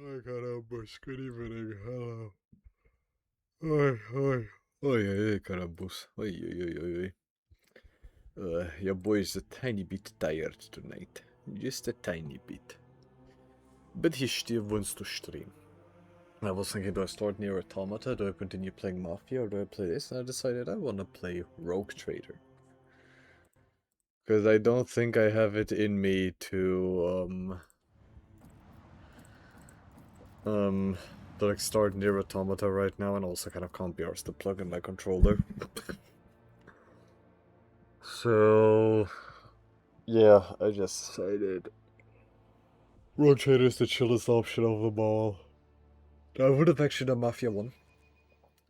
Hi, Carambus. Good evening. Hello. Oi, oi. Oi, oi, oi, Carambus. Oi, oi, oi, oi, oi. Your boy's a tiny bit tired tonight. Just a tiny bit. But he still wants to stream. I was thinking, do I start near Automata? Do I continue playing Mafia? Or do I play this? And I decided I want to play Rogue Trader. Because I don't think I have it in me to, like start near Automata right now, and also kind of can't be arsed to plug in my controller. So, yeah, I just decided Rogue Trader is the chillest option of them all. I would have actually done Mafia 1.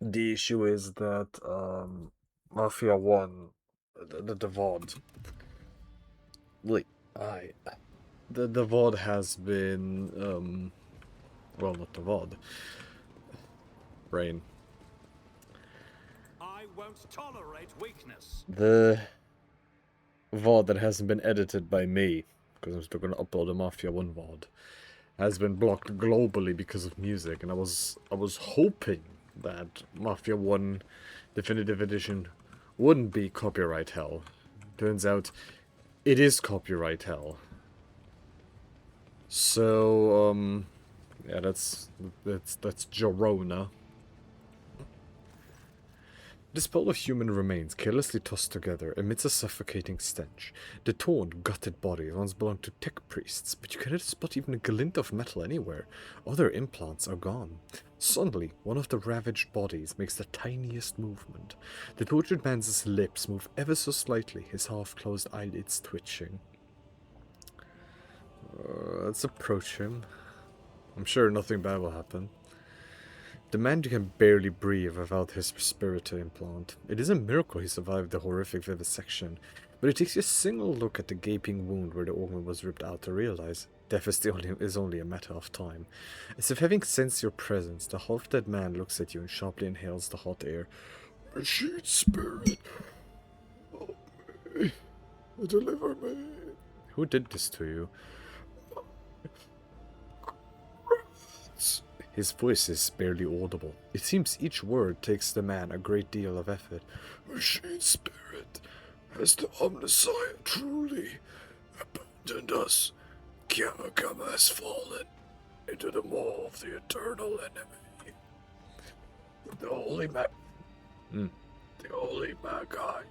The issue is that, Mafia 1, the VOD, like, the VOD has been, well, not the VOD, Brain. I won't tolerate weakness. The VOD that hasn't been edited by me, because I'm still gonna upload a Mafia 1 VOD, has been blocked globally because of music, and I was hoping that Mafia 1 Definitive Edition wouldn't be copyright hell. Turns out it is copyright hell. So, yeah, that's Jorona. This pile of human remains, carelessly tossed together, emits a suffocating stench. The torn, gutted bodies once belonged to tech priests, but you cannot spot even a glint of metal anywhere. Other implants are gone. Suddenly, one of the ravaged bodies makes the tiniest movement. The tortured man's lips move ever so slightly, his half-closed eyelids twitching. Let's approach him. I'm sure nothing bad will happen. The man can barely breathe without his respirator implant. It is a miracle he survived the horrific vivisection, but it takes you a single look at the gaping wound where the organ was ripped out to realize death is only a matter of time. As if having sensed your presence, the half-dead man looks at you and sharply inhales the hot air. Machine spirit, help me, deliver me. Who did this to you? His voice is barely audible. It seems each word takes the man a great deal of effort. Machine spirit, has the omniscient truly abandoned us? Kiyama has fallen into the maw of the eternal enemy. The holy Magi,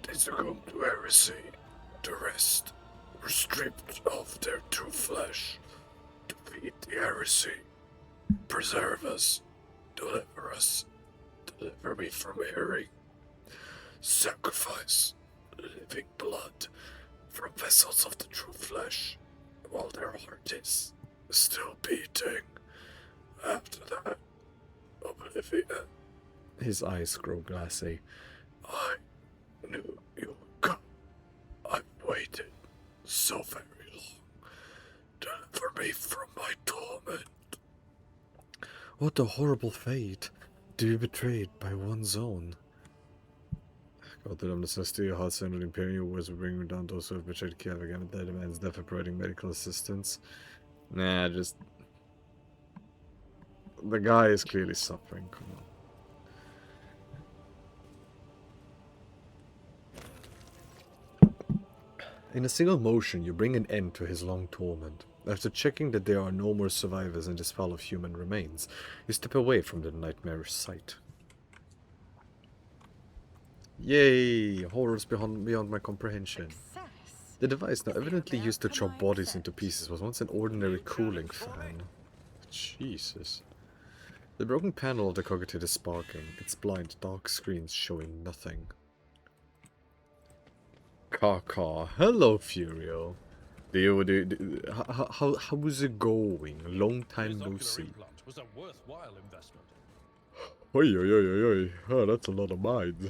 they succumbed to heresy. The rest were stripped of their true flesh. Defeat the heresy. Preserve us, deliver me from hearing. Sacrifice living blood from vessels of the true flesh, while their heart is still beating. After that, oblivion. His eyes grow glassy. I knew you would come. I've waited so very long. Deliver me from my torment. What a horrible fate, to be betrayed by one's own. God, the necessity of hard sending imperial wars will bring down those who have betrayed Kiev again, and that demands death for providing medical assistance. Nah, just... The guy is clearly suffering, come on. In a single motion, you bring an end to his long torment. After checking that there are no more survivors in this pile of human remains, you step away from the nightmarish sight. Yay! Horrors beyond my comprehension. The device, now evidently used to chop bodies into pieces, was once an ordinary cooling fan. Jesus. The broken panel of the cockpit is sparking, its blind, dark screens showing nothing. Kaka. Hello, Furio. How's it going? Long time no see. Was a worthwhile investment. Oi, oi, oi, oi, oi. Oh, that's a lot of minds.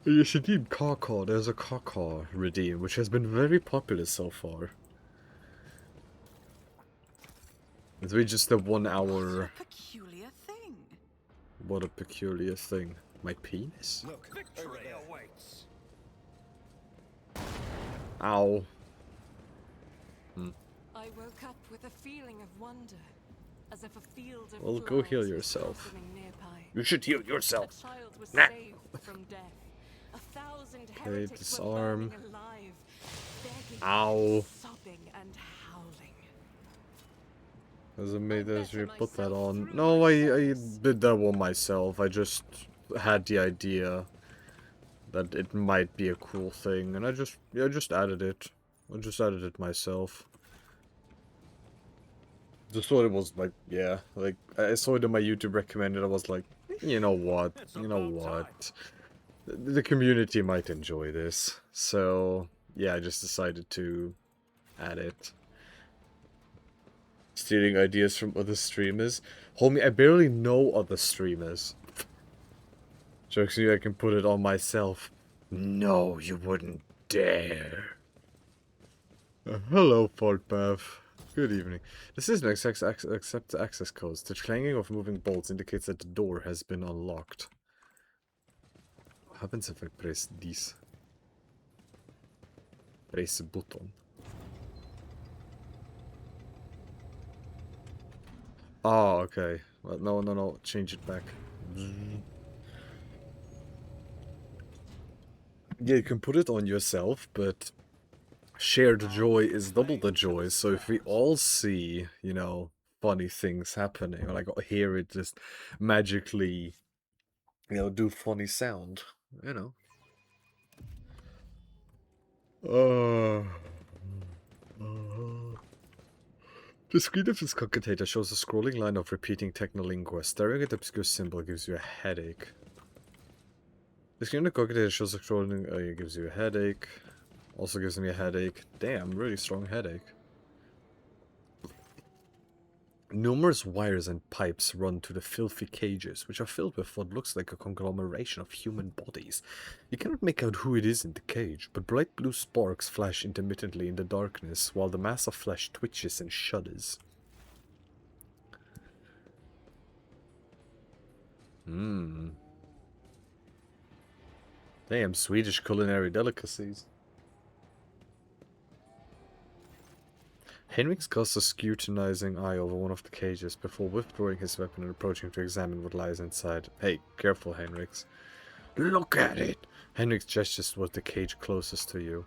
You should redeem Kaka. There's a Kaka redeem, which has been very popular so far. It's really just a 1 hour... What a peculiar thing. What a peculiar thing. My penis? Look, victory awaits. Ow. I I woke up with a feeling of wonder, as if a field of Well, go heal flowers was yourself. blossoming nearby. You should heal A yourself. child was Nah. saved from death. 1,000 Okay, heretics disarm. were burning alive, begging, Ow. sobbing and howling. Hasn't made us better put that myself on. through No, my I service. did that one myself. I just had the idea that it might be a cool thing, and I just added it. I just added it myself. Just thought it was like, yeah, like I saw it in my YouTube recommended. I was like, you know what, you know what, the community might enjoy this. So yeah, I just decided to add it. Stealing ideas from other streamers, homie. I barely know other streamers. Jokes on you, I can put it on myself. No, you wouldn't dare. Hello, Portpav. Good evening. The system accepts access codes. The clanging of moving bolts indicates that the door has been unlocked. What happens if I press this? Press the button. Oh, okay. Well, no. Change it back. Yeah, you can put it on yourself, but shared joy is double the joy. So if we all see, you know, funny things happening, or like hear it just magically, you know, do funny sound, you know. The screen of this concatator shows a scrolling line of repeating technolingua. Staring at the obscure symbol gives you a headache. The screen of the concatator shows a scrolling... Oh, it gives you a headache. Also gives me a headache. Damn, really strong headache. Numerous wires and pipes run to the filthy cages, which are filled with what looks like a conglomeration of human bodies. You cannot make out who it is in the cage, but bright blue sparks flash intermittently in the darkness, while the mass of flesh twitches and shudders. Damn, Swedish culinary delicacies. Henrik casts a scrutinizing eye over one of the cages before withdrawing his weapon and approaching to examine what lies inside. Hey, careful, Henriks. Look at it! Henrik gestures toward the cage closest to you.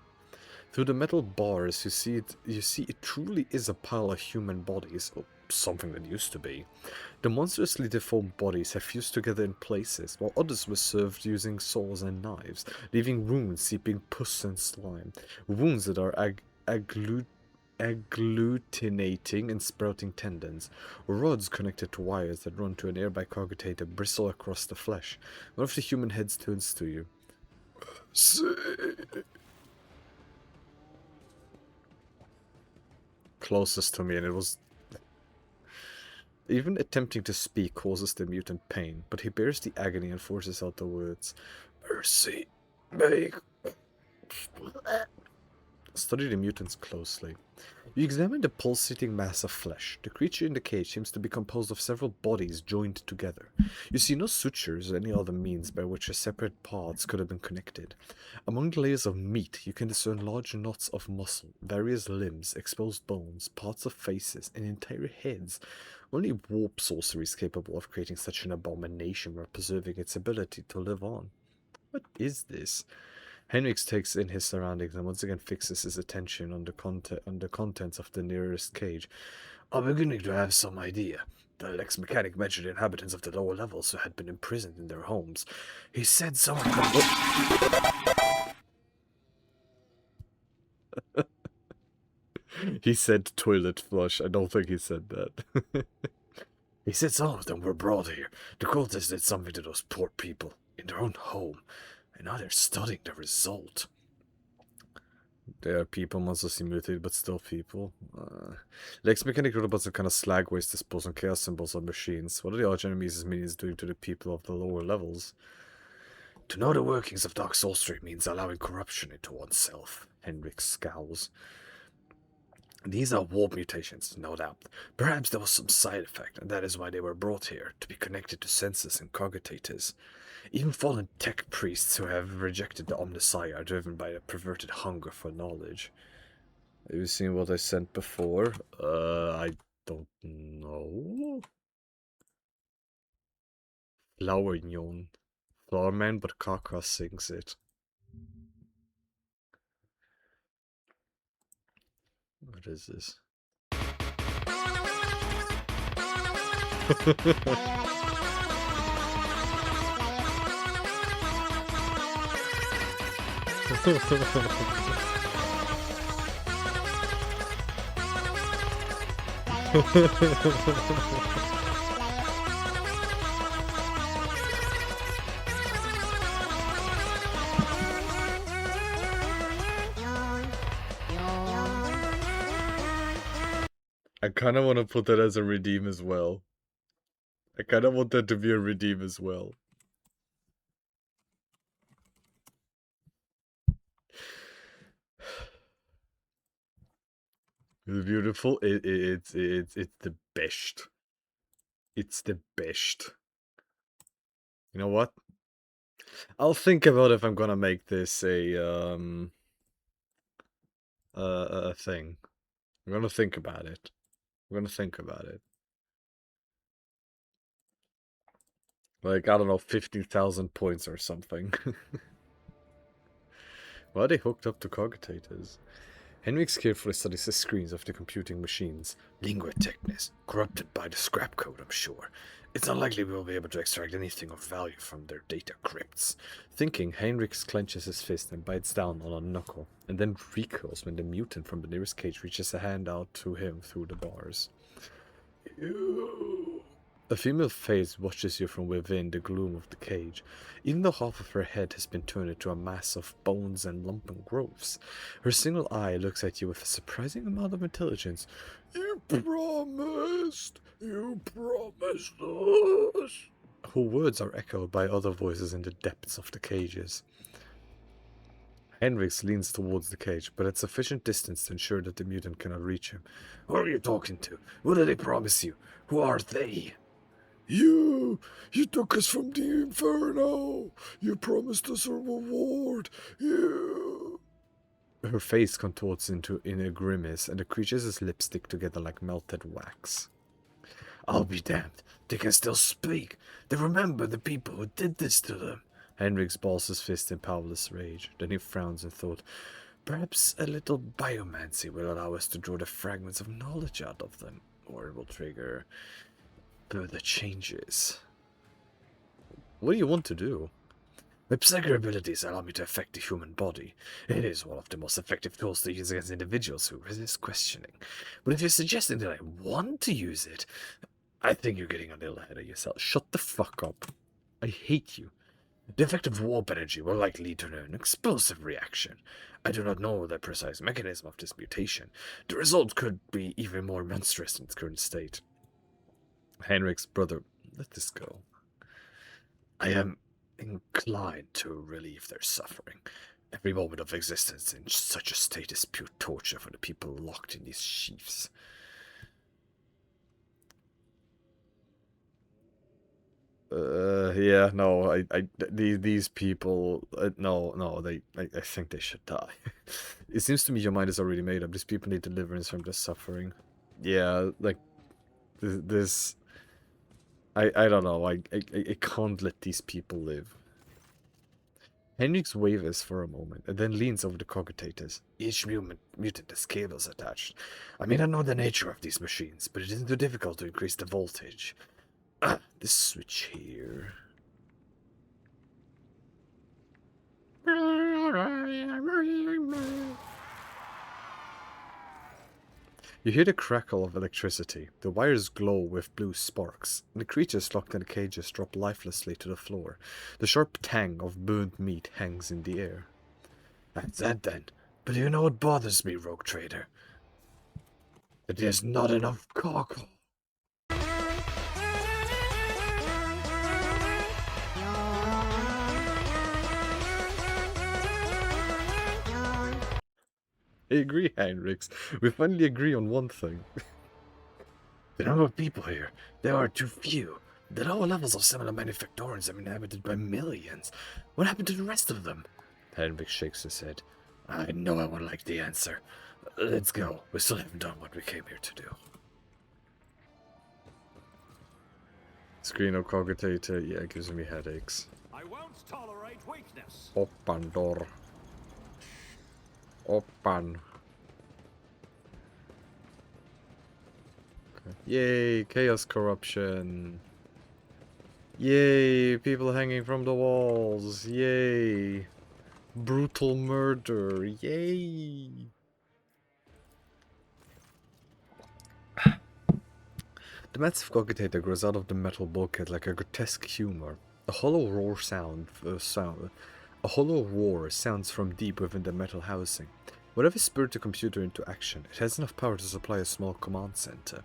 Through the metal bars, you see it truly is a pile of human bodies, or something that used to be. The monstrously deformed bodies have fused together in places, while others were served using saws and knives, leaving wounds seeping pus and slime. Wounds that are agglutinating and sprouting tendons. Rods connected to wires that run to a nearby cogitator bristle across the flesh. One of the human heads turns to you. Closest to me, and it was... Even attempting to speak causes the mutant pain, but he bears the agony and forces out the words. Mercy, make... Study the mutants closely. You examine the pulsating mass of flesh. The creature in the cage seems to be composed of several bodies joined together. You see no sutures or any other means by which the separate parts could have been connected. Among the layers of meat, you can discern large knots of muscle, various limbs, exposed bones, parts of faces, and entire heads. Only warp sorcery is capable of creating such an abomination while preserving its ability to live on. What is this? Henrik takes in his surroundings and once again fixes his attention on the contents of the nearest cage. I'm beginning to have some idea. The ex-mechanic mentioned inhabitants of the lower levels who had been imprisoned in their homes. He said some of them... He said toilet flush. I don't think he said that. He said some of them were brought here. The cultists did something to those poor people in their own home. And now they're studying the result. They are people, monsters mutated, but still people. Lex mechanic robots are kind of slag waste disposal and chaos symbols on machines. What are the arch enemies' minions doing to the people of the lower levels? To know the workings of dark sorcery means allowing corruption into oneself. Henrik scowls. These are warp mutations, no doubt. Perhaps there was some side effect, and that is why they were brought here, to be connected to senses and cogitators. Even fallen tech priests who have rejected the Omnissiah are driven by a perverted hunger for knowledge. Have you seen what I sent before? I don't know. Flower Nyon. Flowerman, but Kaka sings it. What is this? I kind of want to put that as a redeem as well. I kind of want that to be a redeem as well. It's beautiful. It's the best. It's the best. You know what? I'll think about if I'm gonna make this a thing. I'm gonna think about it. I'm gonna think about it. Like, I don't know, 15,000 points or something. Why are they hooked up to cogitators? Henrix carefully studies the screens of the computing machines. Lingua technis, corrupted by the scrap code, I'm sure. It's unlikely we'll be able to extract anything of value from their data crypts. Thinking, Henrix clenches his fist and bites down on a knuckle, and then recoils when the mutant from the nearest cage reaches a hand out to him through the bars. You. A female face watches you from within the gloom of the cage. Even though half of her head has been turned into a mass of bones and lumpen growths, her single eye looks at you with a surprising amount of intelligence. You promised! You promised us! Her words are echoed by other voices in the depths of the cages. Henrix leans towards the cage, but at sufficient distance to ensure that the mutant cannot reach him. Who are you talking to? What did they promise you? Who are they? You took us from the inferno. You promised us a reward. You. Her face contorts in a grimace, and the creature's lips stick together like melted wax. I'll be damned. They can still speak. They remember the people who did this to them. Henrix balls his fist in powerless rage. Then he frowns in thought. Perhaps a little biomancy will allow us to draw the fragments of knowledge out of them, or it will trigger further changes. What do you want to do? My psychic abilities allow me to affect the human body. It is one of the most effective tools to use against individuals who resist questioning. But if you're suggesting that I want to use it, I think you're getting a little ahead of yourself. Shut the fuck up. I hate you. The effect of warp energy will likely lead to an explosive reaction. I do not know the precise mechanism of this mutation. The result could be even more monstrous in its current state. Henrik's brother, let this go. I am inclined to relieve their suffering. Every moment of existence in such a state is pure torture for the people locked in these sheaths. Yeah, no, these people, no, I think they should die. It seems to me your mind is already made up. These people need deliverance from their suffering. Yeah, like, this, I don't know, I can't let these people live. Henrix wavers for a moment, and then leans over the cogitators. Each mutant has cables attached. I may not know the nature of these machines, but it isn't too difficult to increase the voltage. This switch here. You hear the crackle of electricity. The wires glow with blue sparks. The creatures locked in the cages drop lifelessly to the floor. The sharp tang of burnt meat hangs in the air. That's that then. But you know what bothers me, rogue trader? That there's not enough cargo. I agree, Heinrichs. We finally agree on one thing. The number of people here, there are too few. The lower levels of similar manufactorings are inhabited by millions. What happened to the rest of them? Heinrich shakes his head. I know I won't like the answer. Let's go. We still haven't done what we came here to do. Screen of cogitator, yeah, it gives me headaches. I won't tolerate weakness. Open door. Open. Okay. Yay, chaos corruption. Yay, people hanging from the walls. Yay. Brutal murder. Yay. The massive cogitator grows out of the metal bulkhead like a grotesque humor. A hollow roar a hollow roar sounds from deep within the metal housing. Whatever spurred the computer into action, it has enough power to supply a small command center.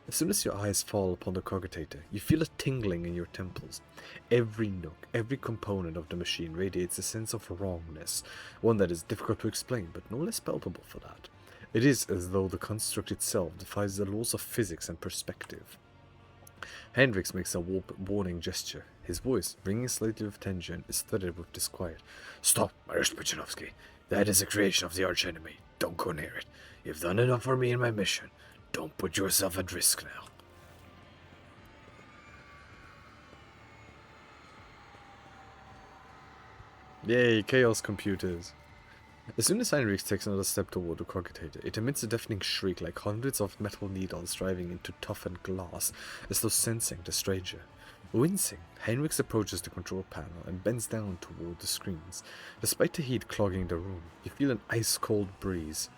As soon as your eyes fall upon the cogitator, you feel a tingling in your temples. Every nook, every component of the machine radiates a sense of wrongness, one that is difficult to explain, but no less palpable for that. It is as though the construct itself defies the laws of physics and perspective. Hendrix makes a warning gesture. His voice, ringing slightly with tension, is threaded with disquiet. Stop, Mariusz Puchanovsky. That is a creation of the archenemy. Don't go near it. You've done enough for me in my mission. Don't put yourself at risk now. Yay, chaos computers. As soon as Heinrich takes another step toward the cogitator, it emits a deafening shriek like hundreds of metal needles driving into toughened glass, as though sensing the stranger. Wincing, Heinrich approaches the control panel and bends down toward the screens. Despite the heat clogging the room, you feel an ice-cold breeze.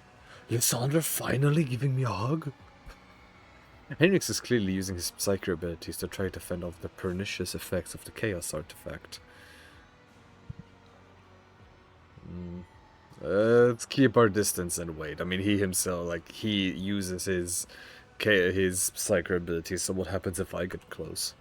Lysandra finally giving me a hug? Heinrich is clearly using his psychic abilities to try to fend off the pernicious effects of the chaos artifact. Let's keep our distance and wait. I mean, he himself, like, he uses his psychic abilities, so what happens if I get close?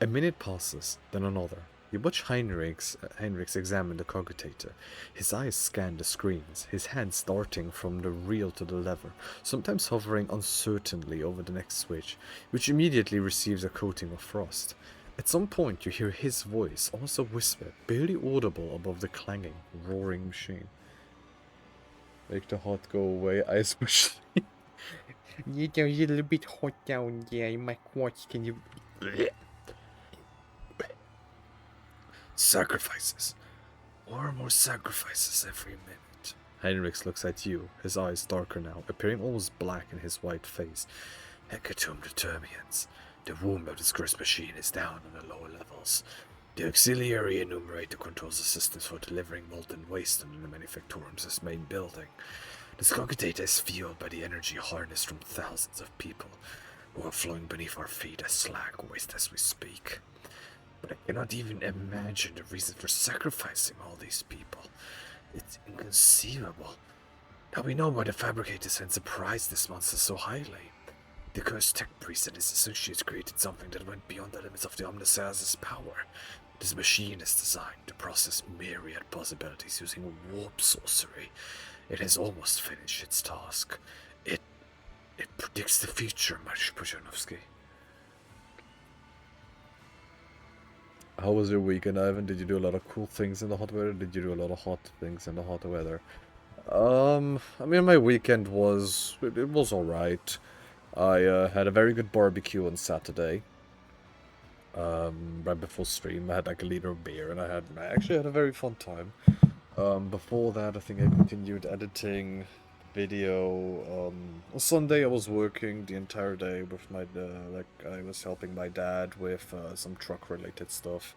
A minute passes, then another. You watch Heinrichs examine the cogitator. His eyes scan the screens, his hands darting from the reel to the lever, sometimes hovering uncertainly over the next switch, which immediately receives a coating of frost. At some point, you hear his voice, almost a whisper, barely audible above the clanging, roaring machine. Make the hot go away, ice machine. You're a little bit hot down there, my watch, can you... Sacrifices. More and more sacrifices every minute. Heinrich looks at you, his eyes darker now, appearing almost black in his white face. Hecatomb determians. The womb of this cursed machine is down on the lower levels. The auxiliary enumerate the control systems for delivering molten waste into the manufactorum's main building. This cogitator is fueled by the energy harnessed from thousands of people who are flowing beneath our feet as slag waste as we speak. But I cannot even imagine the reason for sacrificing all these people. It's inconceivable. Now we know why the fabricators had surprised this monster so highly. The cursed tech priest and his associates created something that went beyond the limits of the Omniscience's power. This machine is designed to process myriad possibilities using warp sorcery. It has almost finished its task. It predicts the future, Mariusz Puchanovsky. How was your weekend, Ivan? Did you do a lot of cool things in the hot weather? Did you do a lot of hot things in the hot weather? I mean, my weekend was... It was alright. I had a very good barbecue on Saturday. Right before stream, I had like a liter of beer, and I actually had a very fun time. Before that, I think I continued editing video. On Sunday, I was working the entire day with my I was helping my dad with some truck-related stuff.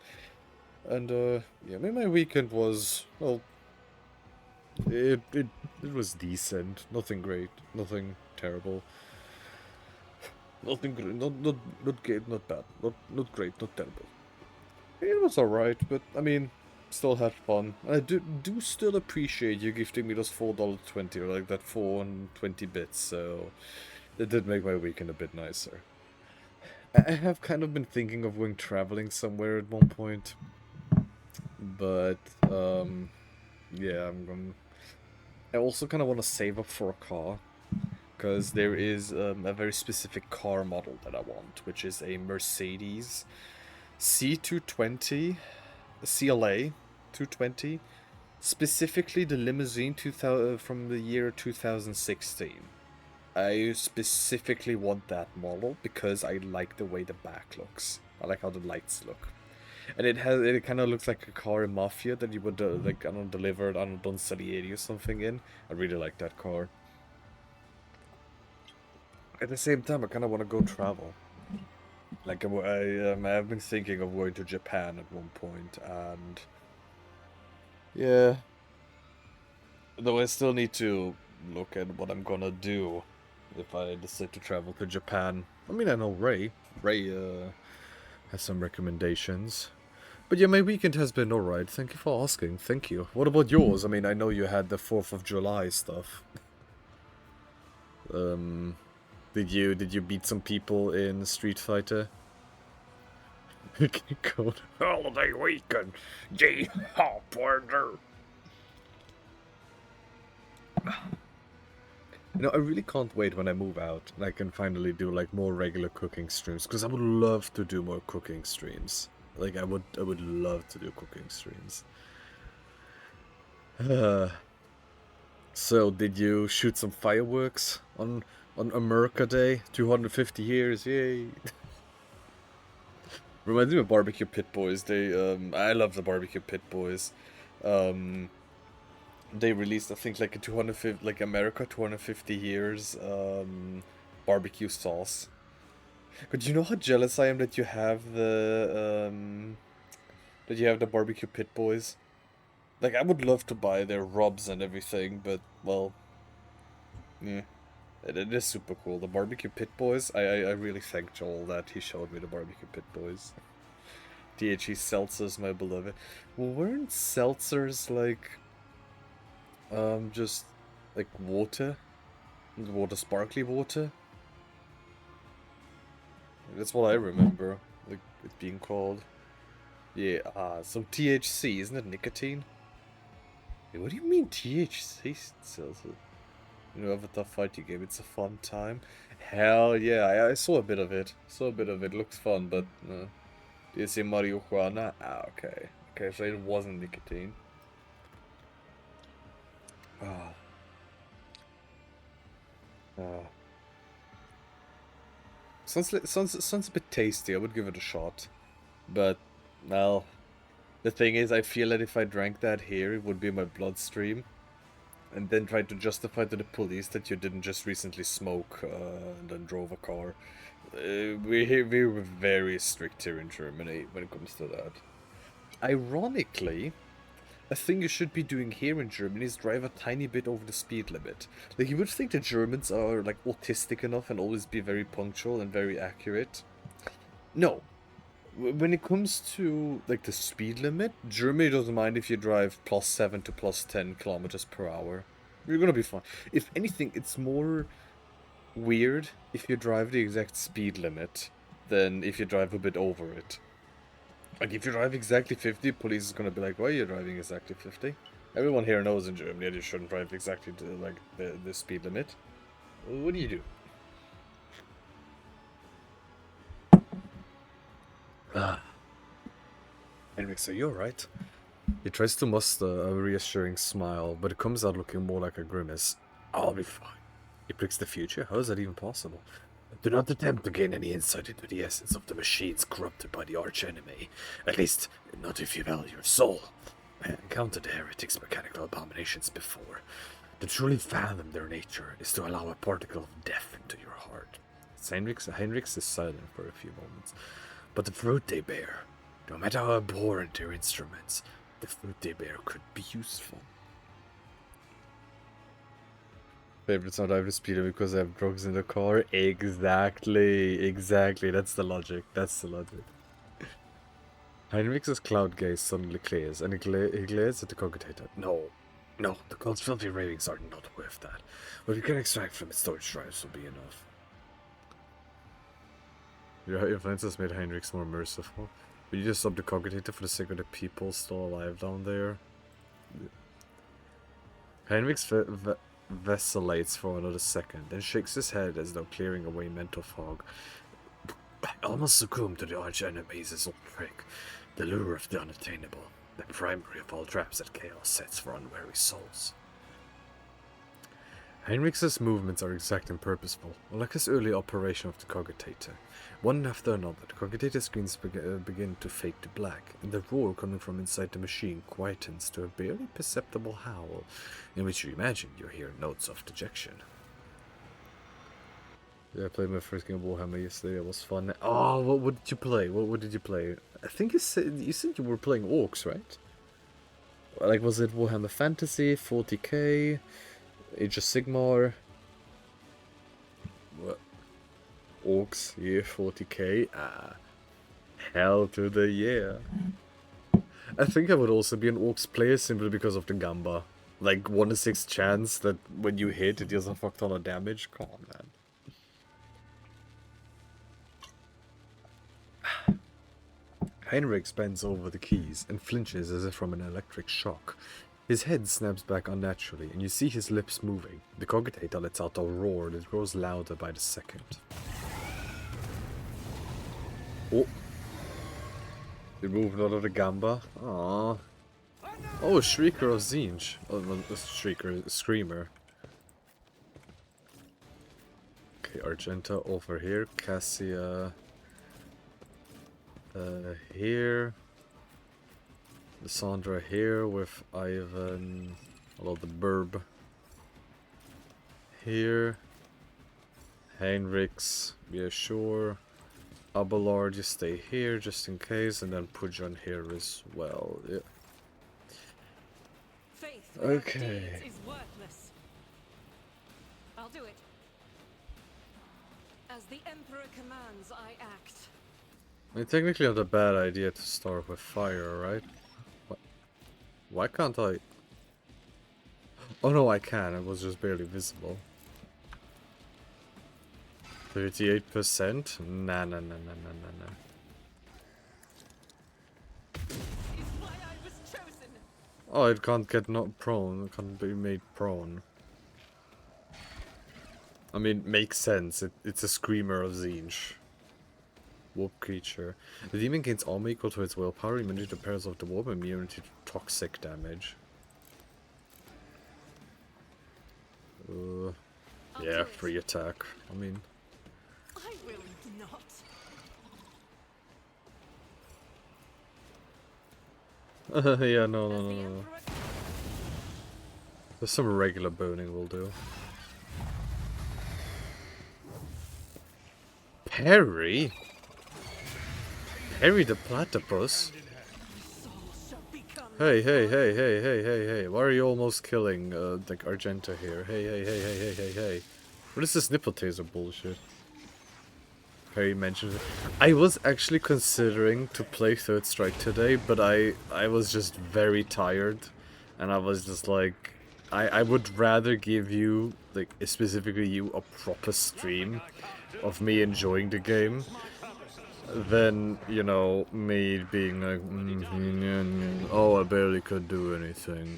And yeah, I mean, my weekend was, well, it was decent. Nothing great, nothing terrible. Nothing good, not good, not bad, not great, not terrible. It was alright, but I mean, still had fun. I do still appreciate you gifting me those $4.20, or like that 420 bits. So it did make my weekend a bit nicer. I have kind of been thinking of going traveling somewhere at one point, but yeah, I also kind of want to save up for a car. Because there is a very specific car model that I want, which is a Mercedes C220, CLA 220, Specifically the limousine 2000, from the year 2016. I specifically want that model because I like the way the back looks. I like how the lights look. And it kind of looks like a car in Mafia that you would like, I don't know, deliver it on Don Salieri or something in. I really like that car. At the same time, I kind of want to go travel. Like I've been thinking of going to Japan at one point, and yeah. Though I still need to look at what I'm gonna do if I decide to travel to Japan. I mean, I know Ray. Ray has some recommendations. But yeah, my weekend has been alright. Thank you for asking. Thank you. What about yours? I mean, I know you had the 4th of July stuff. Did you beat some people in Street Fighter? Code holiday weekend. Gee, partner. You know, I really can't wait when I move out and I can finally do like more regular cooking streams, because I would love to do more cooking streams. Like I would love to do cooking streams. So did you shoot some fireworks on America Day? 250 years, yay! Reminds me of Barbecue Pit Boys. I love the Barbecue Pit Boys. They released, I think, like a 250, like America 250 years barbecue sauce. But you know how jealous I am that you have the Barbecue Pit Boys. Like I would love to buy their rubs and everything, but well, yeah, it is super cool. The Barbecue Pit Boys. I really thank Joel that he showed me the Barbecue Pit Boys. DHE seltzers, my beloved. Well, weren't seltzers like just like water, sparkly water? That's what I remember, like it being called. Yeah, so THC, isn't it nicotine? Hey, what do you mean THC seltzer? You know, Avatar fighting game, it's a fun time. Hell yeah, I saw a bit of it. Looks fun, but do you see marijuana? Ah, okay. Okay, so it wasn't nicotine. Sounds a bit tasty. I would give it a shot, but well, the thing is, I feel that if I drank that here, it would be in my bloodstream, and then try to justify to the police that you didn't just recently smoke and then drove a car. We were very strict here in Germany when it comes to that. Ironically, a thing you should be doing here in Germany is drive a tiny bit over the speed limit. Like, you would think the Germans are, like, autistic enough and always be very punctual and very accurate. No. When it comes to, like, the speed limit, Germany doesn't mind if you drive +7 to +10 kilometers per hour. You're gonna be fine. If anything, it's more weird if you drive the exact speed limit than if you drive a bit over it. Like, if you drive exactly 50, police is gonna be like, why are you driving exactly 50? Everyone here knows in Germany that you shouldn't drive exactly to, like, the speed limit. What do you do? Anyway, so you're right. He tries to muster a reassuring smile, but it comes out looking more like a grimace. I'll be fine. He predicts the future? How is that even possible? Do not attempt to gain any insight into the essence of the machines corrupted by the arch-enemy. At least, not if you value your soul. I encountered the heretics' mechanical abominations before. To truly fathom their nature is to allow a particle of death into your heart. Heinrichs is silent for a few moments. But the fruit they bear, no matter how abhorrent their instruments, the fruit they bear could be useful. Favorites not over speeder because they have drugs in the car. Exactly. That's the logic. Heinrich's cloud gaze suddenly clears, and he glares at the cogitator. No, the cult's filthy ravings are not worth that. What we can extract from its storage drives will be enough. Your friends has made Heinrichs more merciful. Will you just sub the cogitator for the sake of the people still alive down there? Heinrichs vacillates for another second, then shakes his head as though clearing away mental fog. I almost succumbed to the arch enemy's old trick, the lure of the unattainable. the primary of all traps that chaos sets for unwary souls. Heinrich's movements are exact and purposeful, like his early operation of the cogitator. One after another, the cogitator screens begin to fade to black, and the roar coming from inside the machine quietens to a barely perceptible howl, in which you imagine you hear notes of dejection. Yeah, I played my first game of Warhammer yesterday. It was fun. Oh, what did you play? What did you play? I think you said you were playing Orcs, right? Like, was it Warhammer Fantasy, 40K, Age of Sigmar? What? Orcs, yeah, 40K. Ah, hell to the yeah. I think I would also be an Orcs player simply because of the Gamba. Like 1 in 6 chance that when you hit, it does a fuck ton of damage. Come on, man. Heinrich bends over the keys and flinches as if from an electric shock. His head snaps back unnaturally, and you see his lips moving. The cogitator lets out a roar that grows louder by the second. Oh! They moved out of the Gamba. Aww. Oh, a Shrieker of Zinj. Oh, no, a Shrieker, a Screamer. Okay, Argenta over here. Cassia... here. Lysandra here with Ivan. Although the Burb. Here. Heinrichs, yeah, sure. Abelard, you stay here just in case, and then Pujan here as well. Yeah. Faith Okay. is worthless. I'll do it. As the Emperor commands, I act. I mean, technically not a bad idea to start with fire, right? What? Why can't I? Oh no, I can. It was just barely visible. 38%? Nah. Is why I was chosen. Oh, it can't get not prone. It can't be made prone. I mean, makes sense. It's a Screamer of Zinj. Warp creature. The demon gains armor equal to its willpower, immunity to perils of the warp, and immunity to toxic damage. Yeah, free attack. I mean... I will not. yeah, no. As the Emperor There's some regular boning will do. Perry? Perry the platypus? Hey. Why are you almost killing, like, Argenta here? Hey. What is this nipple taser bullshit? Perry mentioned it. I was actually considering to play Third Strike today, but I was just very tired. And I was just like, I would rather give you, like, specifically you, a proper stream of me enjoying the game than, you know, me being like, oh, I barely could do anything.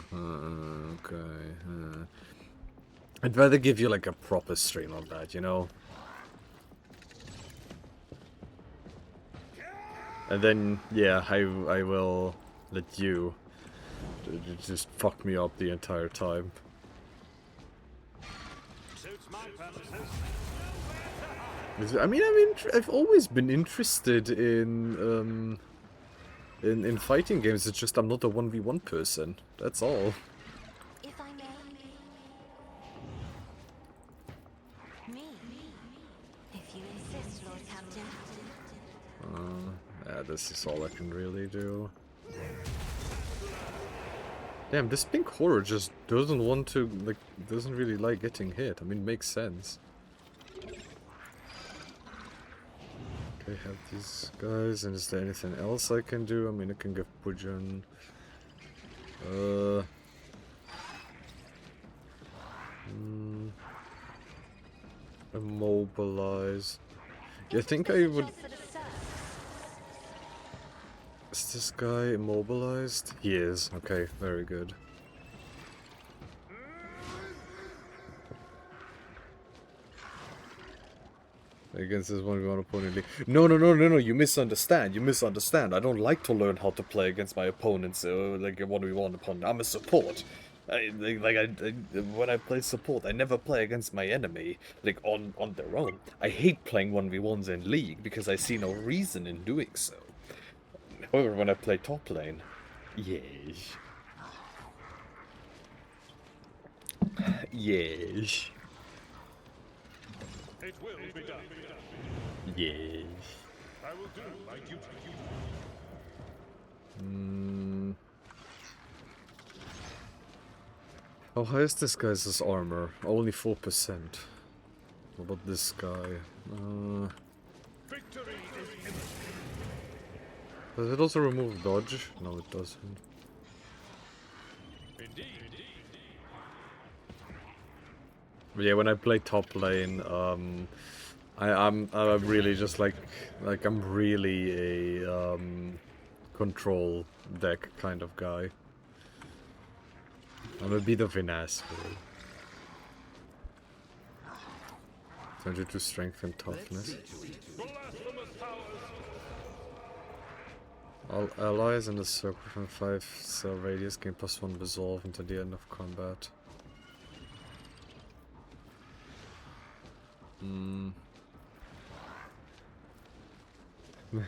Okay. I'd rather give you, like, a proper stream of that, you know? And then, yeah, I will let you just fuck me up the entire time. Suits my purposes. I mean, I've always been interested in fighting games. It's just I'm not a 1v1 person. That's all. If I may. Me. If you insist, Lord Captain. Yeah, this is all I can really do. Damn, this pink horror just doesn't want to, like, doesn't really like getting hit. I mean, it makes sense. Okay, have these guys, and is there anything else I can do? I mean, I can give Pujan... Immobilize. Yeah, I think I would... Is this guy immobilized? He is. Okay, very good. Against this 1v1 opponent league. No, you misunderstand. You misunderstand. I don't like to learn how to play against my opponents, like a 1v1 opponent. I'm a support. When I play support, I never play against my enemy, like, on their own. I hate playing 1v1s in League, because I see no reason in doing so. However, when I play top lane, yes. Yes. It will be done. Yes. I will do my duty. How high is this guy's armor? Only 4%. What about this guy? Victory is imminent. Does it also remove dodge? No, it doesn't. Indeed. But yeah, when I play top lane, I'm really just like I'm really a control deck kind of guy. I'm a bit of an asshole. 22 strength and toughness. Blasphemous powers. All allies in the circle from 5 cell radius gain +1 resolve until the end of combat.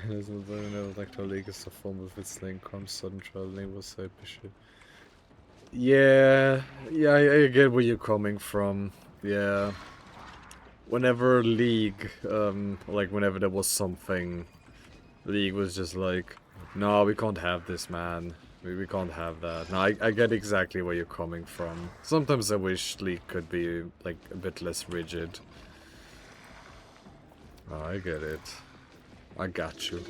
There's no never like to league is a form of its lane comes sudden trial name was so shit. Yeah, I get where you're coming from. Yeah. Whenever League, like whenever there was something, League was just like, no, we can't have this, man. We can't have that. No, I get exactly where you're coming from. Sometimes I wish League could be, like, a bit less rigid. Oh, I get it. I got you.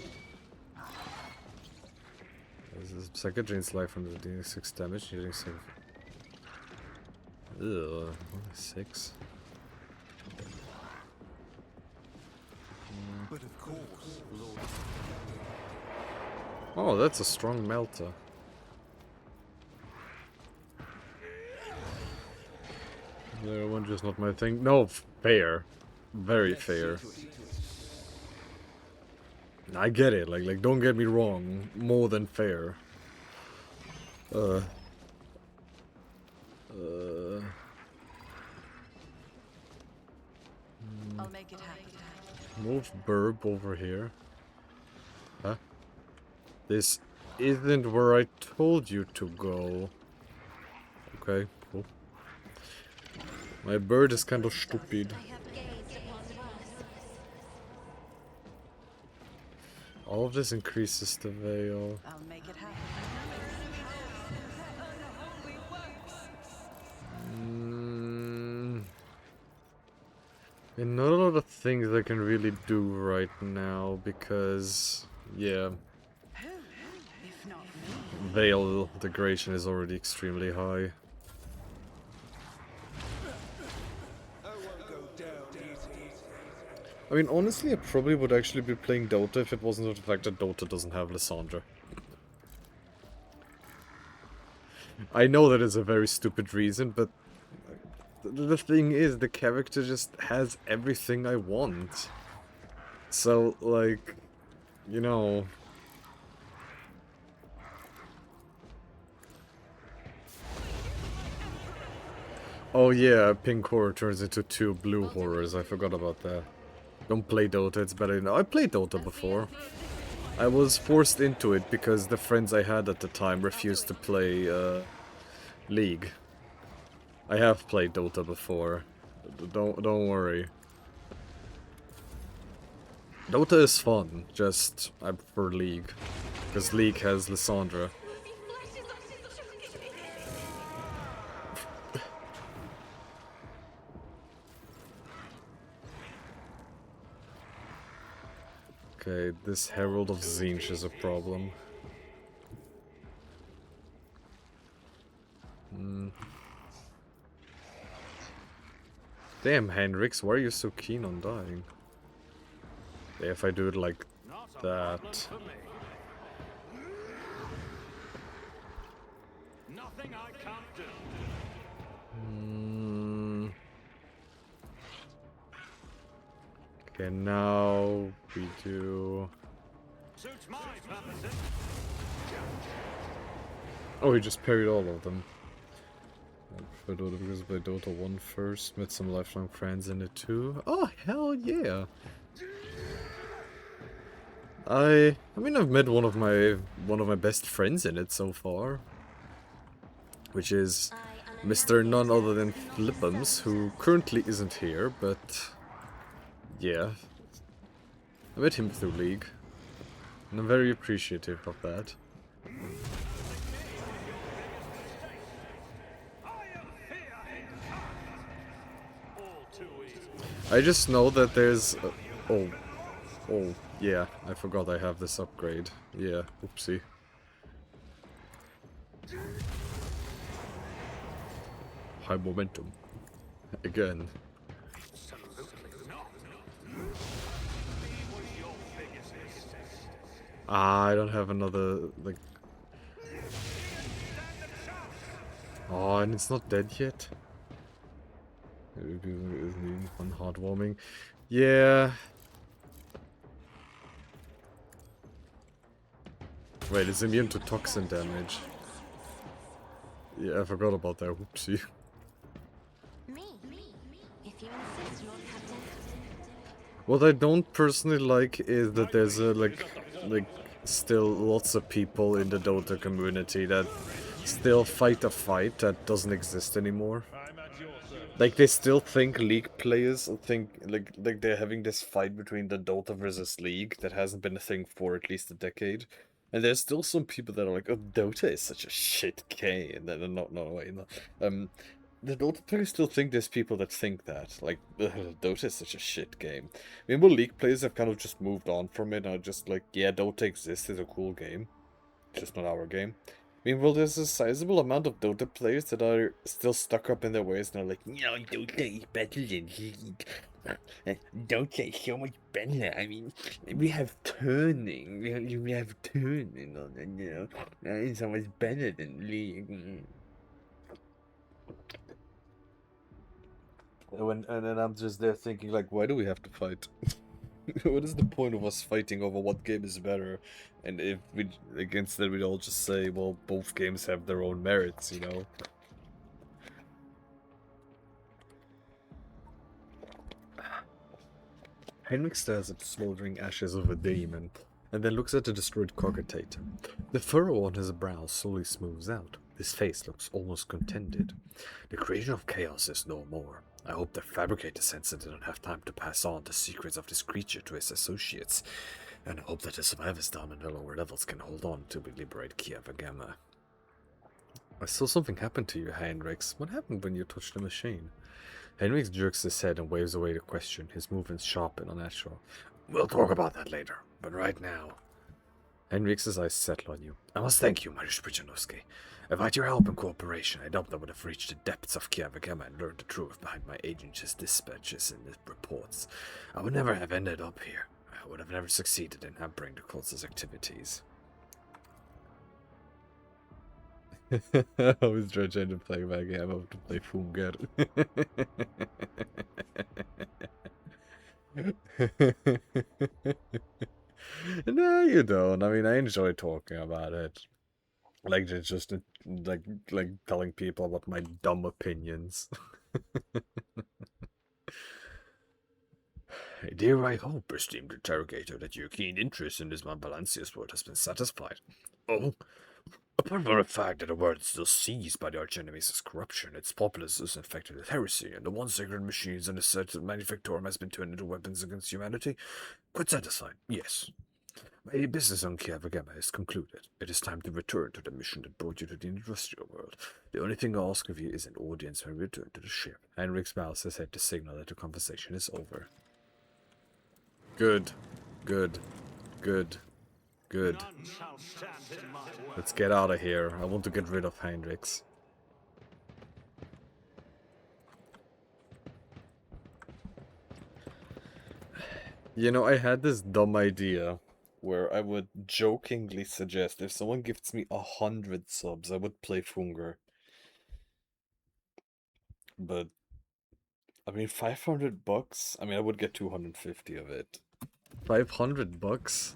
Psychic drains life from the dealing 6 damage, using 6. Ugh, only 6. But of course, Lord. Oh, that's a strong melter. The one just not my thing. No, fair. Very fair. I get it, like don't get me wrong, more than fair. I'll make it happen. Move Burb over here. Huh? This isn't where I told you to go. Okay, cool. My bird is kind of stupid. I have gazed upon worse. All of this increases the veil. I'll make it happen. And not a lot of things I can really do right now because, yeah, If not me. veil degradation is already extremely high. I won't go down easy. I mean, honestly, I probably would actually be playing Dota if it wasn't for the fact that Dota doesn't have Lysandra. I know that is a very stupid reason, but the thing is, the character just has everything I want. So, like, you know... Oh yeah, pink horror turns into 2 blue horrors, I forgot about that. Don't play Dota, it's better than... I played Dota before. I was forced into it because the friends I had at the time refused to play, League. I have played Dota before. Don't worry. Dota is fun, just I prefer League. Because League has Lysandra. Okay, this Herald of Tzeentch is a problem. Damn, Hendrix, why are you so keen on dying? If I do it like Not a that... problem for me. Nothing I can't do. Okay, now we do... Suits my purposes. Oh, he just parried all of them. I prefer Dota because I played Dota 1 first, met some lifelong friends in it too. Oh, hell yeah! I mean, I've met one of my best friends in it so far, which is Mr. None Other than Flippums, who currently isn't here, but yeah, I met him through League, and I'm very appreciative of that. I just know that there's oh, yeah, I forgot I have this upgrade. Yeah, oopsie. High momentum. Again. Ah, I don't have another, like... Oh, and it's not dead yet? One heartwarming. Yeah. Wait, it's immune to toxin damage. Yeah, I forgot about that. Whoopsie. Me. If you insist, Lord Captain. What I don't personally like is that there's like still lots of people in the Dota community that still fight a fight that doesn't exist anymore. I'm at your service. Like they still think League players think like they're having this fight between the Dota versus League that hasn't been a thing for at least a decade. And there's still some people that are like, oh, Dota is such a shit game. And then, no, wait, no. The Dota players still think there's people that think that. Like, Dota is such a shit game. Meanwhile, League players have kind of just moved on from it and are just like, yeah, Dota exists, it's a cool game. Just not our game. Meanwhile, there's a sizable amount of Dota players that are still stuck up in their ways and are like, no, Dota is better than League. Dota is so much better. I mean, we have turning. We have turning on it, you know. It's so much better than League. And then I'm just there thinking, like, why do we have to fight? What is the point of us fighting over what game is better? And if we, against that, we'd all just say, well, both games have their own merits, you know? Henrik stares at the smoldering ashes of a demon, and then looks at the destroyed cogitator. The furrow on his brow slowly smooths out. His face looks almost contented. The creation of chaos is no more. I hope the fabricator sensor didn't have time to pass on the secrets of this creature to his associates, and I hope that the survivors down in the lower levels can hold on till we liberate Khorne. I saw something happen to you, Heinrichs. What happened when you touched the machine? Henrik jerks his head and waves away the question, his movements sharp and unnatural. We'll talk about that later, but right now... Henrik's eyes settle on you. I must thank you, Mariusz Brzezinowski. Without your help and cooperation, I doubt I would have reached the depths of Khorne and learned the truth behind my agent's dispatches and his reports. I would never have ended up here. I would have never succeeded in hampering the cult's activities. I always try to play back game. I have to play Funger. No, you don't. I mean, I enjoy talking about it. Like, just like telling people about my dumb opinions. Dear, I hope, esteemed interrogator, that your keen interest in this Balancius word has been satisfied. Oh, apart from the fact that the word is still seized by the arch-enemies' corruption, its populace is infected with heresy, and the once sacred machines and the certain manufactorum has been turned into weapons against humanity, quite satisfied, yes. My business on Khorne is concluded. It is time to return to the mission that brought you to the industrial world. The only thing I ask of you is an audience when we return to the ship. Henrik bows his head to signal that the conversation is over. Good. Good. Good. Good. None shall stand in my way. Let's get out of here. I want to get rid of Heinrichs. You know, I had this dumb idea where I would jokingly suggest if someone gives me 100 subs, I would play Funger. But I mean, 500 bucks? I mean, I would get 250 of it. 500 bucks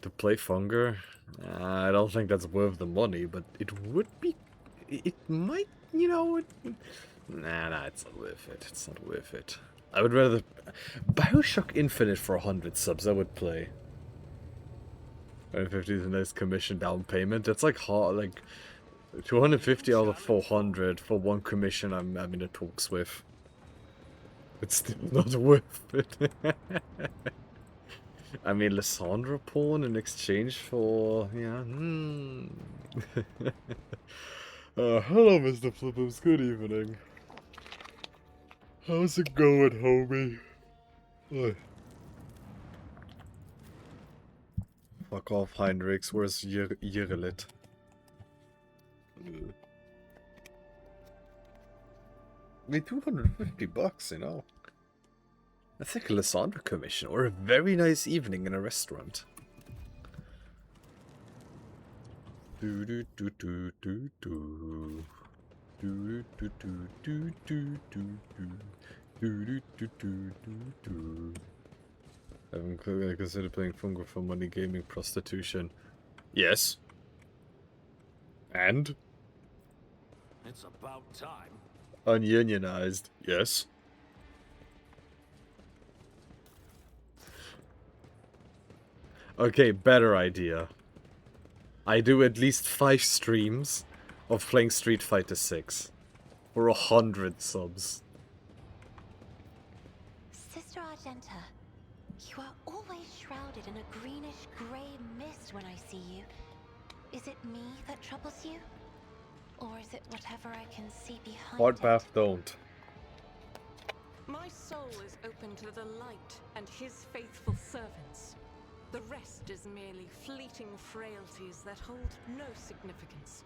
to play Funger? I don't think that's worth the money, but it would be... It might, you know... Nah, it's not worth it. It's not worth it. I would rather... Bioshock Infinite for 100 subs, I would play. 150 is a nice commission down payment. That's like hard, like... 250 out of 400 for one commission I'm in the talks with. It's still not worth it. I mean, Lysandra pawn in exchange for... Yeah, hello, Mr. Flippers. Good evening. How's it going, homie? Oi. Fuck off, Heinrichs. Where's Jirlit? I mean, 250 bucks, you know. I think a Lysandra commission or a very nice evening in a restaurant. Do do do do do do. Do do do do do do do. Do do do do do do. I'm gonna consider playing Fungo for money, gaming, prostitution. Yes. And? It's about time. Ununionized. Yes. Okay, better idea. I do at least 5 streams of playing Street Fighter 6 for 100 subs. Sister Argenta, you are always shrouded in a greenish-gray mist when I see you. Is it me that troubles you? Or is it whatever I can see behind Hard it? path don't. My soul is open to the light and his faithful servants. The rest is merely fleeting frailties that hold no significance.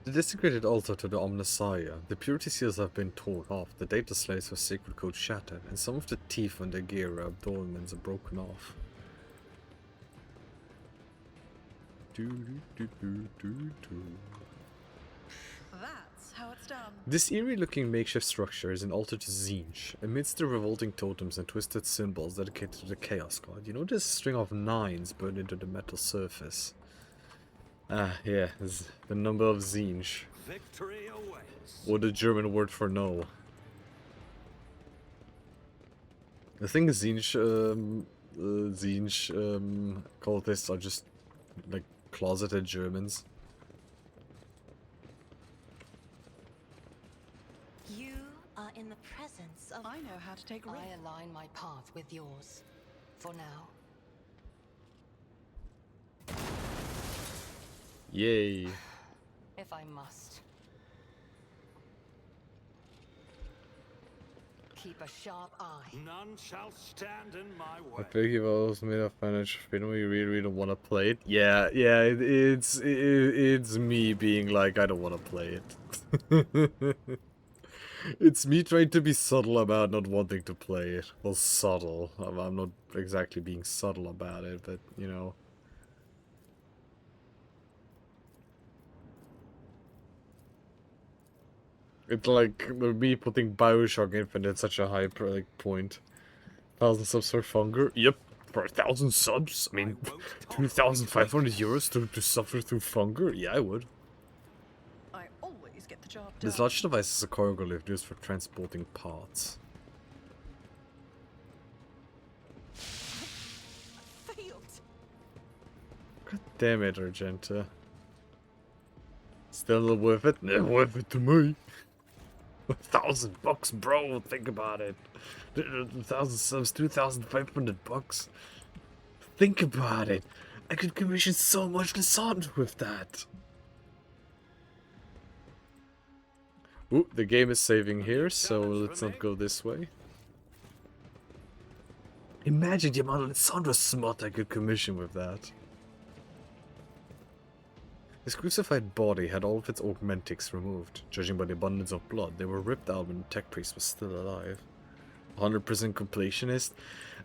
The desecrated altar to the Omnissiah. The purity seals have been torn off, the data slates of sacred code shattered, and some of the teeth on their gear abdomens are broken off. That's how it's done. This eerie-looking makeshift structure is an altar to Tzeentch. Amidst the revolting totems and twisted symbols dedicated to the Chaos God, you notice a string of 9s burned into the metal surface. Ah, yeah, it's the number of Tzeentch. Victory awaits. Or the German word for no. I think Tzeentch cultists are just, like, closeted Germans. You are in the presence of... I know how to take risks. I align my path with yours. For now. Yay. If I must. Keep a sharp eye. None shall stand in my I way. think you've always made a financial freedom. You really don't want to play it. Yeah, it's me being like, I don't want to play it. It's me trying to be subtle about not wanting to play it. Well, subtle. I'm not exactly being subtle about it, but you know. It's like me putting Bioshock Infinite at such a high point. 1,000 subs for Funger? Yep, for 1,000 subs? I mean, 2,500 euros to suffer through Funger? Yeah, I would. I always get the job done. This large device is a cargo lift used for transporting parts. Failed! God damn it, Argenta. Still worth it? Never worth it to me. $1,000 bro, think about it. 1,000 subs, 2,500 bucks. Think about it. I could commission so much Lysandra with that. Ooh, the game is saving here, so let's not go this way. Imagine the amount of Lysandra smut I could commission with that. His crucified body had all of its augmentics removed. Judging by the abundance of blood, they were ripped out when the tech priest was still alive. 100% completionist?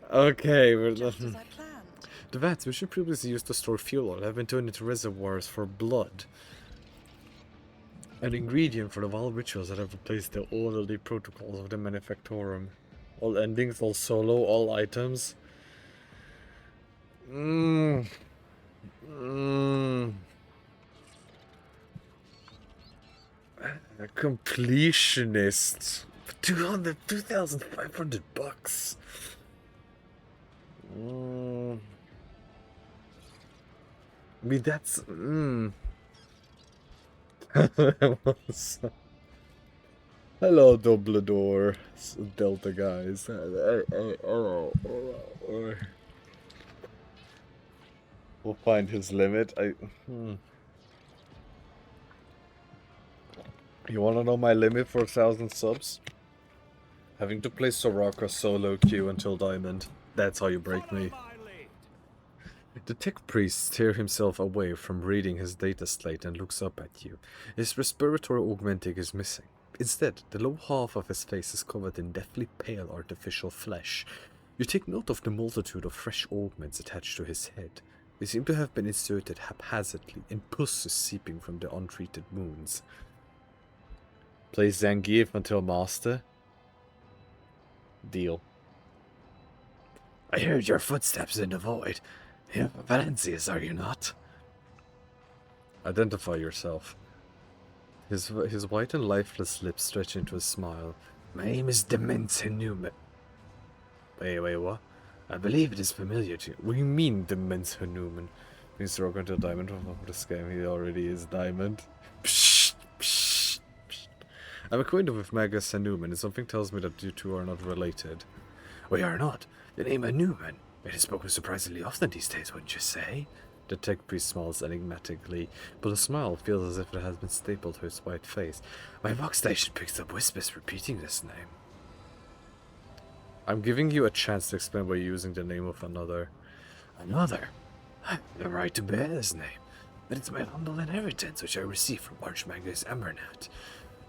Okay, well, Just as I planned. the vats, which were previously used to store fuel oil, have been turned into reservoirs for blood. An ingredient for the vile rituals that have replaced the orderly protocols of the manufactorum. All endings, all solo, all items. A completionist. 2,500 bucks. I mean, that's... Hello, Dumbledore. Delta guys. We'll find his limit. You wanna know my limit for 1,000 subs? Having to play Soraka solo queue until Diamond. That's how you break me. The tech priest tears himself away from reading his data slate and looks up at you. His respiratory augmenting is missing. Instead, the lower half of his face is covered in deathly pale artificial flesh. You take note of the multitude of fresh augments attached to his head. They seem to have been inserted haphazardly, and pus is seeping from the untreated wounds. Play Zangief until Master? Deal. I heard your footsteps in the void. You're Valencius, are you not? Identify yourself. His white and lifeless lips stretch into a smile. My name is Dementia Newman. Wait, what? I believe it is familiar to you. What do you mean, Dementia Newman? Means Rogue until Diamond of the scam. He already is Diamond. Psh, psh, psh. I'm acquainted with Magus and Newman, and something tells me that you two are not related. We are not. The name of Newman. It is spoken surprisingly often these days, wouldn't you say? The tech priest smiles enigmatically, but the smile feels as if it has been stapled to his white face. My workstation picks up whispers repeating this name. I'm giving you a chance to explain by using the name of another. Another? I have the right to bear this name, but it's my humble inheritance which I received from Archmagus Emernat.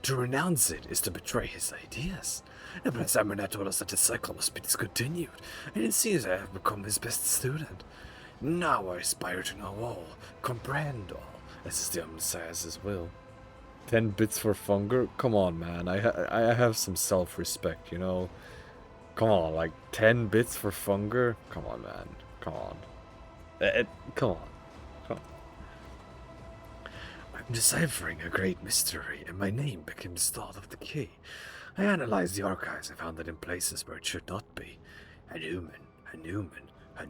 To renounce it is to betray his ideas. The Prince Emernat told us that the cycle must be discontinued, and it seems I have become his best student. Now I aspire to know all, comprehend all, as is the Messiah's will. 10 bits for Funger? Come on, man. I have some self-respect, you know? Come on, like 10 bits for Funger? Come on, man. Come on. Come on. Come on. I'm deciphering a great mystery, and my name became the start of the key. I analyzed the archives and found it in places where it should not be. A Newman. I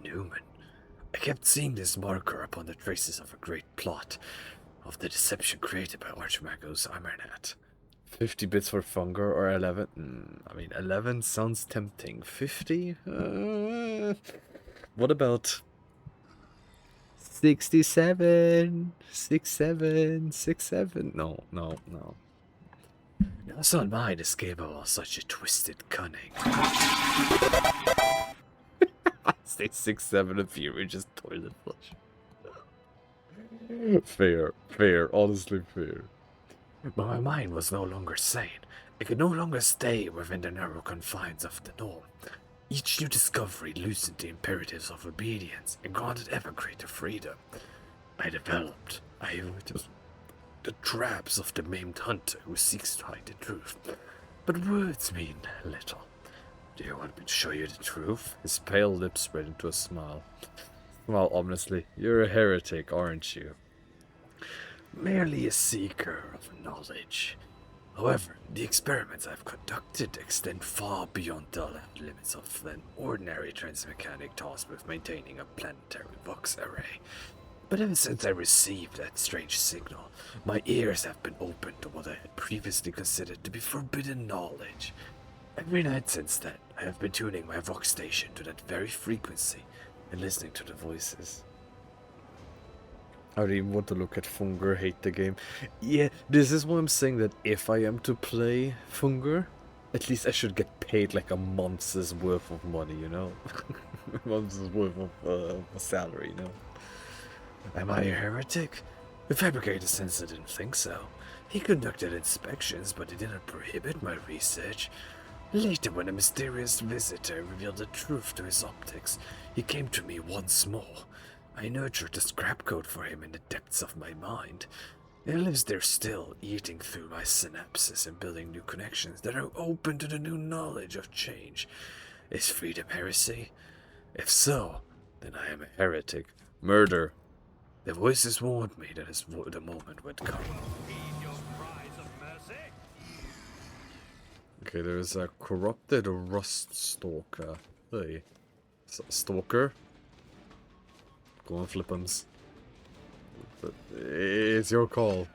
kept seeing this marker upon the traces of a great plot, of the deception created by Archmagus Emernat. 50 bits for Funger or 11? I mean, 11 sounds tempting. 50? What about 67? 67? No. No, son mine is capable of such a twisted cunning. I say 6-7 in theory, just toilet flush. Fair, honestly fair. But my mind was no longer sane. It could no longer stay within the narrow confines of the norm. Each new discovery loosened the imperatives of obedience and granted ever greater freedom. I used the traps of the maimed hunter who seeks to hide the truth. But words mean little. Do you want me to show you the truth? His pale lips spread into a smile. Well, ominously, you're a heretic, aren't you? Merely a seeker of knowledge. However, the experiments I've conducted extend far beyond the limits of an ordinary transmechanic tasked with maintaining a planetary vox array. But ever since I received that strange signal, my ears have been opened to what I had previously considered to be forbidden knowledge. Every night since then, I have been tuning my vox station to that very frequency and listening to the voices. I don't even want to look at Funger, hate the game. Yeah, this is why I'm saying that if I am to play Funger, at least I should get paid like a month's worth of money, you know? A month's worth of salary, you know? Am I a heretic? The fabricator says I didn't think so. He conducted inspections, but he didn't prohibit my research. Later, when a mysterious visitor revealed the truth to his optics, he came to me once more. I nurtured a scrap code for him in the depths of my mind. It lives there still, eating through my synapses and building new connections that are open to the new knowledge of change. Is freedom heresy? If so, then I am a heretic. Murder. The voices warned me that the moment would come. Heed your cries of mercy. Okay, there's a corrupted rust stalker. Hey. Stalker? Go on, Flippums. It's your call.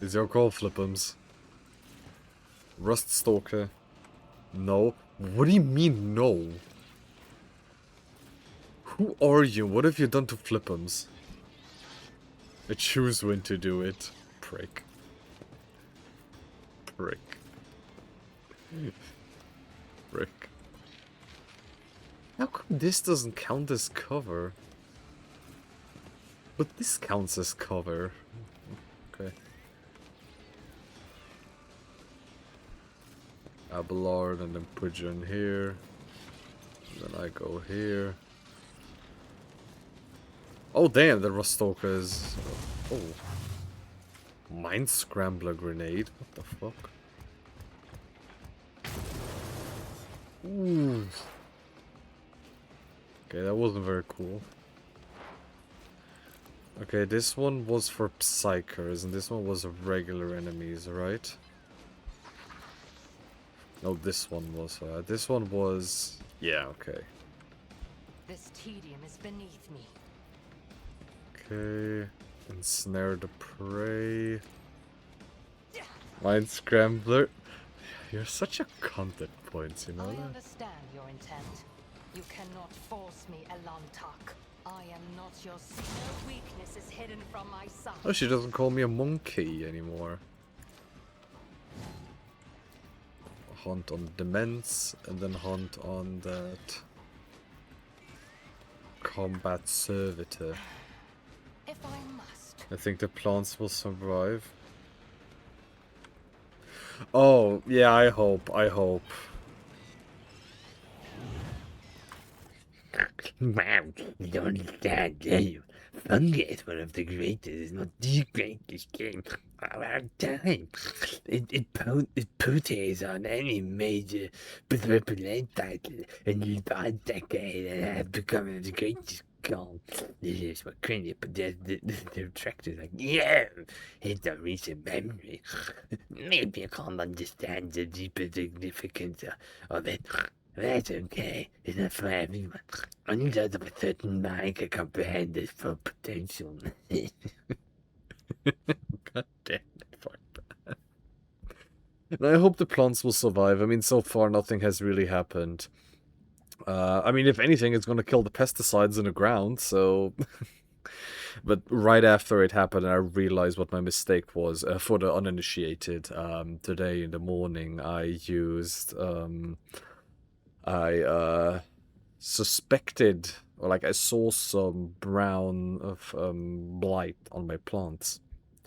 It's your call, Flippums. Rust stalker. No. What do you mean, no? Who are you? What have you done to Flippums? I choose when to do it. Prick. Prick. Prick. How come this doesn't count as cover? But this counts as cover. Okay. Abelard and then put you in here. And then I go here. Oh damn, the Rust-Stalker is... Oh. Mind Scrambler grenade? What the fuck? Ooh. Okay, that wasn't very cool. Okay, this one was for Psychers, and this one was regular enemies, right? No, this one was... this one was... Yeah, okay. This tedium is beneath me. Okay, ensnare the prey. Mind Scrambler. You're such a cunt at points, you know I that? understand your intent. You cannot force me, Elantak. I am not your seed. No weakness is hidden from my sight. Oh, she doesn't call me a monkey anymore. Hunt on Demence, and then hunt on that Combat Servitor. If I must. I think the plants will survive. Oh, yeah, I hope. Wow, you don't understand, do you? Fungi is one of the greatest, not the greatest game of our time. It putates on any major triple title, and you buy decade and have become the greatest call. This is what cringy, but the detractors like, yeah, it's a recent memory. Maybe you can't understand the deeper significance of it. That's okay. It's not for everyone. Only those of a certain mind can comprehend its full potential. God damn it, fuck that. And I hope the plants will survive. I mean, so far nothing has really happened. I mean, if anything, it's going to kill the pesticides in the ground, so... But right after it happened, I realized what my mistake was. For the uninitiated, today in the morning, I used... I suspected, or like I saw some brown of blight on my plants,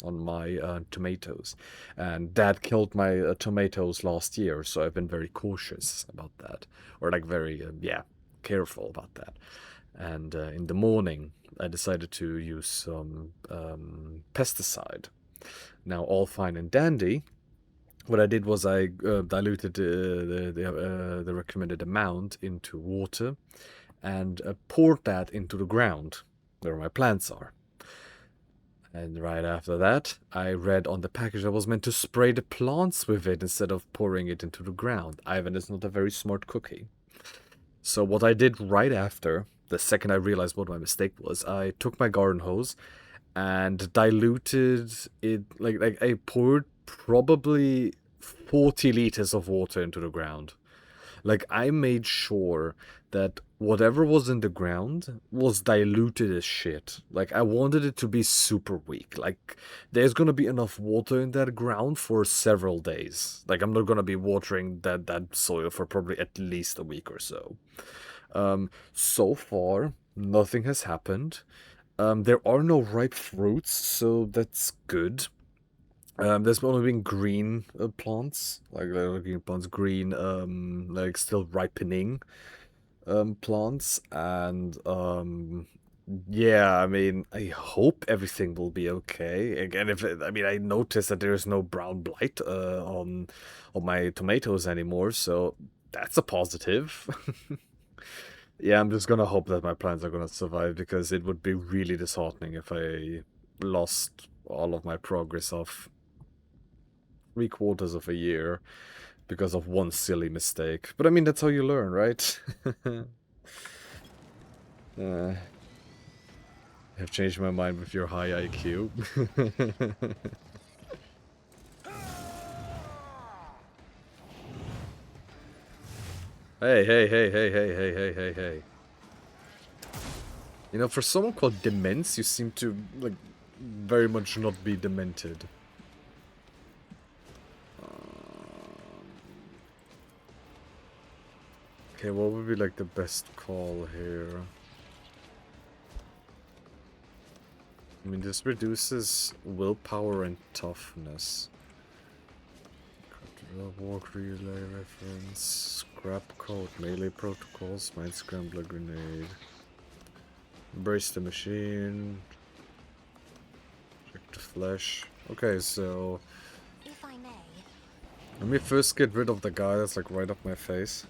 on my tomatoes, and that killed my tomatoes last year. So I've been very cautious about that, or like very yeah, careful about that. And in the morning, I decided to use some pesticide. Now, all fine and dandy. What I did was I diluted the recommended amount into water and poured that into the ground where my plants are. And right after that, I read on the package I was meant to spray the plants with it instead of pouring it into the ground. Ivan is not a very smart cookie. So what I did right after, the second I realized what my mistake was, I took my garden hose and diluted it, like I poured probably 40 liters of water into the ground. Like, I made sure that whatever was in the ground was diluted as shit. Like, I wanted it to be super weak. Like, there's gonna be enough water in that ground for several days. Like, I'm not gonna be watering that soil for probably at least a week or so. So far, nothing has happened. There are no ripe fruits, so that's good. There's only been green plants, like green plants, green, like still ripening plants, and Yeah, I mean, I hope everything will be okay. Again, I mean, I noticed that there's no brown blight on my tomatoes anymore, so that's a positive. Yeah, I'm just gonna hope that my plants are gonna survive because it would be really disheartening if I lost all of my progress of 3/4 of a year because of one silly mistake. But I mean, that's how you learn, right? I've changed my mind with your high IQ. Hey, hey, hey, hey, hey, hey, hey, hey, hey. You know, for someone called Demence, you seem to, like, very much not be demented. Okay, what would be, like, the best call here? I mean, this reduces willpower and toughness. Walk relay reference, scrap code, melee protocols, mind scrambler grenade. Embrace the machine. Check the flesh. Okay, so If I may, let me first get rid of the guy that's like right up my face.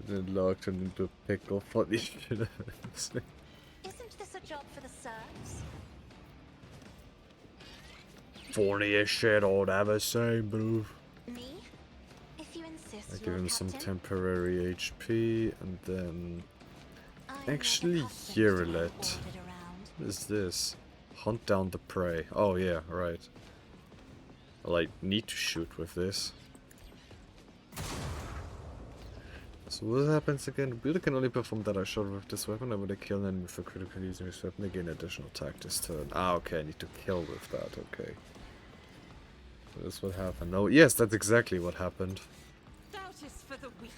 Then locked him into a pickle. Funny shit. isn't this a job for the serfs? Funniest shit I'd ever seen, bro. Me? If you insist, I give Lord him some Captain. temporary HP and then I'm actually not accustomed here to being let. ordered around. What is this? Hunt down the prey. Oh yeah, right. Well, I need to shoot with this. So what happens again? Builder can only perform that I shot with this weapon. I would kill an enemy for critical using this weapon. They gain additional attack this turn. Ah, okay, I need to kill with that, okay. So that's what happened. Oh, yes, that's exactly what happened. Doubt is for the weak.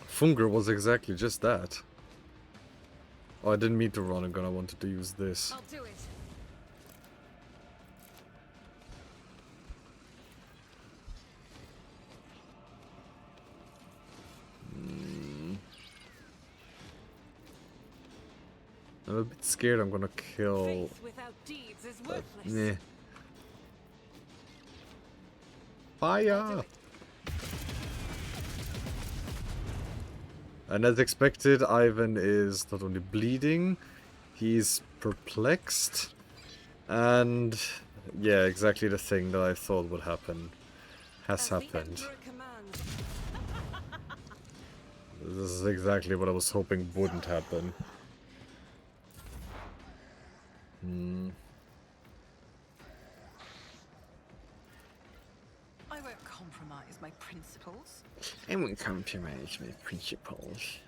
Funger was exactly just that. Oh, I didn't mean to run and gun, I wanted to use this. I'll do it. I'm a bit scared I'm gonna kill... Faith without deeds is But, worthless. meh. Fire! And as expected, Ivan is not only bleeding, he's perplexed. And yeah, exactly the thing that I thought would happen has As the happened. Emperor commands. This is exactly what I was hoping wouldn't happen. I won't compromise my principles. I won't compromise my principles.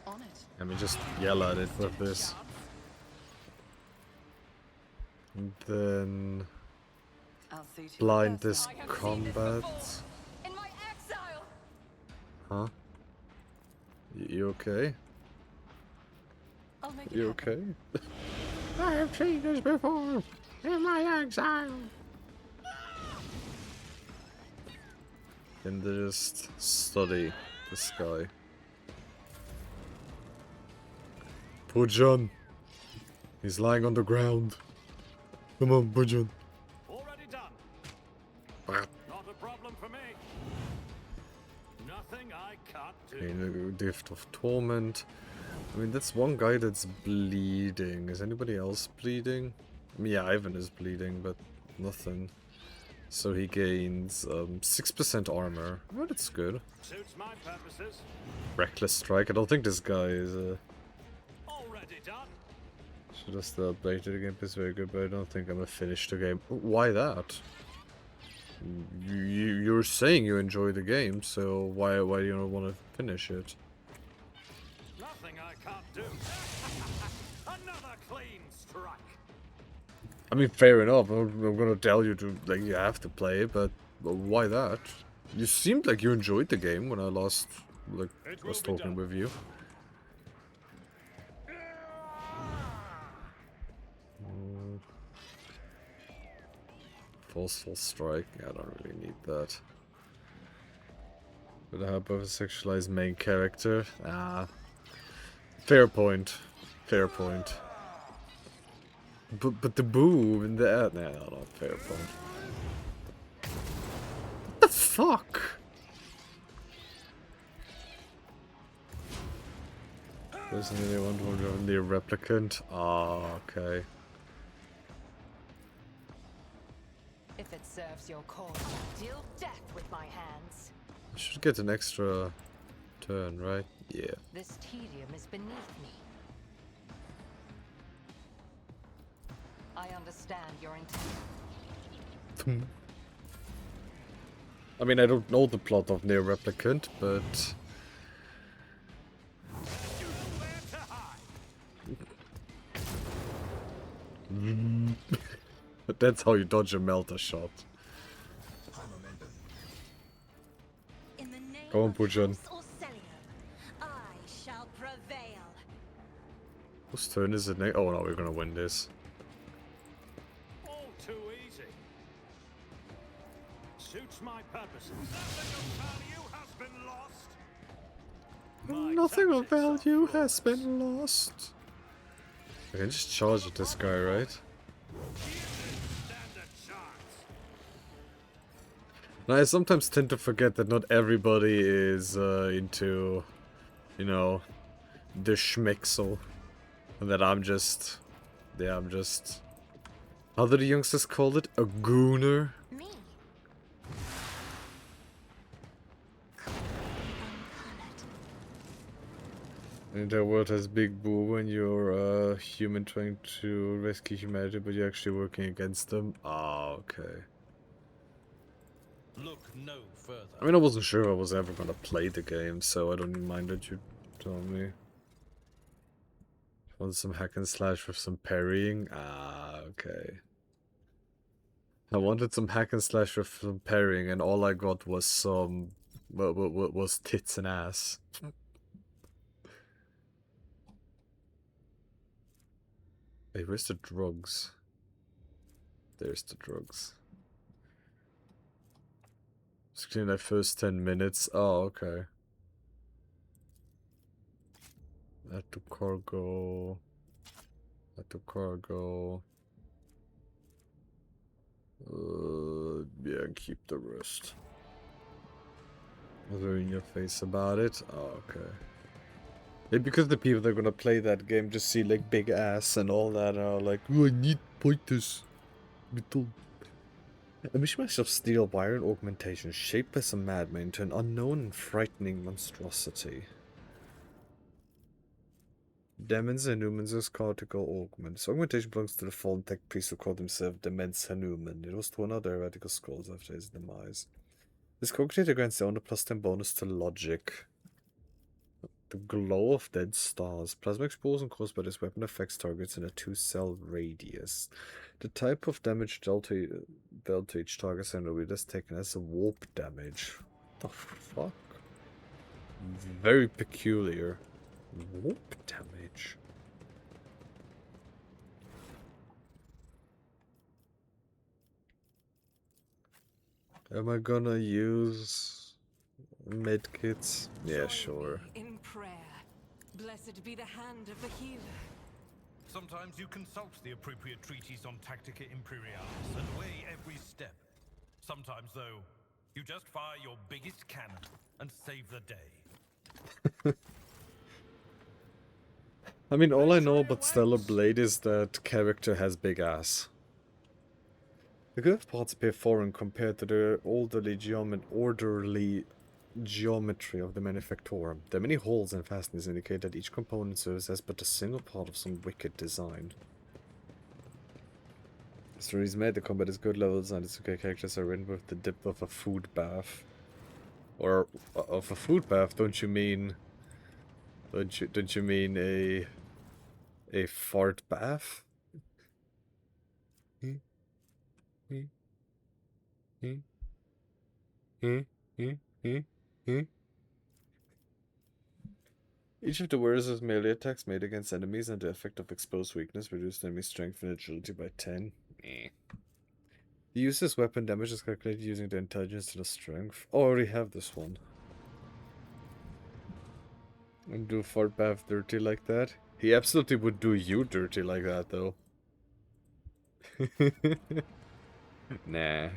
On it. Let me just yell at it with this. And then I'll see to it blind first. this combat. In my exile. Huh? You okay? I'll make it You happen. okay? I have seen this before in my exile. And just study this guy. Pujan. He's lying on the ground. Come on, Pujan. Already done. Ah. Not a problem for me. Nothing I can't do. Okay, the Gift of Torment. I mean, that's one guy that's bleeding. Is anybody else bleeding? I mean, yeah, Ivan is bleeding, but nothing. So he gains 6% armor. Oh, that's good. Suits my purposes. Reckless Strike. I don't think this guy is Already done. should have still updated the game. It's very good, but I don't think I'm gonna finish the game. Why that? You're saying you enjoy the game, so why do you not want to finish it? Nothing I can't do. Another clean strike. I mean, fair enough. I'm gonna tell you to, like, you have to play it, but why that? You seemed like you enjoyed the game when I last, like, was talking with you. Forceful strike. I don't really need that. But I have both a sexualized main character. Ah. Fair point. Fair point. But the boom in the nah, no, fair point. What the fuck? Doesn't anyone want to the replicant? Ah, okay. If it serves your cause, deal death with my hands. I should get an extra turn, right? Yeah. This tedium is beneath me. I understand your intent. I mean, I don't know the plot of Near Replicant, but... But that's how you dodge a melter shot. In the name Go on, of Pujan. House Orcelio, I shall prevail. Whose turn is it next? Oh no, we're gonna win this. All too easy. Suits my purposes. Nothing of value has been lost. My Nothing of tactics are value has flawless. been lost. I can just charge at this guy, right? Stand a chance. Now, I sometimes tend to forget that not everybody is into, you know, the schmexel. And that I'm just... Yeah, I'm just... How do the youngsters call it? A gooner? Me. And the world has big boo when you're a human trying to rescue humanity, but you're actually working against them. Ah, okay. Look no further. I mean, I wasn't sure I was ever gonna play the game, so I don't mind that you told me. Want some hack and slash with some parrying? Ah, okay. I wanted some hack and slash with some parrying, and all I got was some... was tits and ass. Hey, where's the drugs? There's the drugs. Just clean that first 10 minutes. Oh, okay. Add to cargo. Add to cargo. Yeah, keep the rest. They're in your face about it. Oh, okay. Yeah, because the people that are gonna play that game just see like big ass and all that and are like, oh, I need pointers. A mishmash of steel wire and augmentation shaped by some madman into an unknown and frightening monstrosity. Demons and Humans' cortical augment. This augmentation belongs to the fallen tech priest who called himself Demens Hanuman. It was torn out of heretical scrolls after his demise. This cogitator grants the owner +10 bonus to logic. The glow of dead stars. Plasma explosion caused by this weapon affects targets in a 2-cell radius. The type of damage dealt to each target centimeter is taken as a warp damage. What the fuck? Very peculiar. Warp damage. Am I gonna use medkits? Yeah, Join sure. me in prayer. Blessed be the hand of the healer. Sometimes you consult the appropriate treaties on Tactica Imperialis and weigh every step. Sometimes, though, you just fire your biggest cannon and save the day. I mean, all I know about Stellar Blade is that character has big ass. The good parts appear foreign compared to the orderly geometry of the Manufactorum. There are many holes and fastenings indicate that each component serves as but a single part of some wicked design. Stories made, the combat is good, level design is okay, characters are written with the dip of a food bath. Or of a food bath, don't you mean... Don't you mean a fart bath? Each of the warriors' melee attacks made against enemies and the effect of exposed weakness reduced enemy strength and agility by 10. The user's weapon damage is calculated using the intelligence to the strength. Oh, I already have this one. And do Fartbath dirty like that? He absolutely would do you dirty like that, though. Nah.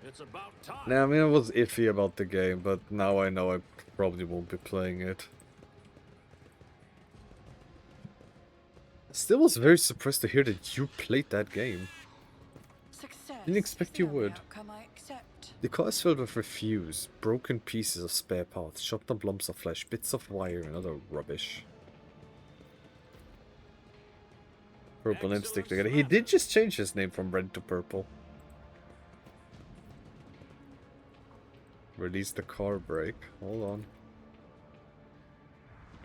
It's about time. Nah, I mean, I was iffy about the game, but now I know I probably won't be playing it. Still was very surprised to hear that you played that game. Success Didn't expect is you the only would. outcome I accept. The car is filled with refuse, broken pieces of spare parts, chopped up lumps of flesh, bits of wire, and other rubbish. Purple lipstick together. He did just change his name from red to purple. Release the car brake. Hold on.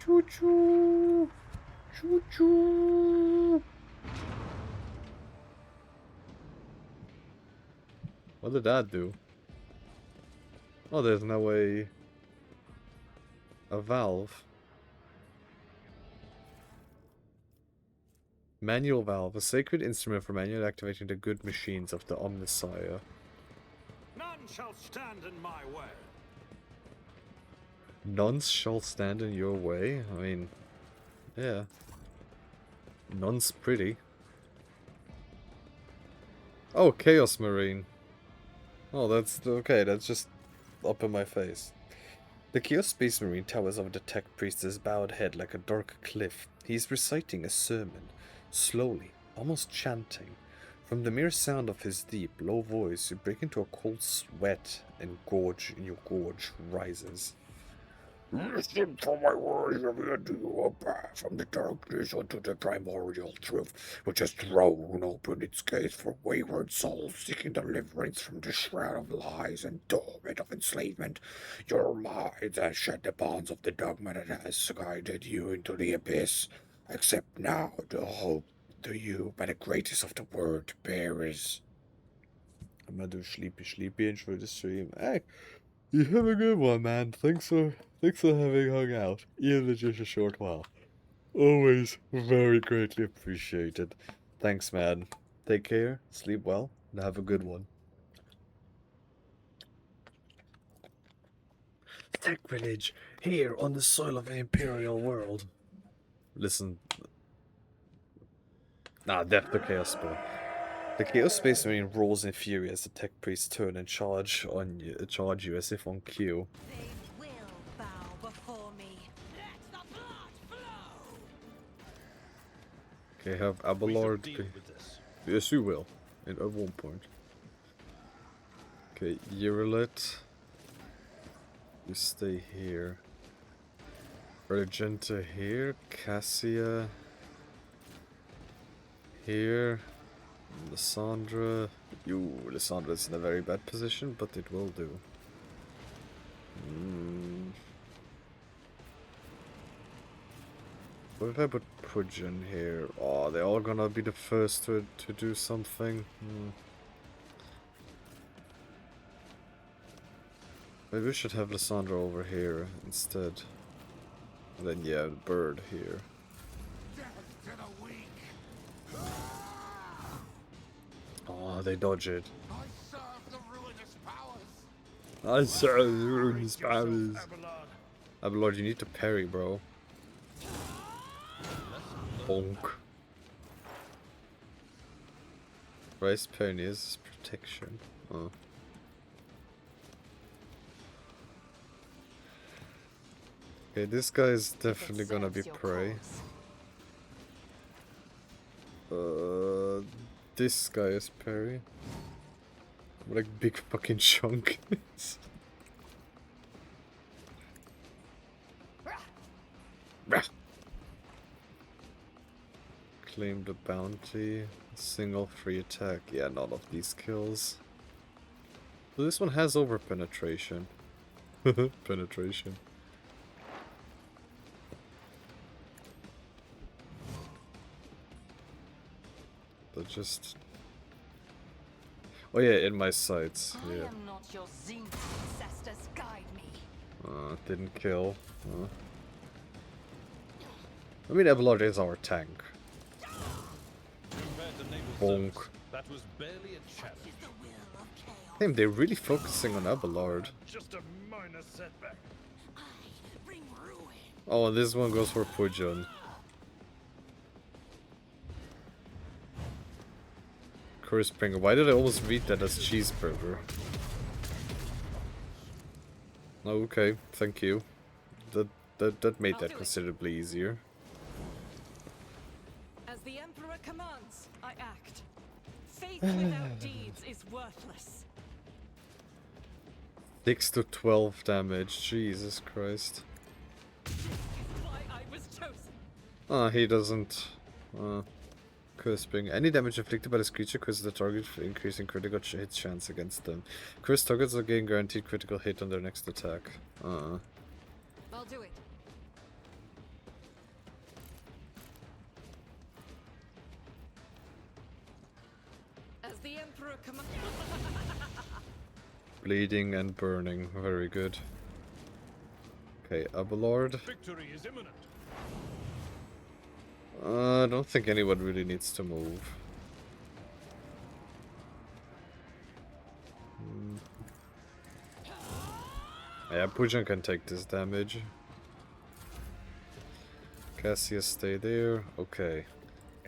Choo choo! Choo choo! What did that do? Oh, there's now a valve. Manual valve, a sacred instrument for manually activating the good machines of the Omnissiah. None shall stand in my way. None shall stand in your way? I mean, yeah. None's pretty. Oh, Chaos Marine. Oh, that's okay, that's just up in my face. The Chaos Space Marine towers over the tech priest's bowed head like a dark cliff. He is reciting a sermon, slowly, almost chanting. From the mere sound of his deep, low voice, you break into a cold sweat, and your gorge rises. Listen to my words, and lead you a path from the darkness unto the primordial truth, which has thrown open its gates for wayward souls seeking deliverance from the shroud of lies and torment of enslavement. Your mind has shed the bonds of the dogma that has guided you into the abyss. Accept now the hope to you by the greatest of the word bearers. I'm gonna do sleepy intro to the stream. Hey, you have a good one, man. Thanks for having hung out, even if just a short while. Always very greatly appreciated. Thanks, man. Take care, sleep well, and have a good one. Sacrilege, here on the soil of the Imperial world. Listen. Death to Chaos Spawn. The Chaos Space Marine roars in fury as the tech priests turn and charge you as if on cue. They will bow before me. Let the blood flow. Okay, have Abelard. Yes, you will. At one point. Okay, Urilet. You stay here. Argenta here. Cassia. Here. Lysandra. Lysandra's in a very bad position, but it will do. What if I put Pudgeon here? Oh, they're all gonna be the first to do something. Maybe we should have Lysandra over here instead. And then yeah, Bird here. Oh, they dodge it. I serve the ruinous powers. Abelard, you need to parry, bro. Bonk. Rice Pioneers protection. Oh. Okay, this guy is definitely gonna be prey. This guy is parry. What a big fucking chunk is. Claim the bounty. Single free attack. Yeah, none of these kills. So this one has over penetration. Penetration. But just... Oh yeah, in my sights. Yeah. I am not your Zenith ancestors. Guide me. Didn't kill. I mean, Abelard is our tank. Bonk. That was barely a challenge. Damn, they're really focusing on Abelard. Just a minor setback. I bring ruin. Oh, this one goes for Pujon. Cursebringer. Why did I almost read that as cheeseburger? Okay, thank you. That made that considerably easier. As the Emperor commands, I act. Faith without deeds is worthless. 6 to 12 damage. Jesus Christ. Why I was chosen. Ah, he doesn't. Cursebringer. Any damage inflicted by this creature causes the target for increasing critical hit chance against them. Cursed targets will gain guaranteed critical hit on their next attack. I'll do it. As the Emperor commands. Bleeding and burning. Very good. Okay, Abelard. Victory is imminent. I don't think anyone really needs to move. Yeah, Pujan can take this damage. Cassius, stay there. Okay.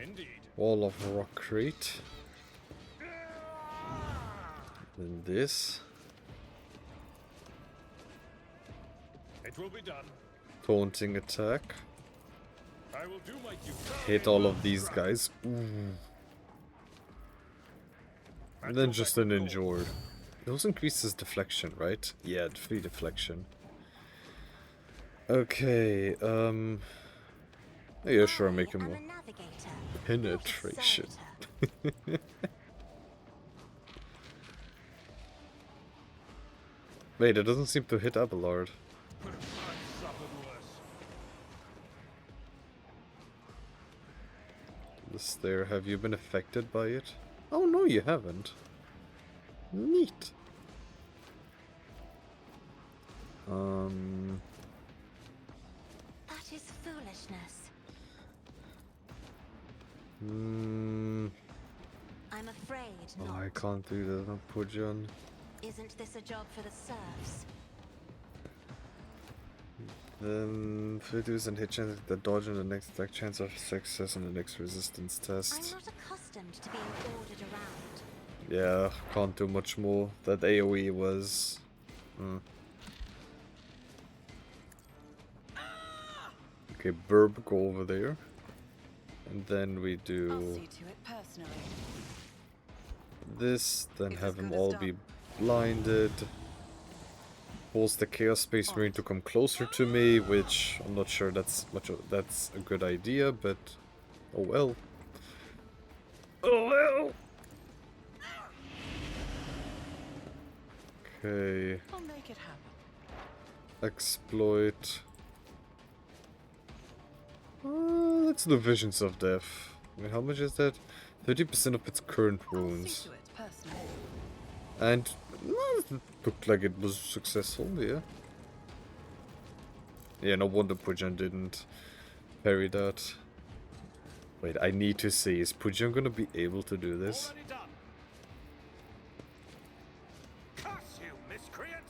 Indeed. Wall of Rockcrete. Then this. It will be done. Taunting attack. I will do my duty. Hit all of these guys. Ooh. And then just an injured. It also increases deflection, right? Yeah, 3 deflection. Okay, yeah, sure, make him more. Penetration. Wait, it doesn't seem to hit Abelard. I suffered worse. This there, have you been affected by it? Oh no, you haven't. Neat. That is foolishness. I'm afraid Oh, not. I can't do that on Pujan. Isn't this a job for the serfs? Then 50% hit chance at the dodge and the next attack, chance of success on the next resistance I'm test. not accustomed to being ordered around. Yeah, can't do much more. That AoE was... Okay, Burb, go over there. And then we I'll do see to it personally. this, then It's have as them good as all done. be blinded. Force the Chaos Space Marine to come closer to me, which I'm not sure that's that's a good idea, but oh well. Oh well. Okay, I'll make it happen. exploit. Let's do Visions of Death. Wait, how much is that? 30% of its current I'll wounds. see to it personally. And it looked like it was successful, yeah. Yeah, no wonder Pujan didn't parry that. Wait, I need to see, is Pujan gonna be able to do this? Already done. Curse you, miscreant!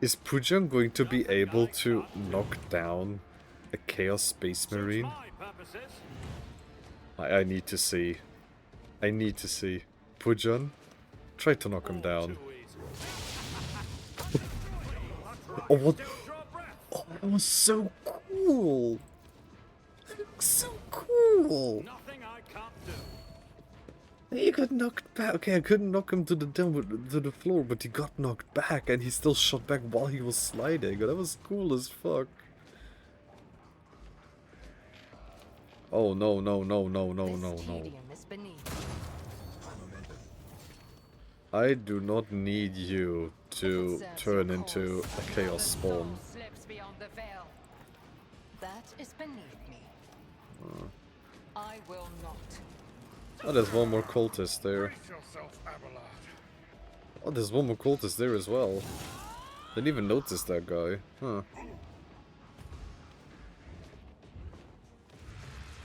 Is Pujan going to be able to knock down a Chaos Space Marine? My purposes. I need to see. I need to see. Pujan, try to knock him down. Too easy. Oh, what? Still draw breath. Oh, that was so cool! So cool! Nothing I can't do. He got knocked back. Okay, I couldn't knock him to the floor, but he got knocked back, and he still shot back while he was sliding. That was cool as fuck. Oh no no no no no This no no! tedium is beneath. I do not need you to Serves turn your into cause. a chaos The spawn. soul slips beyond the veil. That is beneath me. I will not. Oh, there's one more cultist there. Brace yourself, Abelard. Oh, there's one more cultist there as well. Didn't even notice that guy. Huh.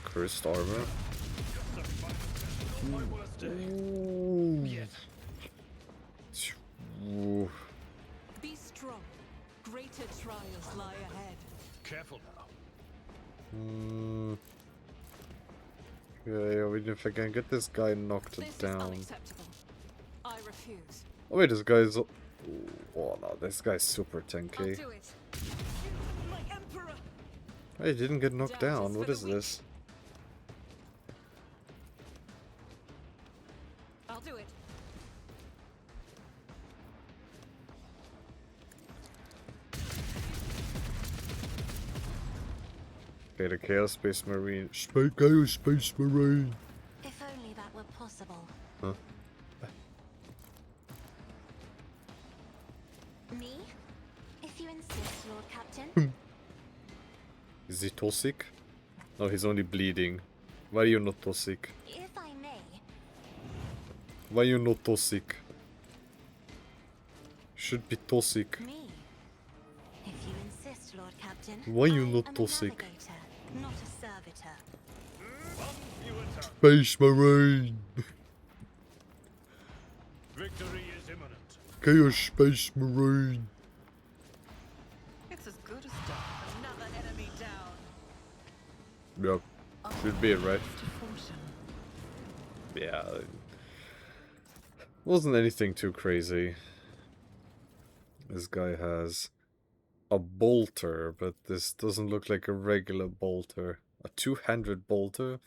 Cursed armor. My worst day. Ooh. Yes. Ooh. Be strong. Greater trials lie ahead. Careful now. Okay, if I can get this guy knocked This is down. unacceptable. I refuse. Oh wait, this guy's... Oh no, this guy's super I'll tanky. do it. My emperor. Oh, he didn't get knocked Doubt is down. for What the is weak. this? I'll do it. Okay, the Chaos Space Marine. Chaos Space Marine! If only that were possible. Huh? Me? If you insist, Lord Captain. Is he toxic? No, he's only bleeding. Why are you not toxic? If I may. Why are you not toxic? Should be toxic. Me? If you insist, Lord Captain. Why you I not am a toxic? navigator, not a servitor. Space Marine! Victory is imminent. Chaos Space Marine! It's as good as done. Another enemy down. Yep. Should be, right? Fortune. Yeah. Wasn't anything too crazy. This guy has a bolter, but this doesn't look like a regular bolter. A two-handed bolter,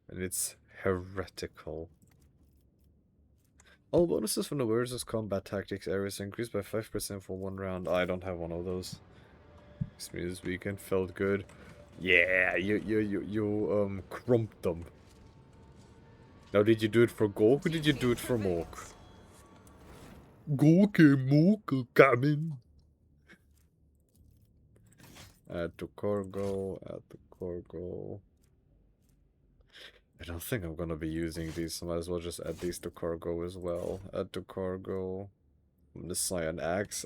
and it's heretical. All bonuses from the Warriors' combat tactics areas increased by 5% for 1 round. I don't have one of those. This weekend felt good. Yeah, you crumped them. Now, did you do it for Gork or did you do it for Mork? Gork and Mork are coming. Add to cargo, add to cargo. I don't think I'm gonna be using these, so might as well just add these to cargo as well. Add to cargo. The Cyan Axe.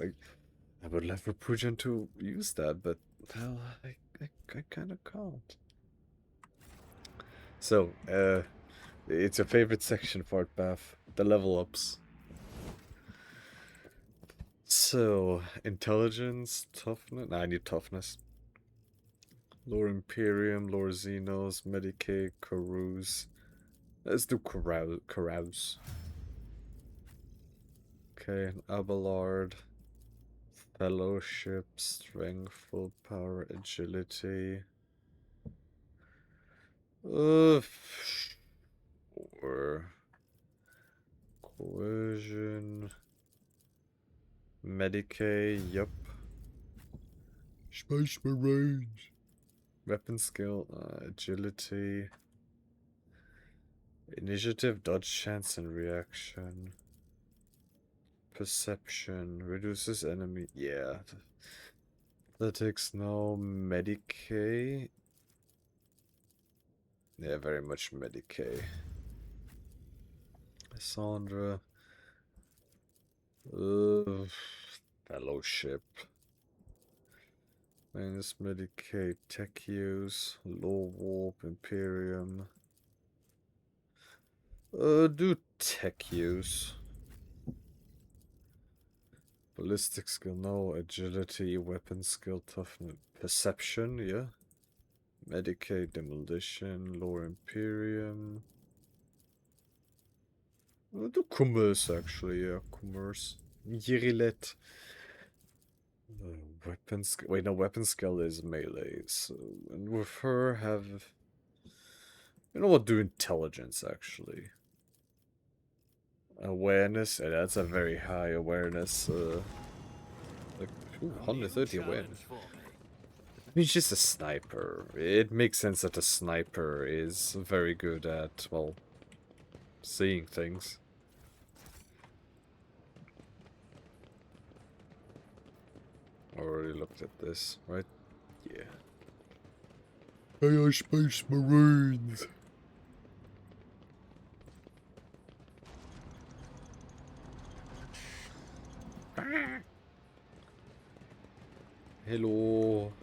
I would love for Pujan to use that, but well, I kinda can't. So, it's your favorite section, Fart Bath. The level ups. So, intelligence, toughness. Nah, I need toughness. Lore Imperium, Lore Xenos, Medicaid, Carouse. Let's do Carouse. Okay, Abelard. Fellowship, Strength, Full Power, Agility. Or Coercion. Medicaid, yup. Space Marines. Weapon skill, agility. Initiative, dodge, chance, and reaction. Perception, reduces enemy. Yeah. Athletics, no. Medicaid. Yeah, very much Medicaid. Sandra. Fellowship. Minus Medicaid, tech use, low warp, Imperium. Do tech use. Ballistic skill, no. Agility, weapon skill, toughness, perception, yeah. Medicaid, demolition, lower Imperium. I'll do commerce actually, yeah, commerce. Yirilet. Weapon skill. Wait, no, weapon skill is melee. So, and with her have. You know what? Do intelligence actually. Awareness. Yeah, that's a very high awareness. Like 130 awareness. I mean, she's a sniper. It makes sense that a sniper is very good at, well, seeing things. Already looked at this, right? Yeah. They are Space Marines. Hello.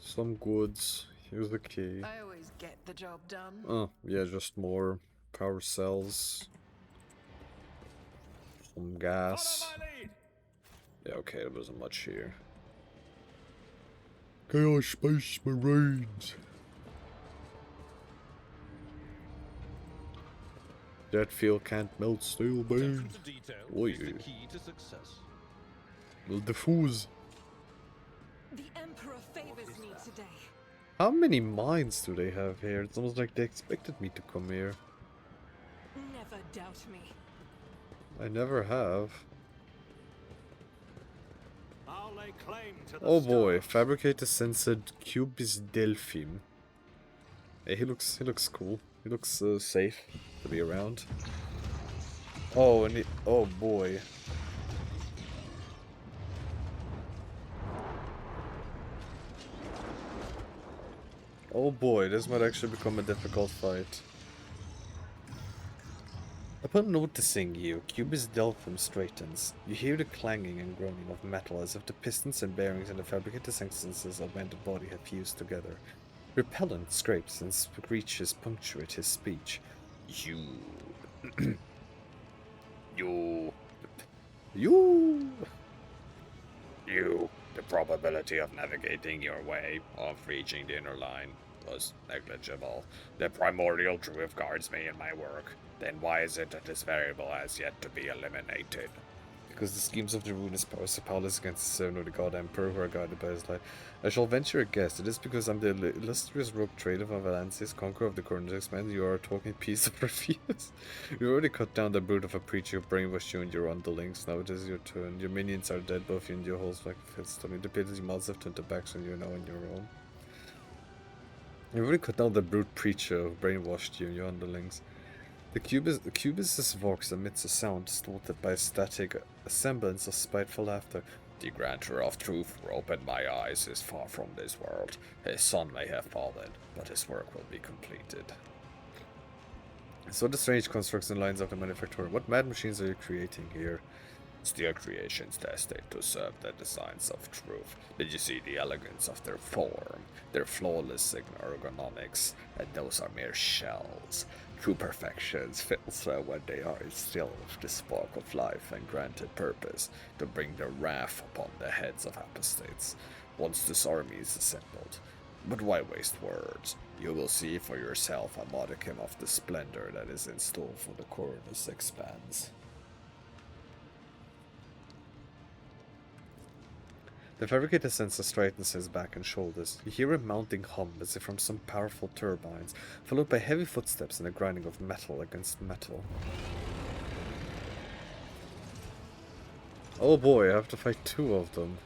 Some goods. Here's the key. I always get the job done. Oh, yeah, just more power cells. Some gas. Follow my lead. Yeah, okay, there wasn't much here. Chaos Space Marines. That fuel can't melt steel Attention beams. to detail Oi. is the key to success. Will diffuse. The Emperor favors me today. How many mines do they have here? It's almost like they expected me to come here. Never doubt me. Oh, I never have. I'll lay claim to the Oh boy, stars. fabricator censored Cubis Delphim. Hey, he looks cool. He looks safe to be around. Oh, and oh boy. Oh boy, this might actually become a difficult fight. Upon noticing you, Cubis Delphim straightens. You hear the clanging and groaning of metal as if the pistons and bearings in the fabricated sentences of man's body have fused together. Repellent scrapes and screeches punctuate his speech. You... You... The probability of navigating your way, of reaching the inner line, was negligible. The primordial truth guards me in my work. Then why is it that this variable has yet to be eliminated? Because the schemes of the ruinous powers are powerless against the servant of the god emperor who are guided by his light. I shall venture a guess. It is because I'm the illustrious rogue trader of Avalansis, conqueror of the Khorne man. You are a talking piece of refuse. You already cut down the brute of a preacher who brainwashed you and your underlings. Now it is your turn. Your minions are dead, both you and your holes like fiststone. The pitiless mouths have turned to backs and you are now on your own. You already cut down the brute preacher who brainwashed you and your underlings. The Cubis's vox emits a sound distorted by a static semblance of spiteful laughter. The grantor of truth who opened my eyes is far from this world. His son may have fallen, but his work will be completed. So the strange constructs and lines of the manufacturer. What mad machines are you creating here? Steel creations destined to serve the designs of truth. Did you see the elegance of their form, their flawless ergonomics, and those are mere shells. True perfections fills them when they are instilled with the spark of life and granted purpose to bring the wrath upon the heads of apostates, once this army is assembled. But why waste words? You will see for yourself a modicum of the splendor that is in store for the Khorne's expanse. The fabricator sensor straightens his back and shoulders. You hear a mounting hum as if from some powerful turbines, followed by heavy footsteps and a grinding of metal against metal. Oh boy, I have to fight two of them.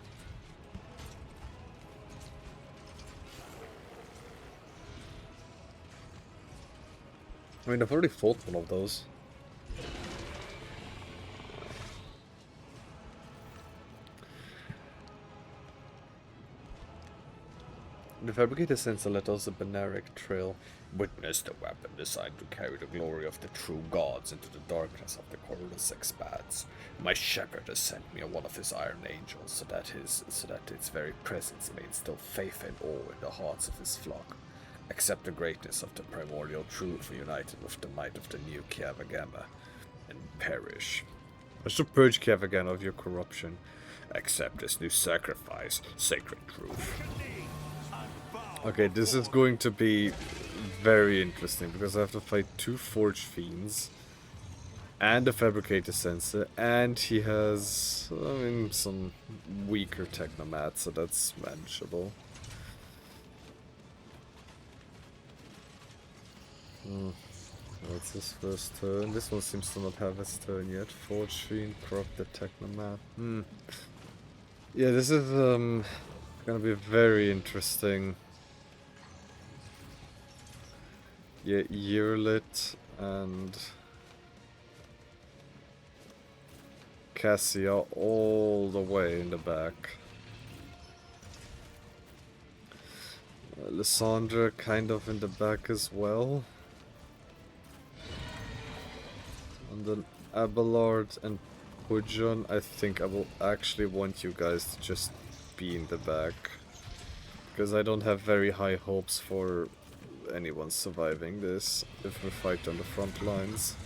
I mean, I've already fought one of those. The fabricator sensor let us a Benaric trail. Witness the weapon designed to carry the glory of the true gods into the darkness of the Khorne's expanse. My shepherd has sent me one of his iron angels so that its very presence may instill faith and awe in the hearts of his flock. Accept the greatness of the primordial truth united with the might of the new Kiavagama, and perish. I shall purge Kiavagama of your corruption. Accept this new sacrifice, sacred truth. Okay, this is going to be very interesting because I have to fight two Forge Fiends and a Fabricator Sensor, and he has, I mean, some weaker Technomats, so that's manageable. What's his first turn? This one seems to not have his turn yet. Forge Fiend, Corrupted Technomat. Yeah, this is gonna be very interesting. Yeah, Yearlit and Cassia all the way in the back. Lysandra kind of in the back as well. And then Abelard and Pujon, I think I will actually want you guys to just be in the back. Because I don't have very high hopes for anyone surviving this if we fight on the front lines.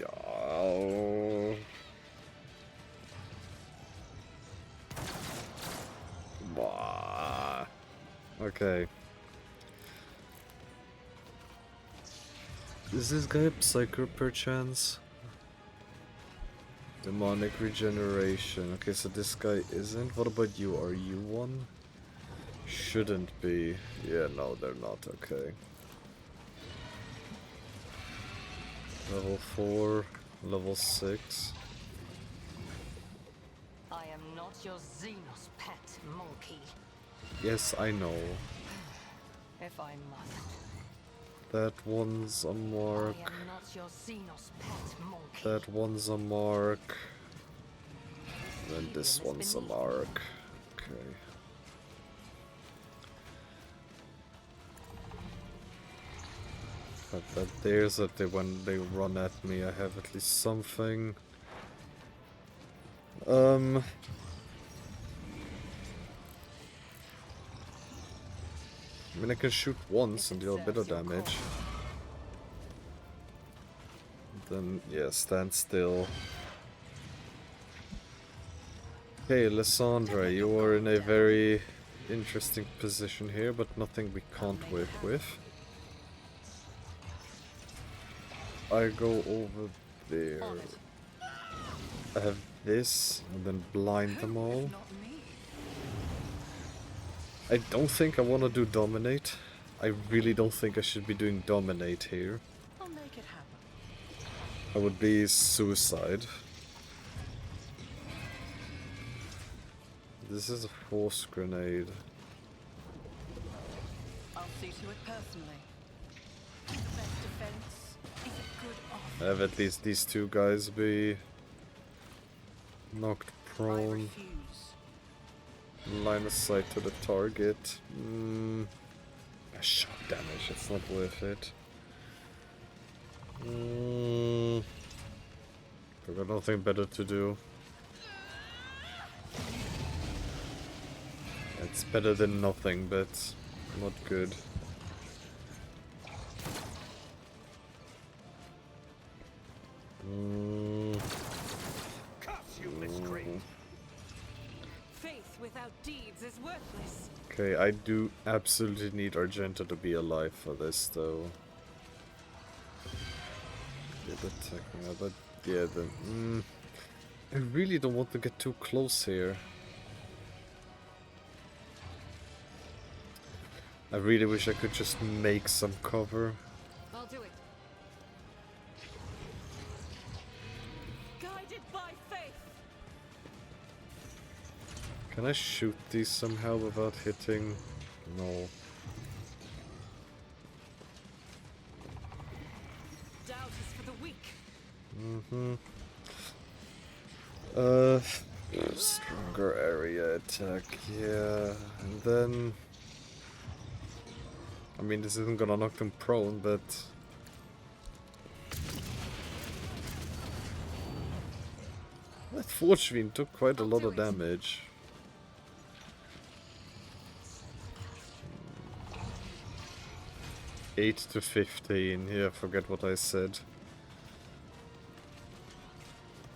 yeah. Bah. Okay. Is this guy a Psycho perchance? Demonic regeneration. Okay, so this guy isn't. What about you? Are you one? Shouldn't be. Yeah, no, they're not. Okay. Level 4, level 6. I am not your Xenos pet, monkey. Yes, I know. If I must. That one's a mark. I am not your Xenos pet, monkey. That one's a mark. And this one's a mark. Okay. But there's that when they run at me, I have at least something. I mean, I can shoot once and deal a bit of damage. Then, yeah, stand still. Okay, Lysandra, you are in a very interesting position here, but nothing we can't work with. I go over there. I have this, and then blind them all. I don't think I want to do Dominate. I really don't think I should be doing Dominate here. I'll make it happen. I would be suicide. This is a force grenade. I'll see to it personally. Best defense is a good offer. Have at least these two guys be knocked I prone. refuse. Line of sight to the target. Shot damage, it's not worth it. I've got nothing better to do. It's better than nothing, but not good. Curse you, miscreant! Faith without deeds is worthless. Okay, I do absolutely need Argenta to be alive for this, though. Yeah, attack now, but yeah, then. I really don't want to get too close here. I really wish I could just make some cover. I'll do it. Guided by faith. Can I shoot these somehow without hitting? No. Doubt is for the weak. Stronger area attack, yeah. And then... I mean, this isn't gonna knock them prone, but... That Forgevine took quite a lot of damage. — 8 to 15, yeah, forget what I said.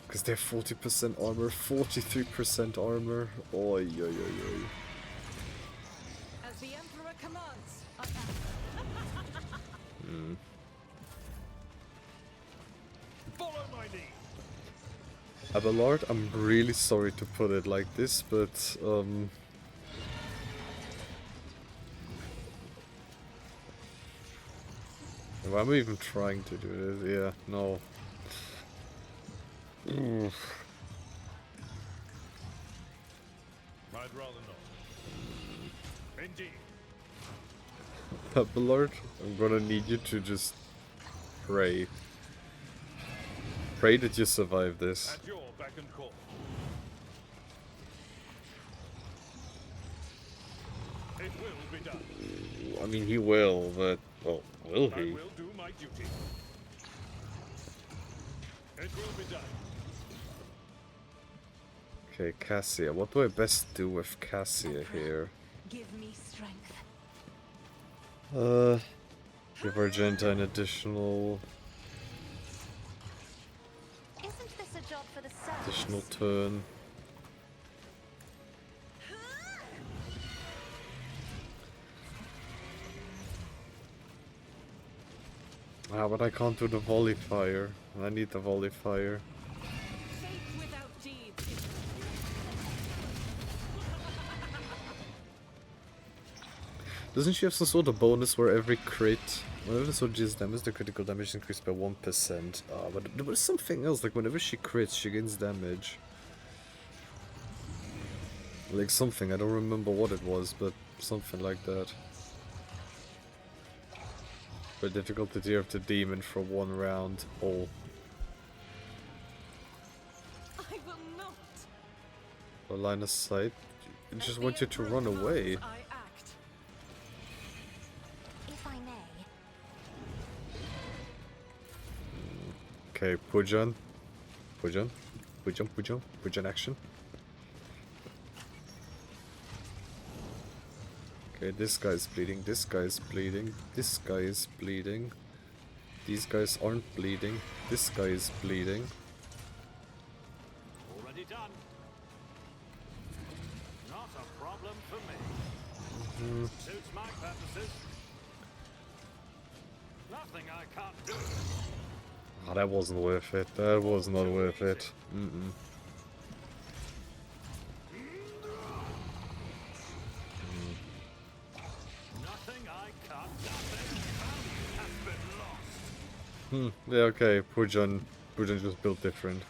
Because they're 40% armor, 43% armor. Oi, oi, oi, oi. As the Emperor commands, I Follow my lead! Abelard, I'm really sorry to put it like this, but why am I even trying to do this? Yeah, no. Oof. I'd rather not. Indeed. Abelard, I'm gonna need you to just pray. Pray that you survive this. At your beck and call. It will be done. I mean, he will, but... well, will I he? will do my duty. It will be done. Okay, Cassia. What do I best do with Cassia here? Give me strength. Give Argenta an additional job for the service. Additional turn. Ah, but I can't do the volley fire. I need the volley fire. Faith without deeds is Doesn't she have some sort of bonus where every crit, whenever the sword deals damage, the critical damage is increased by 1%? Ah, but there was something else, like whenever she crits, she gains damage. Like something, I don't remember what it was, but something like that. Very difficult to deal with the demon for 1 round. Oh. I will not. A line of sight. I just want you to run away. I act. If I may. Okay, Pujan. Pujan action. Okay, this guy's bleeding, this guy's bleeding, this guy is bleeding. These guys aren't bleeding, this guy is bleeding. Already done. Not a problem for me. Suits my purposes. Nothing I can't do. Oh, that wasn't worth it. That was not worth it. Nothing I can't do. Value has been lost. Yeah, okay, Pujan just built different.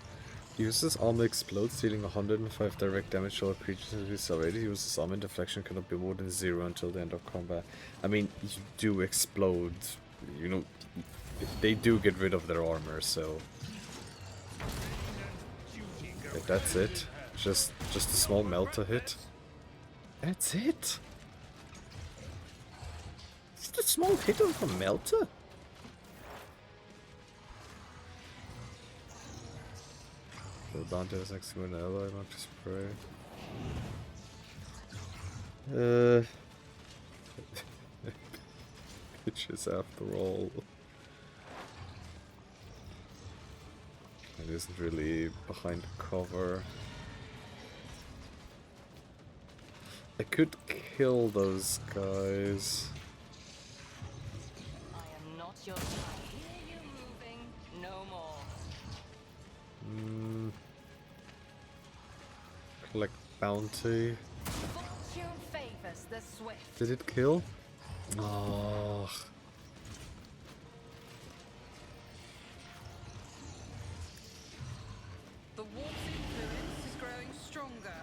Uses armor explodes, dealing 105 direct damage to all creatures in his already. Uses armor deflection cannot be more than 0 until the end of combat. I mean, you do explode, you know, they do get rid of their armor, so... Okay, that's it. Just a small melter hit. That's it? Just a small hit of a melter? The Dante is next to an ally, not to spray. Bitches after all. It isn't really behind cover. I could kill those guys. I am not your type. Hear you moving, no more. Collect bounty. Fortune favors the swift. Did it kill? Oh. The warp's influence is growing stronger.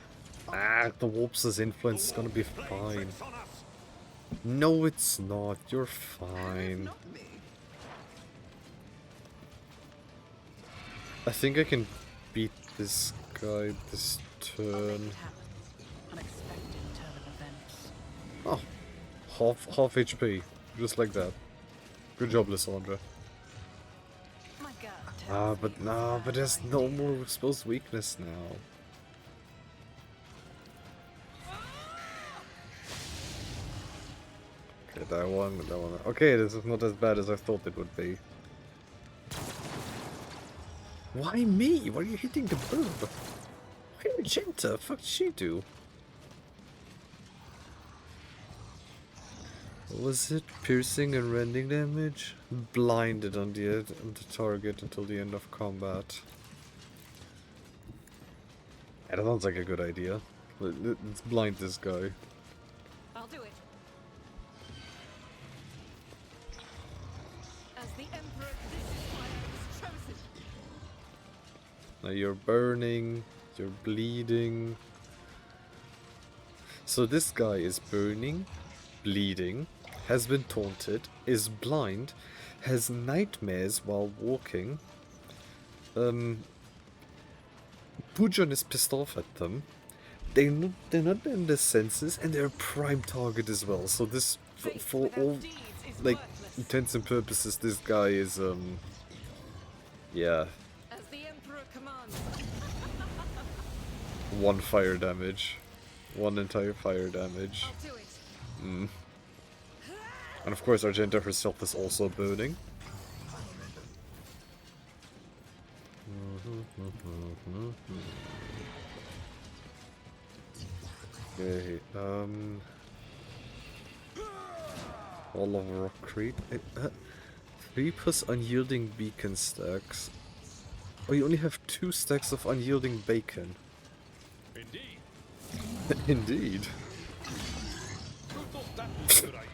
Ah, the Warps' influence is gonna be fine. Tricks on us. No, it's not. You're fine. Not me. I think I can beat this guy this I'll make turn. it happen. Unexpected turn of events. Oh, half HP, just like that. Good job, Lysandra. My gut tells Ah, me but it's no, bad but there's idea. no more exposed weakness now. Okay, that one. Okay, this is not as bad as I thought it would be. Why me? Why are you hitting the bird? Why Magenta? Fuck did she do? What was it? Piercing and rending damage? Blinded on the target until the end of combat. Yeah, that sounds like a good idea. Let's blind this guy. I'll do it. As the Emperor, this is why I was chosen. Now you're burning, you're bleeding. So this guy is burning, bleeding, has been taunted, is blind, has nightmares while walking. Pujan is pissed off at them. They're not in their senses, and they're a prime target as well. So this, for all Deeds is like worthless. intents and purposes, this guy is yeah, As the Emperor commands. 1 fire damage, 1 entire fire damage. I'll do it. And of course Argenta herself is also burning. Okay, all of Rock Creek. 3 plus unyielding beacon stacks. Oh, you only have 2 stacks of unyielding bacon. Indeed. Indeed. Who thought that was a good idea?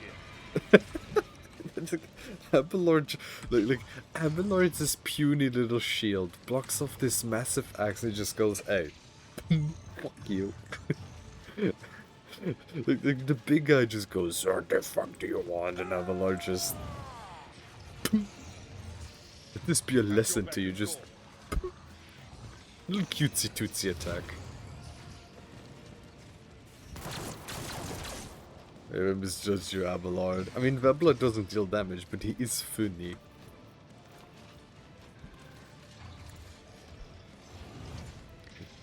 Abelard, like Abelard's this puny little shield blocks off this massive axe and it just goes, hey, fuck you. like the big guy just goes, what the fuck do you want? And Abelard just... Let this be a lesson to you, just... Little cutesy tootsie attack. I misjudged you, Abelard. I mean, Abelard doesn't deal damage, but he is funny.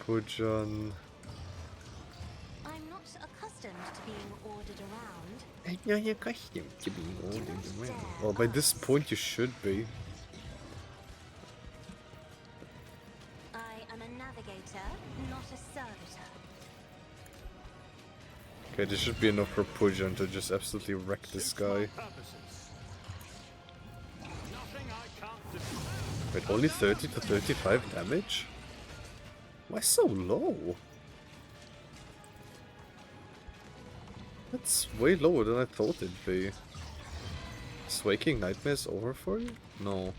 Pujan. I'm not accustomed to being ordered around. I'm not accustomed to being ordered around. Well, by this point you should be. I am a navigator, not a servitor. Okay, there should be enough for Pujan to just absolutely wreck this guy. Wait, only 30 to 35 damage? Why so low? That's way lower than I thought it'd be. Is Waking Nightmares over for you? No.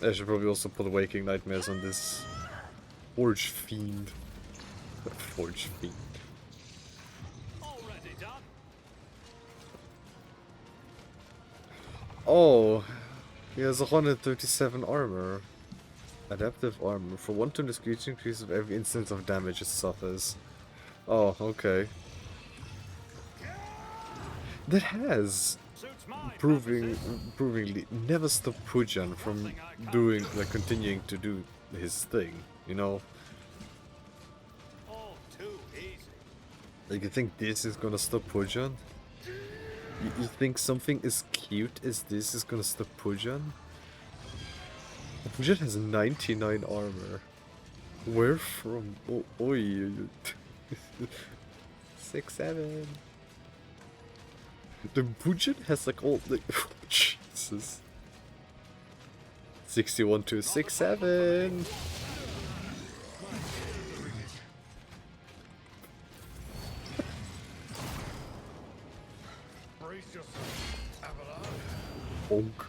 I should probably also put Waking Nightmares on this Forge Fiend. Forge Fiend. Already done. Oh, he has 137 armor. Adaptive armor. For 1 turn, the creature increases with every instance of damage it suffers. Oh, okay. That has provingly never stopped Pujan from doing, like, continuing to do his thing, you know? All too easy. Like, you think this is gonna stop Pujan? You think something as cute as this is gonna stop Pujan? Pujan has 99 armor. Where from? Oh, oi. 6, 7. The Pujan has like all like Jesus. 61 to 6, 7. Brace yourself, Abelard. Bonk.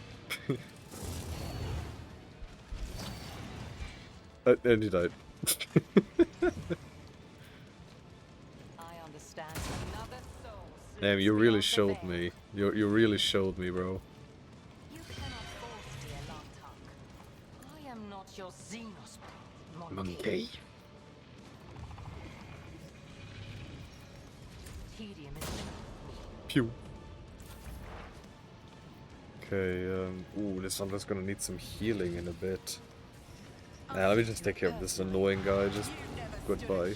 And he died. I understand another soul. Damn, you really showed me. You really showed me, bro. You cannot force me a long talk. I am not your Xenos monkey. Monkey. Tedium is Pew. Okay, ooh, this one is gonna need some healing in a bit. Nah, let me just take care of this annoying guy, just goodbye.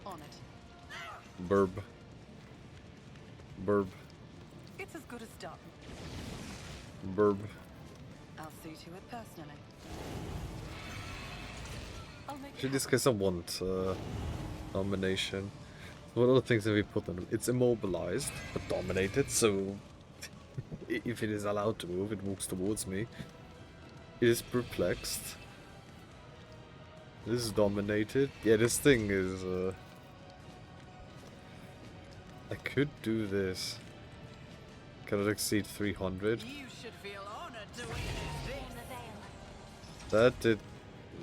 On it. Burb. Burb. It's as good as done. Burb. I'll see to it personally. I'll make Actually, it this guy's a want domination. What other things have we put on him? It's immobilized, but dominated, so if it is allowed to move, it moves towards me. It is perplexed. This is dominated. Yeah, this thing is I could do this. Cannot exceed 300. You should feel honored to witness this. In the veil. That did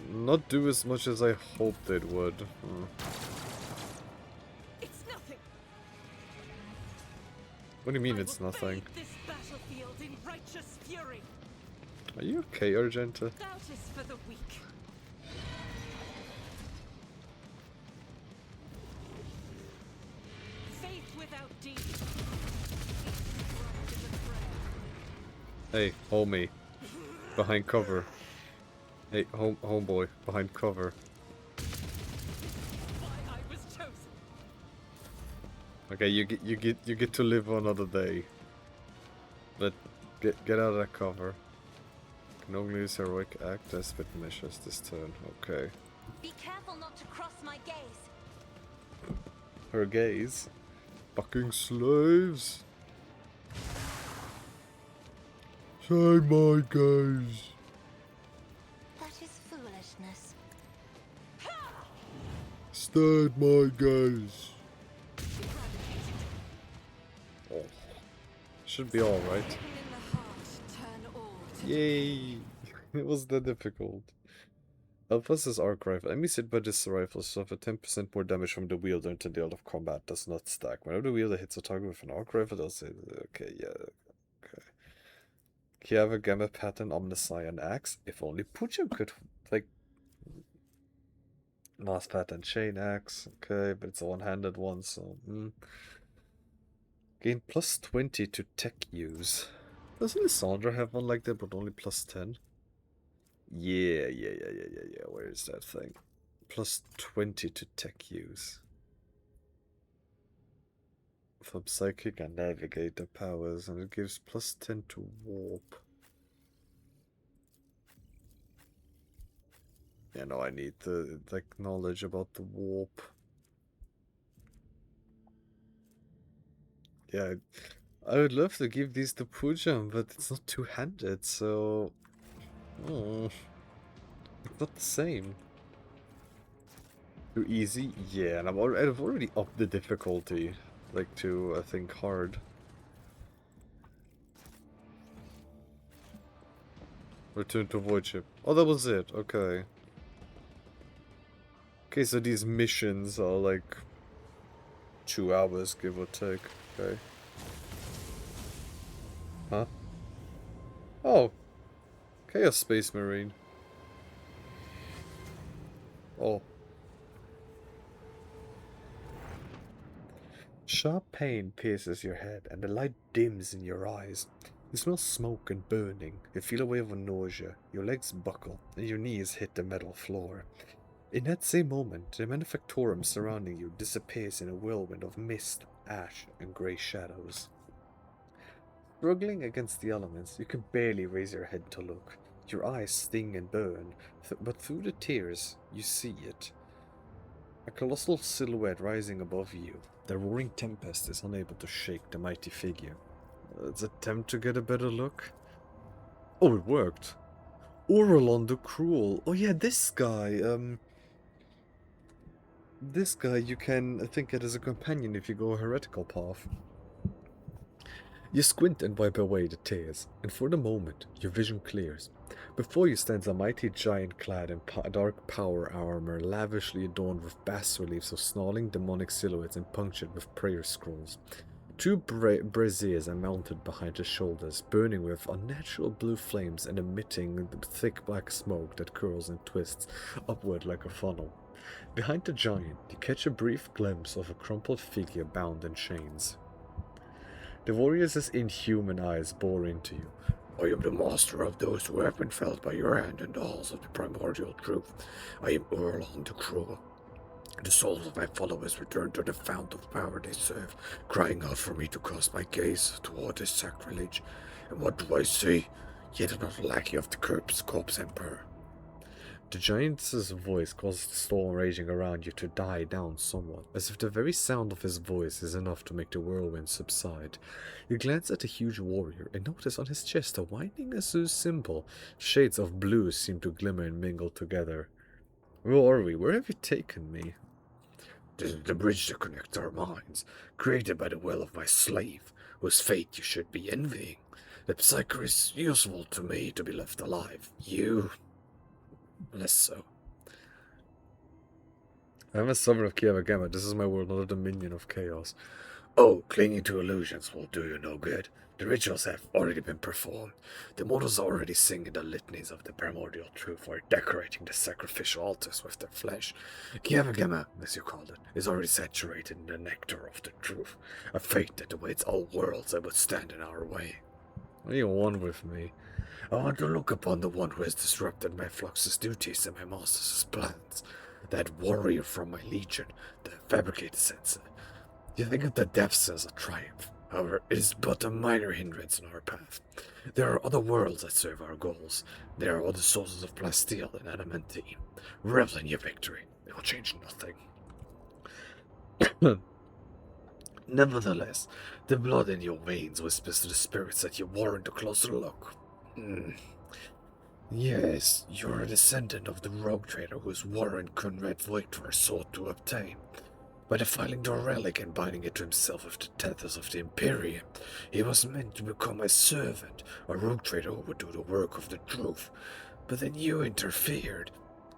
not do as much as I hoped it would. It's nothing. What do you mean I it's will nothing? bathe this battlefield in righteous fury. Are you okay, Argenta? Doubt is for the weak. Faith without deed. Hey, homie. Behind cover. Hey, homeboy. Behind cover. Why I was chosen. Okay, you get to live another day. But get out of that cover. Can only use heroic act as with measures this turn. Okay. Be careful not to cross my gaze. Her gaze? Fucking slaves! Say my gaze! That is foolishness. Stand my gaze! Oh. Should be alright. Hidden in the heart, turn all to Yay! It was that difficult. Alpha's arc rifle. Enemies hit by this rifle suffer 10% more damage from the wielder until the art of combat does not stack. Whenever the wielder hits a target with an arc rifle, they'll say, okay, yeah, okay. Kiava Gamma Pattern Omniscient Axe. If only Puja could, like, Mass Pattern Chain Axe. Okay, but it's a one-handed one, so, Gain plus 20 to tech use. Doesn't Lissandra have one like that, but only plus 10? Yeah. Where is that thing? Plus 20 to tech use. From psychic and navigator powers, and it gives plus 10 to warp. Yeah, no, I need the knowledge about the warp. Yeah, I would love to give these to Pujam, but it's not two-handed, so... Oh, it's not the same. Too easy? Yeah, and I've already upped the difficulty, like to, I think, hard. Return to void ship. Oh, that was it. Okay. Okay, so these missions are like 2 hours, give or take. Okay. Huh? Oh. Chaos Space Marine. Oh. Sharp pain pierces your head, and the light dims in your eyes. You smell smoke and burning. You feel a wave of nausea. Your legs buckle, and your knees hit the metal floor. In that same moment, the manufactorum surrounding you disappears in a whirlwind of mist, ash, and grey shadows. Struggling against the elements, you can barely raise your head to look. Your eyes sting and burn, but through the tears, you see it. A colossal silhouette rising above you. The roaring tempest is unable to shake the mighty figure. Let's attempt to get a better look. Oh, it worked. Orlon the Cruel. Oh yeah, this guy, this guy you can, I think, get as a companion if you go a heretical path. You squint and wipe away the tears, and for the moment, your vision clears. Before you stands a mighty giant clad in dark power armor, lavishly adorned with bas-reliefs of snarling demonic silhouettes and punctured with prayer scrolls. 2 braziers are mounted behind his shoulders, burning with unnatural blue flames and emitting thick black smoke that curls and twists upward like a funnel. Behind the giant, you catch a brief glimpse of a crumpled figure bound in chains. The warrior's inhuman eyes bore into you. I am the master of those who have been felled by your hand in the halls of the primordial truth. I am Orlon the Cruel. The souls of my followers return to the fount of power they serve, crying out for me to cast my gaze toward this sacrilege. And what do I see? Yet another lackey of the corpse emperor. The giant's voice causes the storm raging around you to die down somewhat, as if the very sound of his voice is enough to make the whirlwind subside. You glance at the huge warrior and notice on his chest a winding azure symbol. Shades of blue seem to glimmer and mingle together. Where are we? Where have you taken me? This is the bridge that connects our minds, created by the will of my slave, whose fate you should be envying. The Psyker is useful to me to be left alive. You... less so. I'm a summoner of Kiava. This is my world, not a dominion of chaos. Oh, clinging to illusions will do you no good. The rituals have already been performed. The mortals are already singing the litanies of the primordial truth or decorating the sacrificial altars with their flesh. Kiava, as you called it, is already saturated in the nectar of the truth, a fate that awaits all worlds that would stand in our way. What do you want with me? I want to look upon the one who has disrupted my Flux's duties and my master's plans. That warrior from my legion, the fabricated sensor. You think of the depths as a triumph. However, it is but a minor hindrance on our path. There are other worlds that serve our goals. There are other sources of plasteel and adamantine. Revel in your victory. It will change nothing. Nevertheless, the blood in your veins whispers to the spirits that you warrant a closer look. Yes, you're a descendant of the rogue trader whose warrant Conrad Victor sought to obtain. By defiling the relic and binding it to himself with the tethers of the Imperium, he was meant to become a servant, a rogue trader who would do the work of the truth. But then you interfered.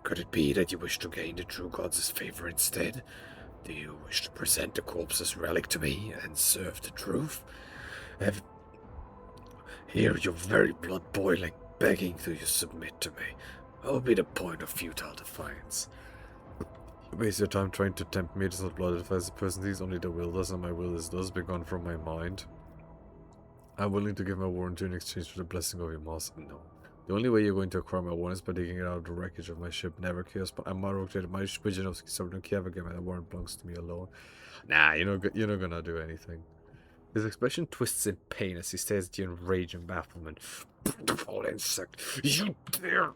Could it be that you wish to gain the true gods' favor instead? Do you wish to present the corpse's relic to me and serve the truth? Here your very blood boiling, begging to you submit to me. What will be the point of futile defiance? You waste your time trying to tempt me. It is not blood if as a person sees only the will does, and my will is thus begone from my mind. I'm willing to give my warrant in exchange for the blessing of your master. No. The only way you're going to acquire my warrant is by digging it out of the wreckage of my ship. Never chaos, but I'm rotated my Spijanovsky Sovereign Kiev. My warrant belongs to me alone. Nah, you're not gonna do anything. His expression twists in pain as he stares at you in rage and bafflement. Beautiful insect, you dare!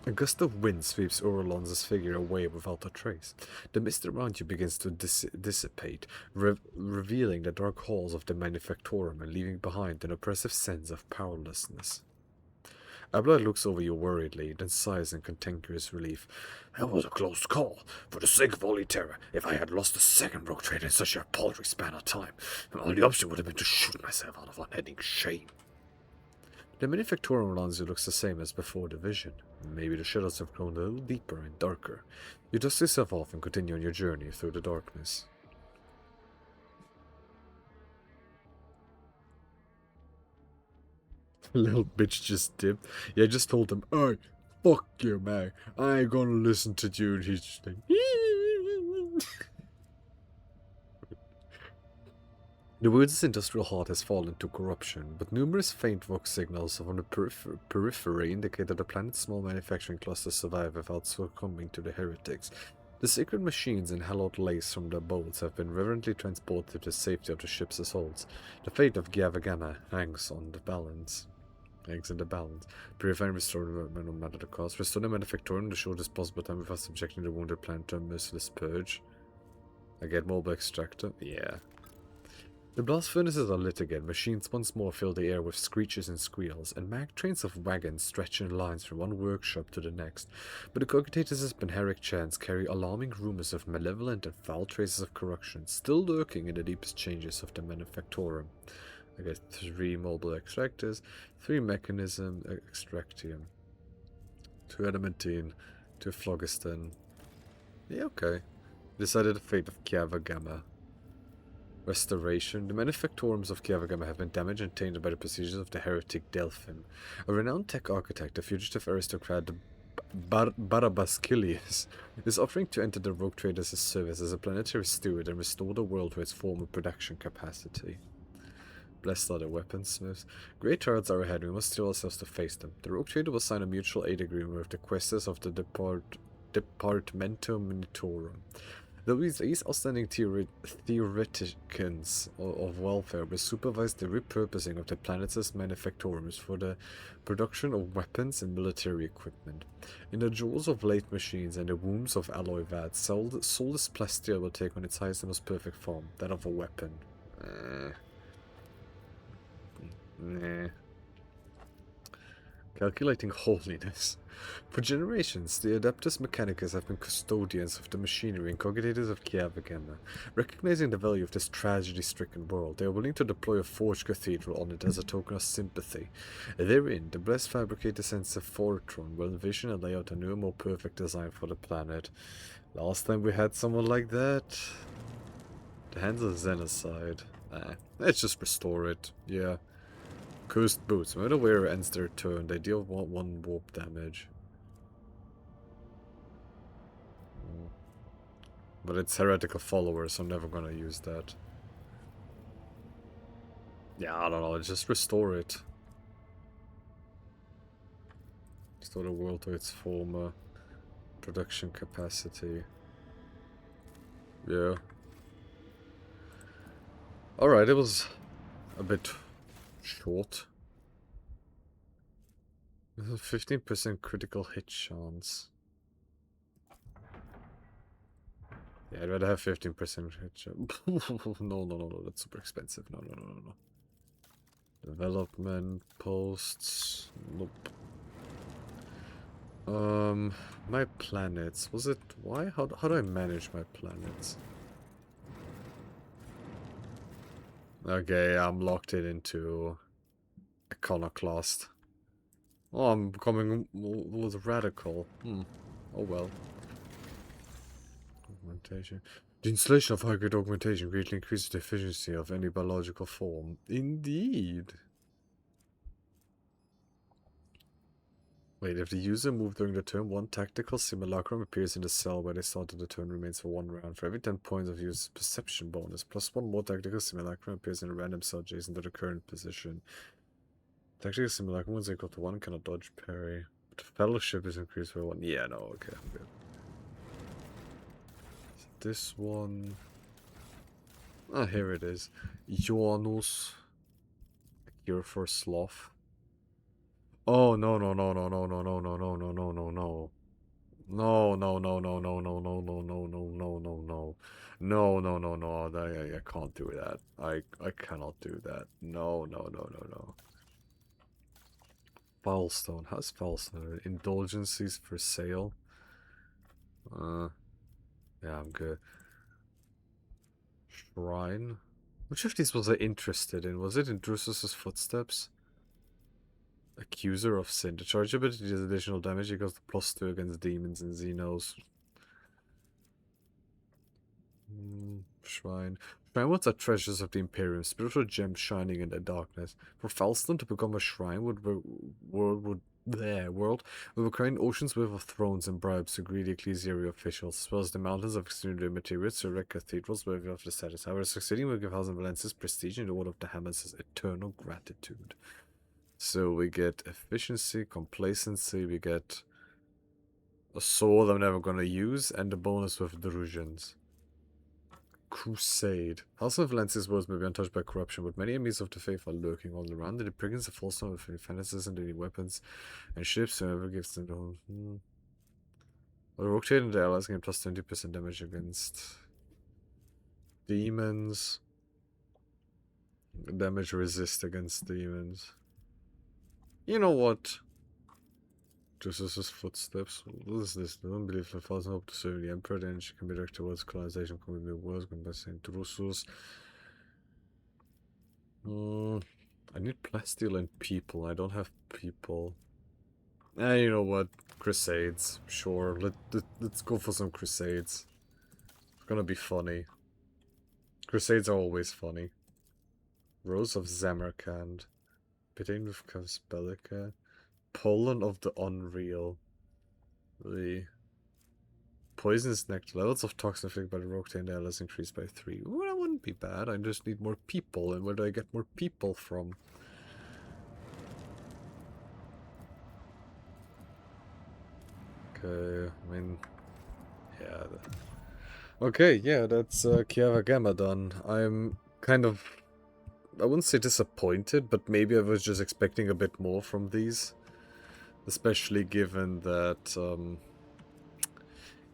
A gust of wind sweeps over Alonso's figure away without a trace. The mist around you begins to dissipate, revealing the dark halls of the Manufactorum and leaving behind an oppressive sense of powerlessness. Abla looks over you worriedly, then sighs in contemptuous relief. That was a close call. For the sake of Holy Terror, if I had lost a second rogue trader in such a paltry span of time, my only option would have been to shoot myself out of unending shame. The Manufactorum around you looks the same as before the vision. Maybe the shadows have grown a little deeper and darker. You dust yourself off and continue on your journey through the darkness. Little bitch just dipped. Yeah, I just told him, "Hey, fuck you, man. I ain't gonna listen to you." And he's just like, The world's industrial heart has fallen to corruption, but numerous faint vox signals from the periphery indicate that the planet's small manufacturing clusters survive without succumbing to the heretics. The sacred machines and hallowed lace from the boats have been reverently transported to the safety of the ship's assaults. The fate of Giavagama hangs in the balance. Purify and restore the no matter the cost. Restore the Manufactorum the shortest possible time without subjecting the wounded planet to a merciless purge. I get mobile extractor? Yeah. The blast furnaces are lit again, machines once more fill the air with screeches and squeals, and mag trains of wagons stretch in lines from one workshop to the next. But the cogitators' Benheric chants carry alarming rumors of malevolent and foul traces of corruption, still lurking in the deepest changes of the Manufactorum. I get 3 mobile extractors, 3 mechanism extractium, 2 adamantine, 2 phlogiston. Yeah, okay. Decided the fate of Kiavagama. Restoration. The Manufactorums of Kiavagama have been damaged and tainted by the procedures of the heretic Delphim. A renowned tech architect, the fugitive aristocrat Barabaskilius, is offering to enter the rogue traders' service as a planetary steward and restore the world to its former production capacity. Blessed are the weaponsmiths. Great turrets are ahead, we must steel ourselves to face them. The rogue trader will sign a mutual aid agreement with the questors of the Departamento Minitorum. These outstanding theoreticians of welfare will supervise the repurposing of the planet's manufactorums for the production of weapons and military equipment. In the jaws of late machines and the wombs of alloy vats, soulless plasteel will take on its highest and most perfect form, that of a weapon. Nah. Calculating holiness. For generations, the Adeptus Mechanicus have been custodians of the machinery and cogitators of Kiavagama. Recognizing the value of this tragedy-stricken world, they are willing to deploy a forged cathedral on it as a token of sympathy. Therein, the blessed fabricator Sensifortron will envision and lay out a new, more perfect design for the planet. Last time we had someone like that, the hands of Xenocide. Let's just restore it. Yeah. Cursed boots. When the wearer ends their turn, they deal 1 warp damage. But it's heretical followers, so I'm never gonna use that. Yeah, I don't know, just restore it. Restore the world to its former production capacity. Yeah. Alright, it was a bit short. 15% critical hit chance. Yeah, I'd rather have 15% hit chance. No, that's super expensive. No. Development posts. Nope. My planets. Was it why? How do I manage my planets? Okay, I'm locked it into Iconoclast. Oh, I'm becoming was radical. Oh well. Augmentation. The installation of high-grade augmentation greatly increases the efficiency of any biological form. Indeed. Wait, if the user moved during the turn, one tactical simulacrum appears in the cell where they started the turn remains for 1 round. For every 10 points of user's perception bonus, plus 1 more tactical simulacrum appears in a random cell adjacent to the current position. Tactical simulacrum was equal to 1 cannot dodge parry. But fellowship is increased by 1. Yeah, no, okay, I'm good. This one... Ah, here it is. Joanus. Cure for sloth. Oh, no. I can't do that. I cannot do that. No. Foulstone. How's Foulstone? Indulgences for sale? Yeah, I'm good. Shrine? Which of these was I interested in? Was it in Drusus's footsteps? Accuser of Sin. The charge ability does additional damage equals to +2 against demons and Xenos. Shrine. Shrine ones are treasures of the Imperium, spiritual gems shining in the darkness. For Falston to become a shrine world would require an ocean's width of thrones and bribes to greedy ecclesiary officials, as well as the mountains of extraordinary materials to erect cathedrals worthy of the status. However, succeeding will give House and Valencia's prestige in the world of the Hammers' eternal gratitude. So we get efficiency, complacency, we get a sword I'm never gonna use, and the bonus with Drusians. Crusade. House of Valencia's worlds may be untouched by corruption, but many enemies of the faith are lurking all around. The brigands have fallen with any finances and any weapons and ships, whoever gives them the Well, rotate and the allies gain plus 20% damage against demons. Damage resist against demons. You know what? Drusus's footsteps. What is this? I don't believe the thousand hope to serve the Emperor. The energy can be directed towards colonization, can be worse by Saint Drusus. I need plasteel and people. I don't have people. You know what? Crusades. Sure. Let's go for some crusades. It's gonna be funny. Crusades are always funny. Rose of Samarkand. Bidding with Kaspelica. Poland of the Unreal. The poisonous nectar. Levels of toxin inflicted by the rogue taint allies increased by 3. Well, that wouldn't be bad. I just need more people. And where do I get more people from? Okay, I mean... Yeah. Okay, yeah, that's Kiava Gamma done. I'm kind of... I wouldn't say disappointed, but maybe I was just expecting a bit more from these. Especially given that,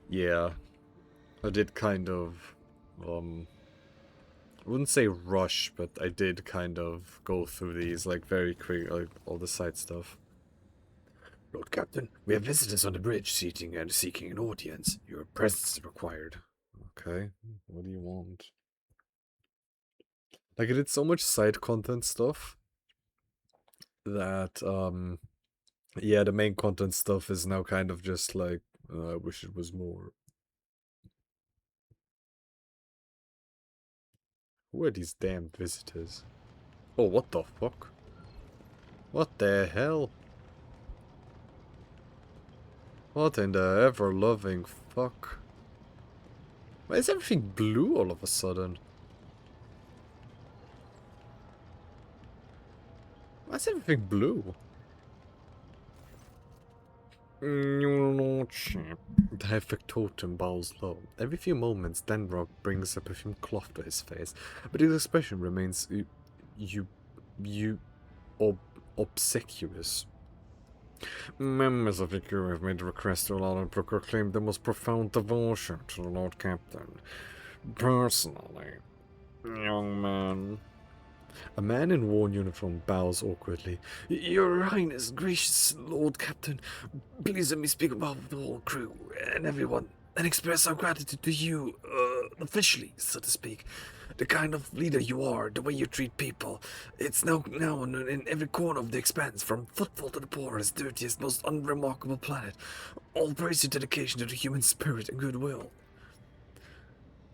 yeah, I did kind of, I wouldn't say rush, but I did kind of go through these, like, very quick, like, all the side stuff. Lord Captain, we have visitors on the bridge seeking an audience. Your presence is required. Okay, what do you want? Like, I did so much side content stuff that, yeah, the main content stuff is now kind of just like, I wish it was more. Who are these damn visitors? Oh, what the fuck? What the hell? What in the ever-loving fuck? Why is everything blue all of a sudden? Why is everything blue? The High Totem bows low. Every few moments, Denrock brings a perfumed cloth to his face, but his expression remains obsequious. Members of the crew have made a request to allow them to proclaim the most profound devotion to the Lord Captain. Personally, young man. A man in worn uniform bows awkwardly. Your Highness, gracious Lord Captain, please let me speak about the whole crew and everyone, and express our gratitude to you, officially, so to speak. The kind of leader you are, the way you treat people, it's now in every corner of the expanse, from footfall to the poorest, dirtiest, most unremarkable planet. All praise your dedication to the human spirit and goodwill.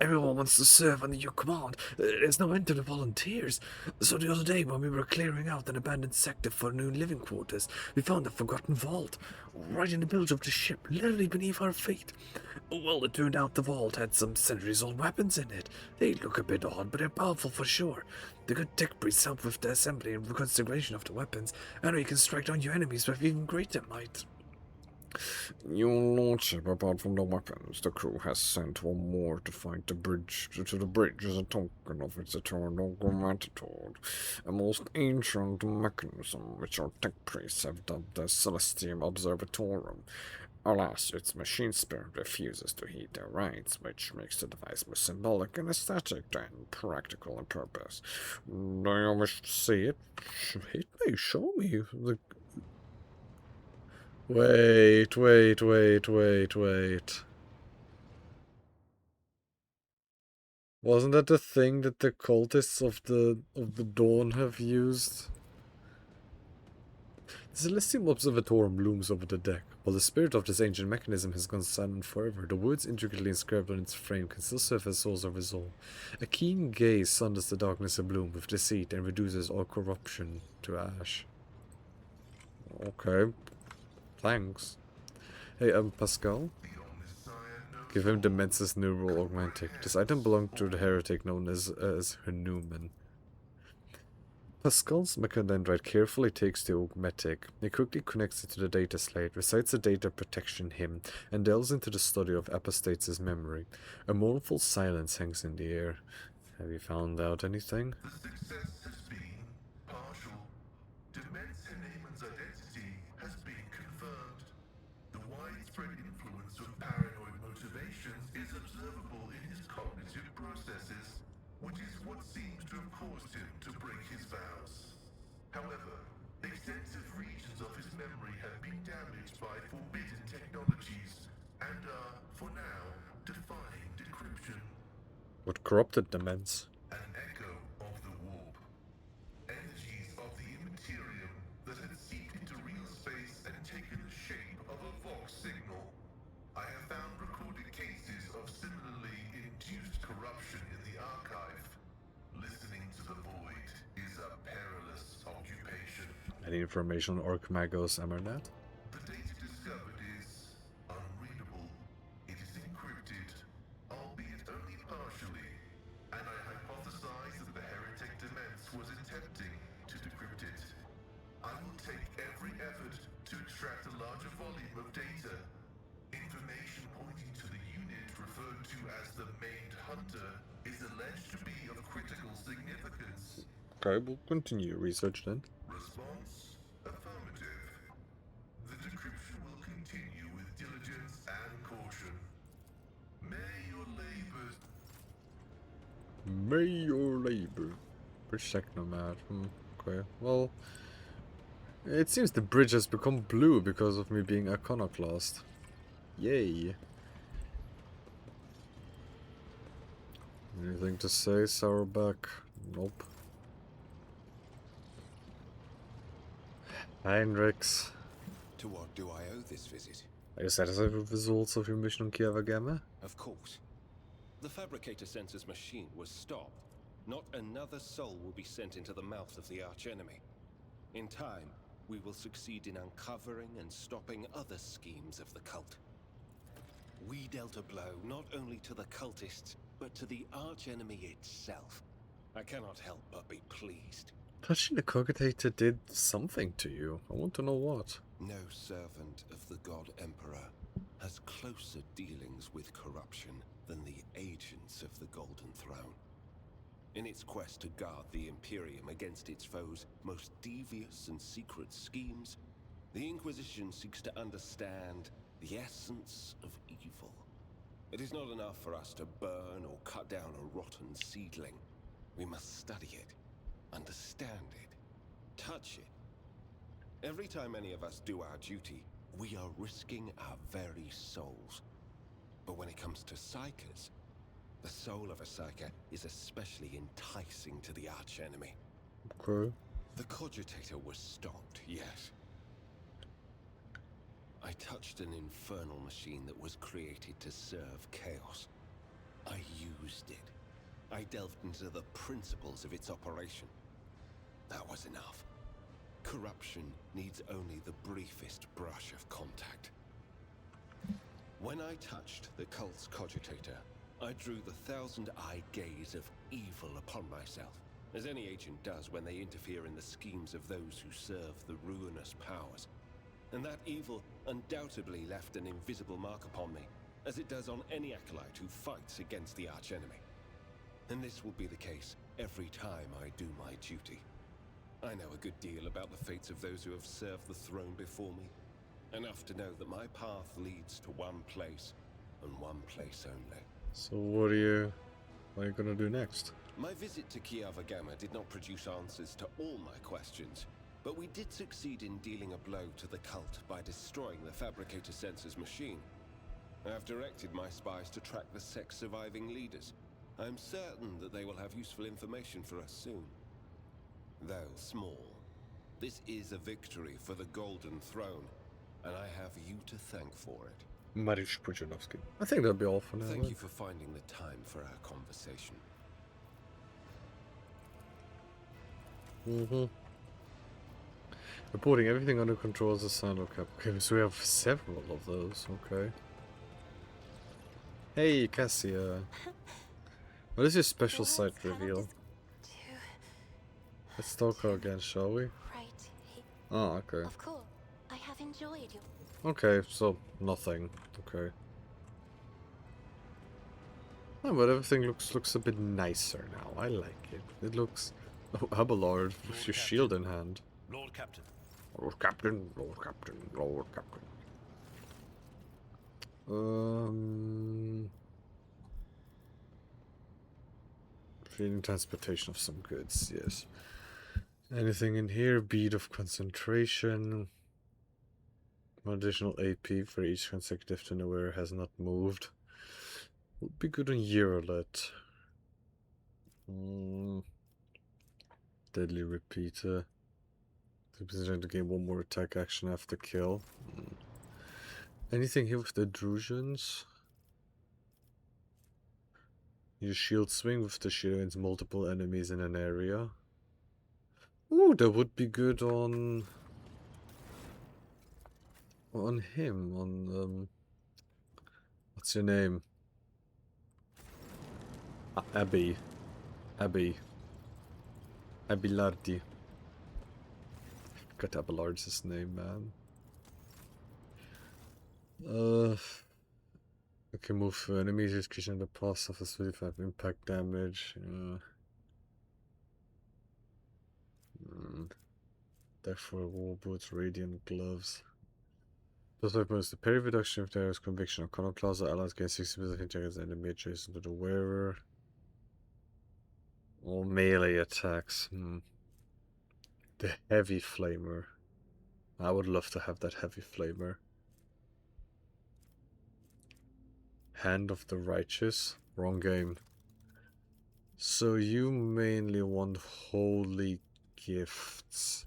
Everyone wants to serve under your command. There's no end to the volunteers. So the other day, when we were clearing out an abandoned sector for new living quarters, we found a forgotten vault, right in the bilge of the ship, literally beneath our feet. Well, it turned out the vault had some centuries-old weapons in it. They look a bit odd, but they're powerful for sure. The good tech priests help with the assembly and reconfiguration of the weapons, and we can strike down your enemies with even greater might. Your lordship, apart from the weapons, the crew has sent one more to fight the bridge as a token of its eternal gratitude. A most ancient mechanism which our tech priests have dubbed the Celestium Observatorium. Alas, its machine spirit refuses to heed their rites, which makes the device more symbolic and aesthetic than practical in purpose. Do you wish to see it? Hit me, show me. Wait. Wasn't that the thing that the cultists of the Dawn have used? The Celestium Observatorium looms over the deck. While the spirit of this ancient mechanism has gone silent forever, the words intricately inscribed on its frame can still serve as source of resolve. A keen gaze sunders the darkness abloom with deceit and reduces all corruption to ash. Okay. Thanks. Hey, Pascal? Give him the Mensis Neural Augmentic. This item belonged to the heretic known as Hanuman. Pascal's mechanendrite carefully takes the augmetic. He quickly connects it to the data slate, recites a data protection hymn, and delves into the study of Apostates' memory. A mournful silence hangs in the air. Have you found out anything? The success has been partial. Demence Hanuman's identity has been confirmed. The widespread influence of paranoid motivations is observable in his cognitive processes, which is what seems to have caused him to break his vows. However, extensive regions of his memory have been damaged by forbidden technologies and are, for now, defying decryption. What corrupted Demence? An echo of the warp. Energies of the immaterium that had seeped into real space and taken the shape of a Vox signal. I have found recorded cases of similarly induced corruption in the archive. Listening to the void is a perilous occupation. Any information on Orc-Magos Emernet? The data discovered is unreadable. It is encrypted, albeit only partially, and I hypothesize that the heretic Demence was attempting to decrypt it. I will take every effort to extract a larger volume of data. Information pointing to the unit referred to as the Maimed Hunter is alleged to be of critical significance. Okay, we'll continue research then. Response: affirmative. The decryption will continue with diligence and caution. May your labors... May your labor. British Technomad. Okay, well... It seems the bridge has become blue because of me being iconoclast. Yay. Anything to say, Sourback? Nope. Heinrichs. To what do I owe this visit? Are you satisfied with the results of your mission on Kiavagama? Of course. The fabricator sensor's machine was stopped. Not another soul will be sent into the mouth of the archenemy. In time, we will succeed in uncovering and stopping other schemes of the cult. We dealt a blow not only to the cultists, but to the archenemy itself. I cannot help but be pleased. Touching the Cogitator did something to you. I want to know what. No servant of the God Emperor has closer dealings with corruption than the agents of the Golden Throne. In its quest to guard the Imperium against its foes' most devious and secret schemes, the Inquisition seeks to understand the essence of evil. It is not enough for us to burn or cut down a rotten seedling. We must study it, understand it, touch it. Every time any of us do our duty, we are risking our very souls. But when it comes to Psykers, the soul of a Psyker is especially enticing to the archenemy. Okay. The cogitator was stopped, yes. I touched an infernal machine that was created to serve chaos. I used it. I delved into the principles of its operation. That was enough. Corruption needs only the briefest brush of contact. When I touched the cult's cogitator, I drew the thousand-eyed gaze of evil upon myself, as any agent does when they interfere in the schemes of those who serve the ruinous powers. And that evil undoubtedly left an invisible mark upon me, as it does on any acolyte who fights against the archenemy. And this will be the case every time I do my duty. I know a good deal about the fates of those who have served the throne before me. Enough to know that my path leads to one place, and one place only. So what are you gonna do next? My visit to Khorne did not produce answers to all my questions, but we did succeed in dealing a blow to the cult by destroying the Fabricator Sensor's machine. I have directed my spies to track the sect's surviving leaders. I am certain that they will have useful information for us soon. Though small, this is a victory for the Golden Throne, and I have you to thank for it. Mariusz Pudzianowski. I think that'll be all for now. Thank you for finding the time for our conversation. Reporting everything under control as a sound cap. Okay, so we have several of those, okay. Hey, Cassia. What is your special site reveal? Let's talk her again, shall we? Right. Oh, okay. Of course. I have enjoyed your... Okay, so nothing. Okay. Oh, but everything looks a bit nicer now. I like it. It looks... Oh, Abelard with your shield in hand. Lord Captain. Lord Captain, Lord Captain, Lord Captain. Feeding transportation of some goods, yes. Anything in here? Bead of concentration. One additional AP for each consecutive turn where has not moved. Would be good on Eurolet. Deadly repeater. Considering to gain one more attack action after kill. Anything here with the Drusians? Use shield swing with the shield against multiple enemies in an area. Ooh, that would be good on him, on what's your name? Abby. Abelardi. I forgot Abelard's name, man. Okay, move for enemies, use creature in the past suffers 35 impact damage. Therefore, war boots, radiant gloves. Those weapons, the parry reduction if there is conviction of Iconoclast, allies gain 60% hit against enemy adjacent to the wearer. Or melee attacks. The heavy flamer. I would love to have that heavy flamer. Hand of the Righteous. Wrong game. So you mainly want holy gifts.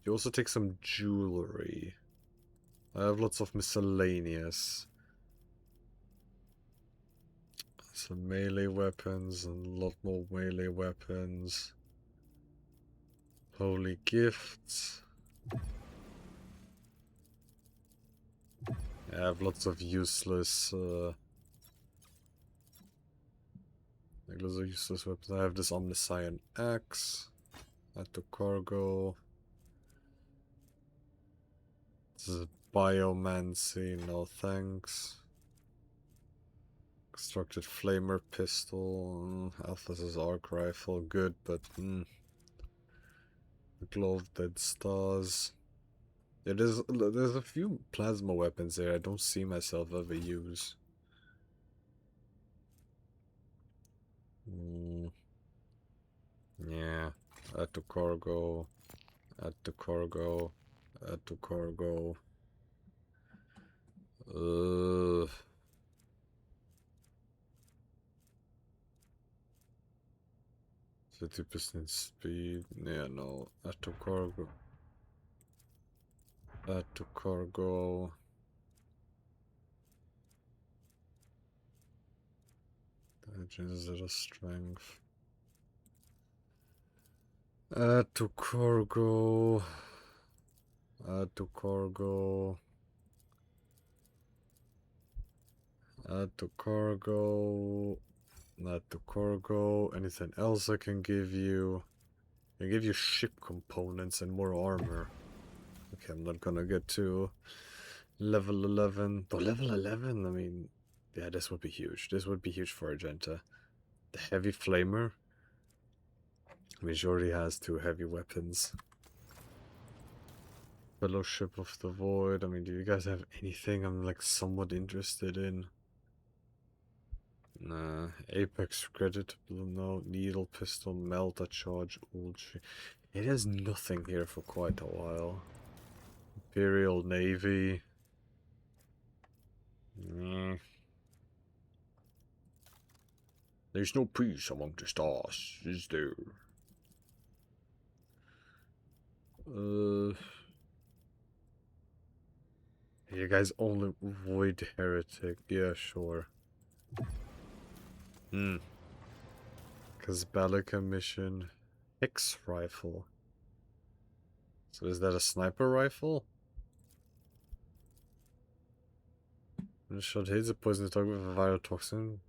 You also take some jewelry. I have lots of miscellaneous. Some melee weapons and a lot more melee weapons. Holy gifts. I have lots of useless weapons. I have this Omniscient axe. Add to cargo. This is biomancy, no thanks. Constructed flamer pistol. Alphas's arc rifle, good, but glow of dead stars. Yeah, there's a few plasma weapons there I don't see myself ever use. Yeah, add to cargo. Add to cargo. Add to cargo. 50% speed. Yeah, no. Add to cargo. Add to cargo. Intelligence 0 strength. Add to cargo. Add to cargo. Add to cargo. Add to cargo. Anything else I can give you? I give you ship components and more armor. Okay, I'm not gonna get to level 11. Though level 11, I mean, yeah, this would be huge. This would be huge for Argenta. The heavy flamer. I mean, she already has 2 heavy weapons. Fellowship of the Void. I mean, do you guys have anything I'm like somewhat interested in? Nah. Apex creditable, no. Needle pistol, melta charge, ultra. It has nothing here for quite a while. Imperial Navy. Nah. There's no peace among the stars, is there? You guys only Void Heretic. Yeah, sure. Kazbalika mission. Hex rifle. So is that a sniper rifle? Shot hits a poison target with a viral toxin.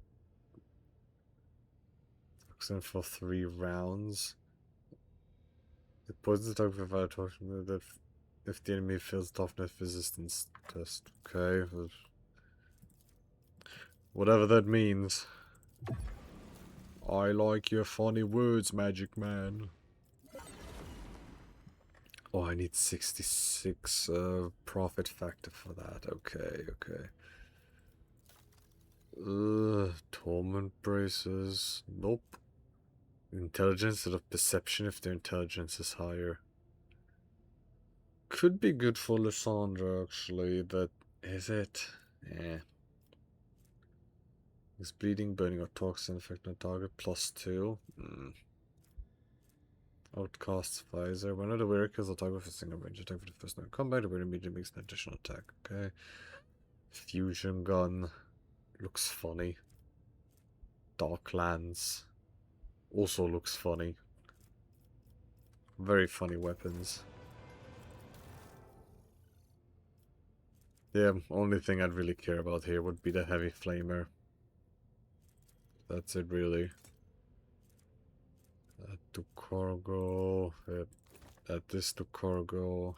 Toxin for 3 rounds. It poisons the target with a viral toxin that if the enemy fails toughness resistance test. Okay. Whatever that means. I like your funny words, Magic Man. Oh, I need 66 profit factor for that. Okay, okay. Torment braces. Nope. Intelligence instead of perception if their intelligence is higher. Could be good for Lysandra, actually, but is it? Yeah. Is bleeding, burning, or toxin affect on target? +2. Outcast's visor. When the wearer kills a target with a single range attack for the first time in combat, the wearer immediately makes an additional attack. Okay. Fusion gun. Looks funny. Darklands. Also looks funny. Very funny weapons. Yeah, only thing I'd really care about here would be the heavy flamer. That's it, really. Add to cargo. Add this to cargo.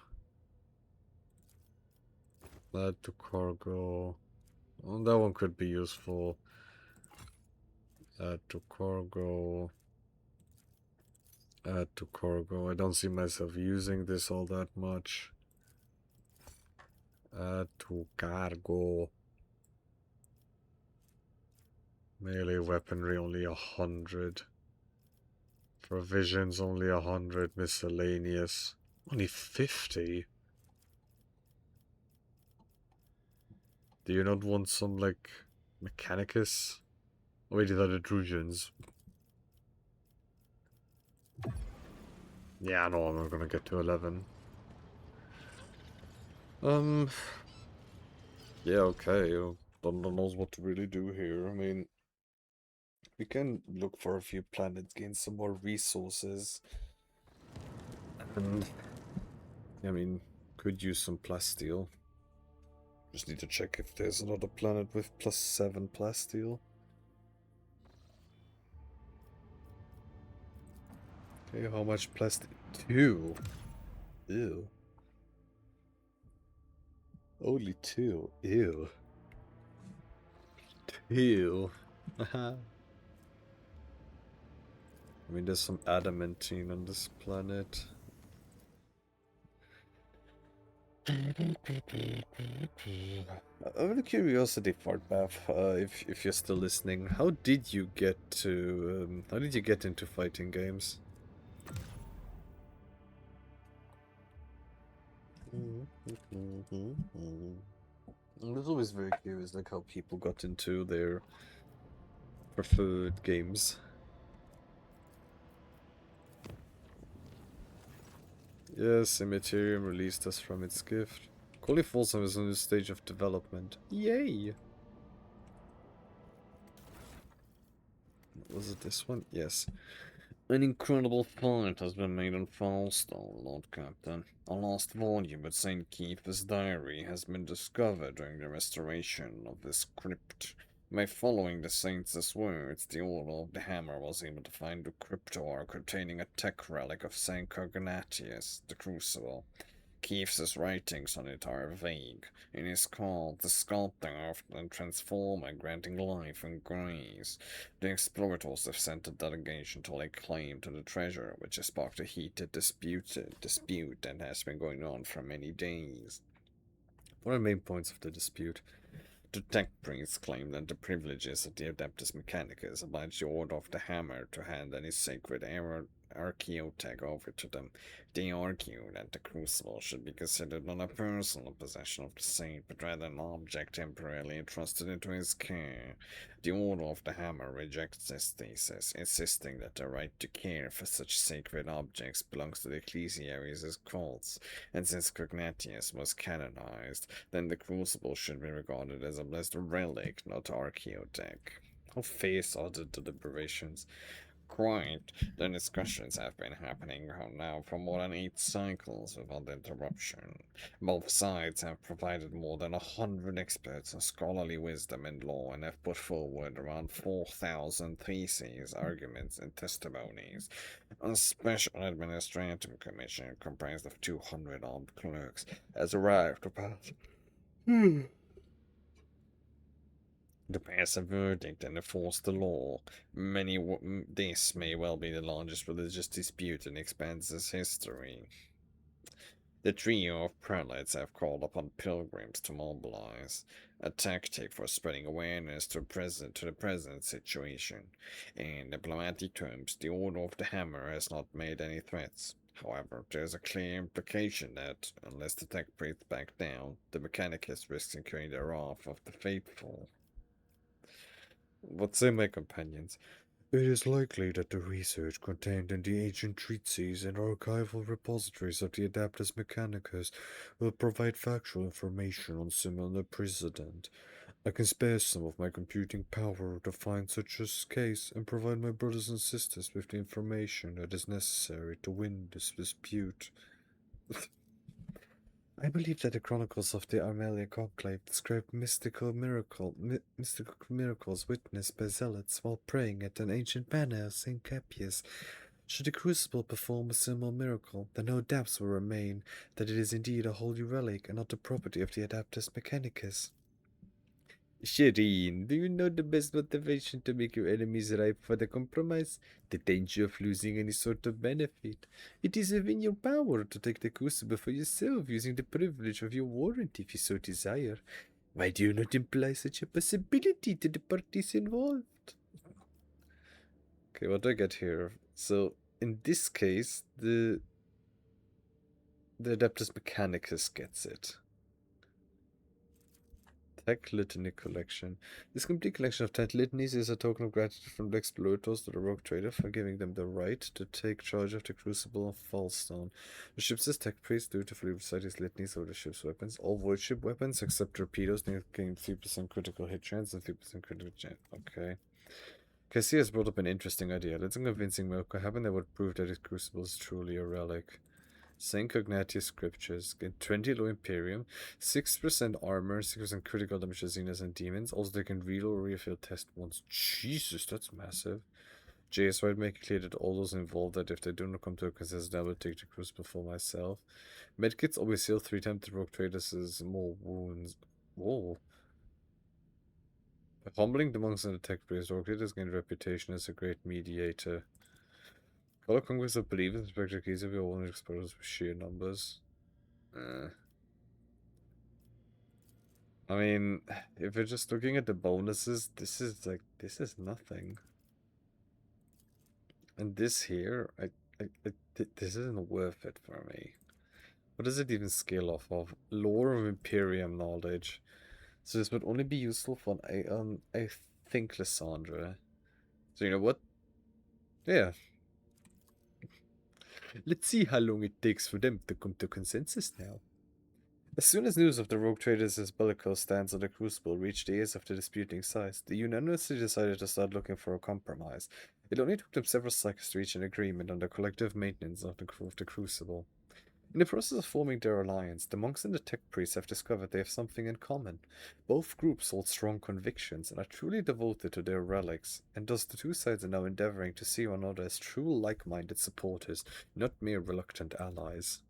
Add to cargo. Oh, that one could be useful. Add to cargo. Add to cargo. I don't see myself using this all that much. Add to cargo. Melee weaponry only 100. Provisions only 100. Miscellaneous only 50. Do you not want some like Mechanicus? Oh, wait, these are the Drusians. Yeah, no, I'm not gonna get to 11. Yeah, okay. Thunder knows what to really do here. I mean, we can look for a few planets, gain some more resources. And, I mean, could use some plasteel. Just need to check if there's another planet with +7 plasteel. Okay, how much plasteel? 2. Ew. Only 2. Ew. 2. I mean, there's some adamantine on this planet. Out of curiosity, Fartbath, if you're still listening, how did you get into fighting games? I was always very curious, like how people got into their preferred games. Yes, Immaterium released us from its gift. Holy Folsom is in a stage of development. Yay! Was it this one? Yes. An incredible find has been made in Falstall, Lord Captain. A lost volume of St. Keith's diary has been discovered during the restoration of this crypt. By following the saint's words, the Order of the Hammer was able to find a cryptor containing a tech relic of St. Cognatius, the Crucible. Keith's writings on it are vague. It is called the sculptor of the transformer granting life and grace. The exploiters have sent a delegation to lay claim to the treasure, which has sparked a heated dispute that has been going on for many days. What are the main points of the dispute? The tech priests claim that the privileges of the Adeptus Mechanicus oblige the Order of the Hammer to hand any sacred archaeotech over to them. They argue that the crucible should be considered not a personal possession of the saint, but rather an object temporarily entrusted into his care. The Order of the Hammer rejects this thesis, insisting that the right to care for such sacred objects belongs to the ecclesiaries as cults, and since Cognatius was canonized, then the crucible should be regarded as a blessed relic, not archaeotech. How fierce are the deliberations? Quite. The discussions have been happening now for more than 8 cycles without interruption. Both sides have provided more than 100 experts of scholarly wisdom and law and have put forward around 4,000 theses, arguments, and testimonies. A special administrative commission comprised of 200 armed clerks has arrived about to pass a verdict and enforce the law. This may well be the largest religious dispute in Expanse's history. The trio of prelates have called upon pilgrims to mobilize, a tactic for spreading awareness to the present situation. In diplomatic terms, the Order of the Hammer has not made any threats. However, there is a clear implication that, unless the tech priests back down, the Mechanicus risks incurring the wrath of the faithful. What say my companions? It is likely that the research contained in the ancient treatises and archival repositories of the Adeptus Mechanicus will provide factual information on similar precedent. I can spare some of my computing power to find such a case and provide my brothers and sisters with the information that is necessary to win this dispute. I believe that the chronicles of the Armelia Conclave describe mystical miracles witnessed by zealots while praying at an ancient manor of St. Capius. Should the crucible perform a similar miracle, then no doubts will remain that it is indeed a holy relic and not the property of the Adeptus Mechanicus. Shireen, do you know the best motivation to make your enemies ripe for the compromise? The danger of losing any sort of benefit. It is within your power to take the crucible for yourself using the privilege of your warrant if you so desire. Why do you not imply such a possibility to the parties involved? Okay, what do I get here? So, in this case, the Adeptus Mechanicus gets it. Tech Litany Collection. This complete collection of tech litanies is a token of gratitude from the exploiters to the rogue trader for giving them the right to take charge of the crucible of Fallstone. The ship's tech priest dutifully recite his litanies over the ship's weapons. All void ship weapons except torpedoes gain 3% critical hit chance and 3% critical chance. Okay. Cassie has brought up an interesting idea. Let's convincing Milko happen that would prove that his crucible is truly a relic. St. Cognatius Scriptures get 20 low Imperium, 6% armor, 6% critical damage to Xenas and demons. Also, they can reload or refill test once. Jesus, that's massive. JS would make it clear that all those involved that if they do not come to a consensus, I will take the crucible for myself. Medkits always heal 3 times the rogue traders' more wounds. Whoa. Humbling the monks and the tech priest, Orchid has gained a reputation as a great mediator. Fellow conquerors of believe Inspector Keys will be only exposed with sheer numbers. I mean, if you're just looking at the bonuses, this is nothing. And this here, this isn't worth it for me. What does it even scale off of? Lore of Imperium knowledge. So this would only be useful for I think Lysandra. So you know what? Yeah. Let's see how long it takes for them to come to consensus now. As soon as news of the rogue traders' bellicose stance on the Crucible reached the ears of the disputing sides, they unanimously decided to start looking for a compromise. It only took them several cycles to reach an agreement on the collective maintenance of the Crucible. In the process of forming their alliance, the monks and the tech priests have discovered they have something in common. Both groups hold strong convictions and are truly devoted to their relics, and thus the two sides are now endeavoring to see one another as true like-minded supporters, not mere reluctant allies.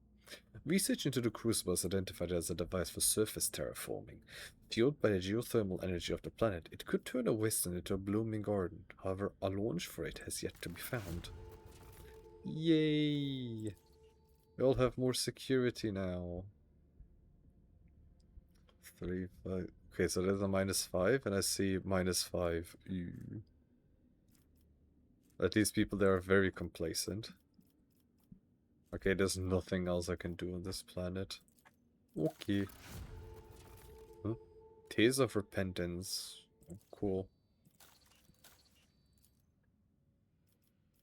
Research into the Crucible has identified it as a device for surface terraforming. Fueled by the geothermal energy of the planet, it could turn a wasteland into a blooming garden. However, a launch for it has yet to be found. Yay! We all have more security now. 3, 5. Okay, so there's a -5, and I see -5. Ew. At least people there are very complacent. Okay, there's nothing else I can do on this planet. Okay. Huh? Tears of Repentance. Oh, cool.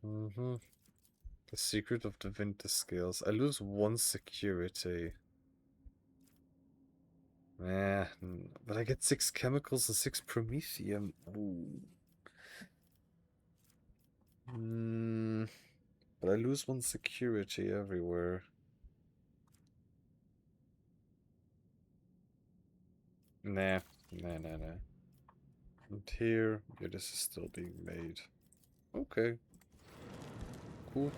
The Secret of the Winter Scales. I lose 1 security. But I get 6 chemicals and 6 promethium. Ooh. But I lose 1 security everywhere. Nah. And here, yeah, this is still being made. Okay. Cool.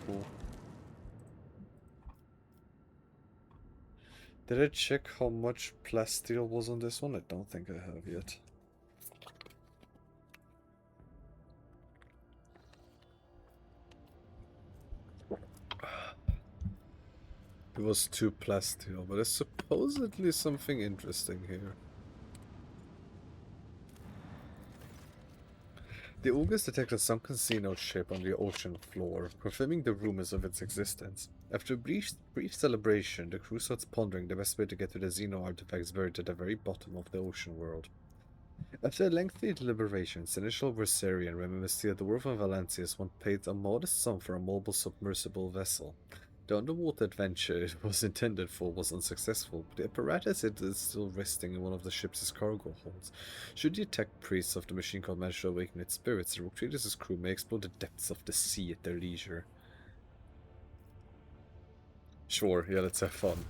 Did I check how much plasteel was on this one? I don't think I have yet. It was 2 plasteel, but there's supposedly something interesting here. The August detected a sunken sea note shape on the ocean floor, confirming the rumors of its existence. After a brief celebration, the crew starts pondering the best way to get to the Xeno artifacts buried at the very bottom of the ocean world. After lengthy deliberations, the initial Versarian remembers that the dwarf of Valancius once paid a modest sum for a mobile submersible vessel. The underwater adventure it was intended for was unsuccessful, but the apparatus it is still resting in one of the ship's cargo holds. Should the attack priests of the machine called manage to awaken its spirits, the rogue traders' crew may explore the depths of the sea at their leisure. Sure, yeah, let's have fun.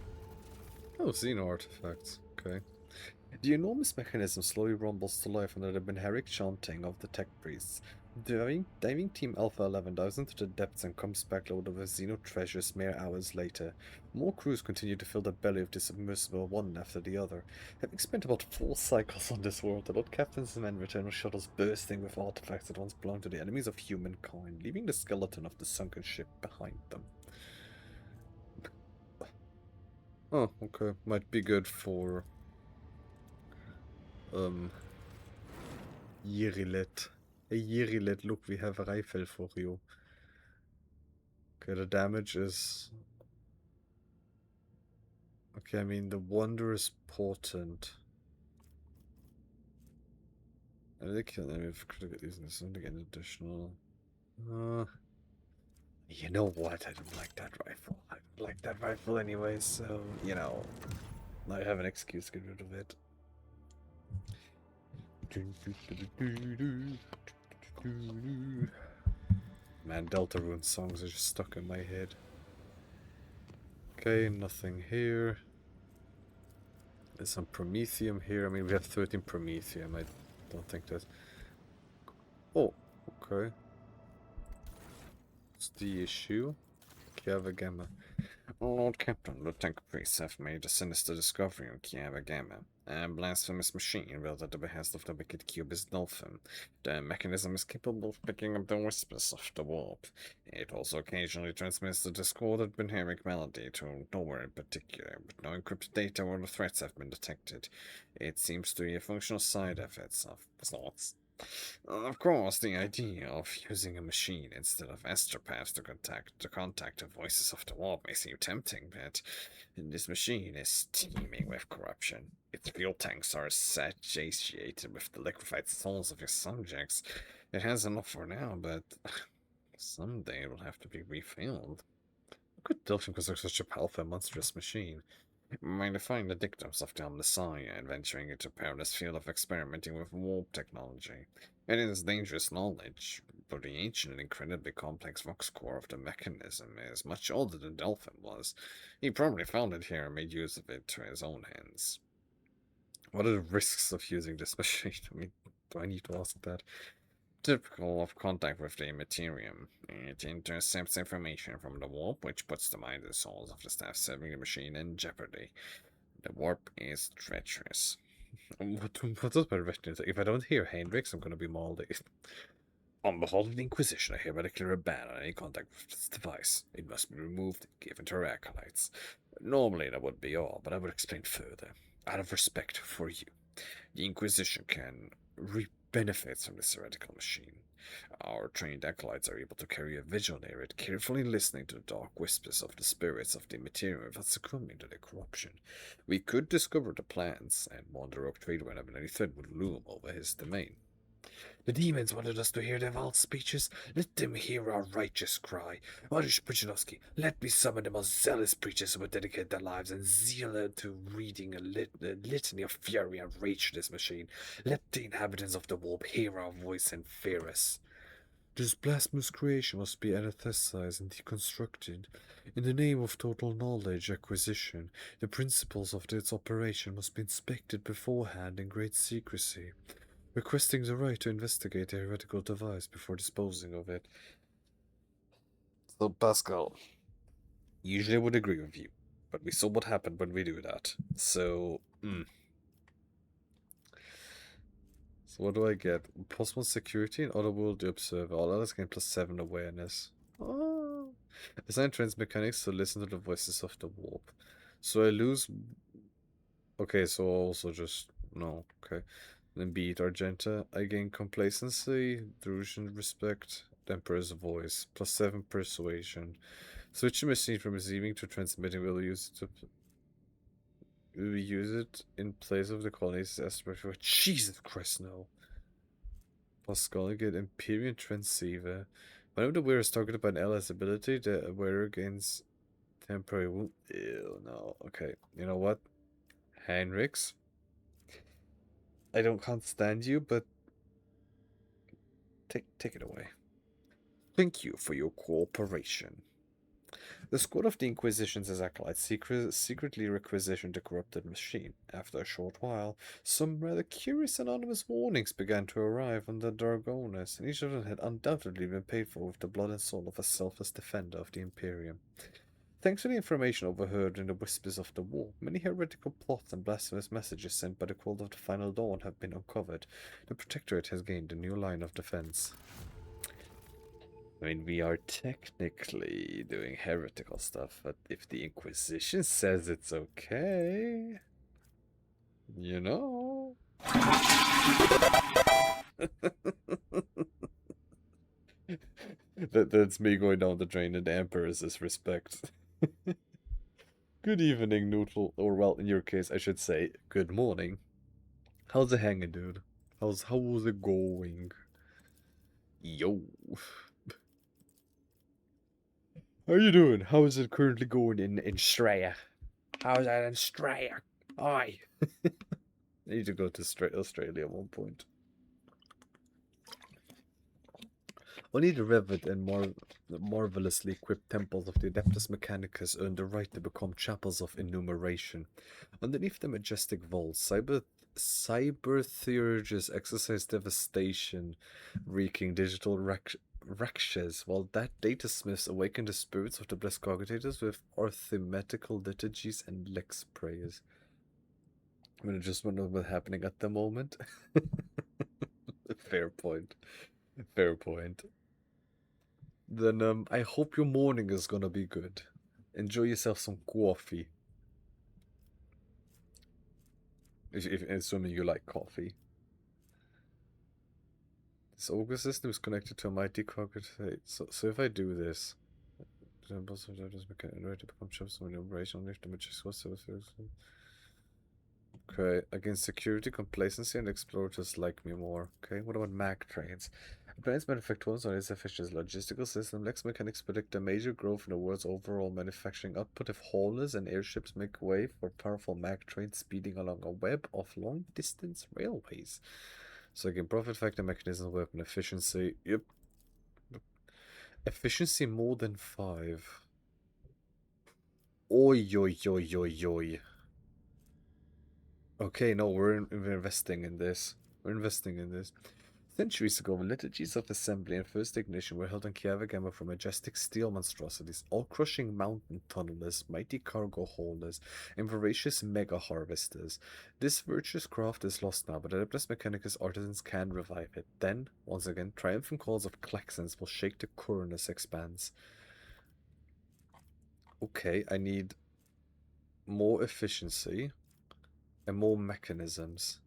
Oh, Xeno artifacts. Okay. The enormous mechanism slowly rumbles to life under the benheric chanting of the tech priests. Diving Team Alpha 11 dives into the depths and comes back loaded with Xeno treasures mere hours later. More crews continue to fill the belly of the submersible one after the other. Having spent about 4 cycles on this world, the Lord Captain's men return with shuttles bursting with artifacts that once belonged to the enemies of humankind, leaving the skeleton of the sunken ship behind them. Oh, okay. Might be good for Yirilet. Hey Yirilet, look, we have a rifle for you. Okay, the damage is... Okay, I mean, the wonder is potent. I think if critical using something an additional... You know what? I don't like that rifle. I don't like that rifle anyway, so, you know, I have an excuse to get rid of it. Man, Deltarune songs are just stuck in my head. Okay, nothing here. There's some promethium here. I mean, we have 13 promethium. I don't think that... Oh, okay. What's the issue? Gamma. Lord Captain, the tank priests have made a sinister discovery on Kiava Gamma. A blasphemous machine built at the behest of the wicked Cubist Dolphin. The mechanism is capable of picking up the whispers of the warp. It also occasionally transmits the discordant binaric melody to nowhere in particular, but no encrypted data or threats have been detected. It seems to be a functional side effect of sorts. Of course, the idea of using a machine instead of astropaths to contact the voices of the warp may seem tempting, but this machine is teeming with corruption. Its fuel tanks are satiated with the liquefied souls of your subjects. It has enough for now, but someday it will have to be refilled. How could Delphin construct such a powerful and monstrous machine? By defying the dictums of the Messiah and venturing into a perilous field of experimenting with warp technology. It is dangerous knowledge, but the ancient and incredibly complex vox core of the mechanism is much older than Delphin was. He probably found it here and made use of it to his own ends. What are the risks of using this machine? I mean, do I need to ask that? Typical of contact with the Materium. It intercepts information from the warp, which puts the mind and souls of the staff serving the machine in jeopardy. The warp is treacherous. What does my written say? If I don't hear Hendrix, I'm gonna be moldy. On behalf of the Inquisition, I hereby declare a ban on any contact with this device. It must be removed and given to our acolytes. Normally that would be all, but I would explain further. Out of respect for you, the Inquisition can reap benefits from this heretical machine. Our trained acolytes are able to carry a vigil near it, carefully listening to the dark whispers of the spirits of the material without succumbing to their corruption. We could discover the plans, and warn the rogue trader whenever any threat would loom over his domain. The demons wanted us to hear their vile speeches. Let them hear our righteous cry. Ardis Puchinovsky, let me summon the most zealous preachers who would dedicate their lives and zeal to reading a litany of fury and rage to this machine. Let the inhabitants of the warp hear our voice and fear us. This blasphemous creation must be anesthetized and deconstructed. In the name of total knowledge acquisition, the principles of its operation must be inspected beforehand in great secrecy, requesting the right to investigate the heretical device before disposing of it. So, Pascal, usually I would agree with you, but we saw what happened when we do that. So, So what do I get? +1 security and otherworldly observer. All others gain +7 awareness. Oh. Assign trans mechanics to listen to the voices of the warp. So I lose. Okay, so also just no. Okay. Then beat Argenta. I gain complacency, delusion, respect, the Emperor's voice. +7 persuasion. Switch the machine from receiving to transmitting. Will use it to. We use it in place of the colony's aspect. Jesus Christ, no. Pascal get Imperial Transceiver. Whenever the wearer is targeted by an LS ability, the wearer gains temporary wound. Ew, no. Okay, you know what? Heinrichs? Can't stand you, but take it away. Thank you for your cooperation. The squad of the Inquisition's acolytes secretly requisitioned the corrupted machine. After a short while, some rather curious anonymous warnings began to arrive on the Dargonis, and each of them had undoubtedly been paid for with the blood and soul of a selfless defender of the Imperium. Thanks to the information overheard in the whispers of the war, many heretical plots and blasphemous messages sent by the cult of the Final Dawn have been uncovered. The Protectorate has gained a new line of defense. I mean, we are technically doing heretical stuff, but if the Inquisition says it's okay, you know. That's me going down the drain, and the Emperor's respect. Good evening, neutral, or well, in your case, I should say, good morning. How's it hanging, dude? How's it going? Yo. How you doing? How is it currently going in Straya? How's that in Straya? Aye. I need to go to Australia at one point. Only the revered and marvelously equipped temples of the Adeptus Mechanicus earn the right to become chapels of enumeration. Underneath the majestic vaults, cyber theurges exercise devastation, wreaking digital Rakshas, while that data smiths awaken the spirits of the blessed cogitators with arithmetical liturgies and lex prayers. I mean, I just wonder what's happening at the moment. Fair point. Fair point. Then, I hope your morning is gonna be good. Enjoy yourself some coffee. Assuming you like coffee. This ogre system is connected to a mighty cogitate. So if I do this, the boss of judges become ready to become chips when the operation only if the magician was so. Okay, against security, complacency, and explorators like me more. Okay, what about mag trains? Advanced manufacturers on its efficient logistical system, Lex mechanics predict a major growth in the world's overall manufacturing output if haulers and airships make way for powerful mag trains speeding along a web of long-distance railways. So again, profit factor, mechanism, weapon efficiency. Yep. Efficiency more than 5. Oi, oi, oi, oi, oi. Okay, no, we're investing in this. We're investing in this. Centuries ago, liturgies of assembly and first ignition were held on Kiavagama for majestic steel monstrosities, all-crushing mountain tunnelers, mighty cargo haulers, and voracious mega harvesters. This virtuous craft is lost now, but Adeptus Mechanicus artisans can revive it. Then, once again, triumphant calls of klaxons will shake the Khorne's expanse. Okay, I need more efficiency and more mechanisms.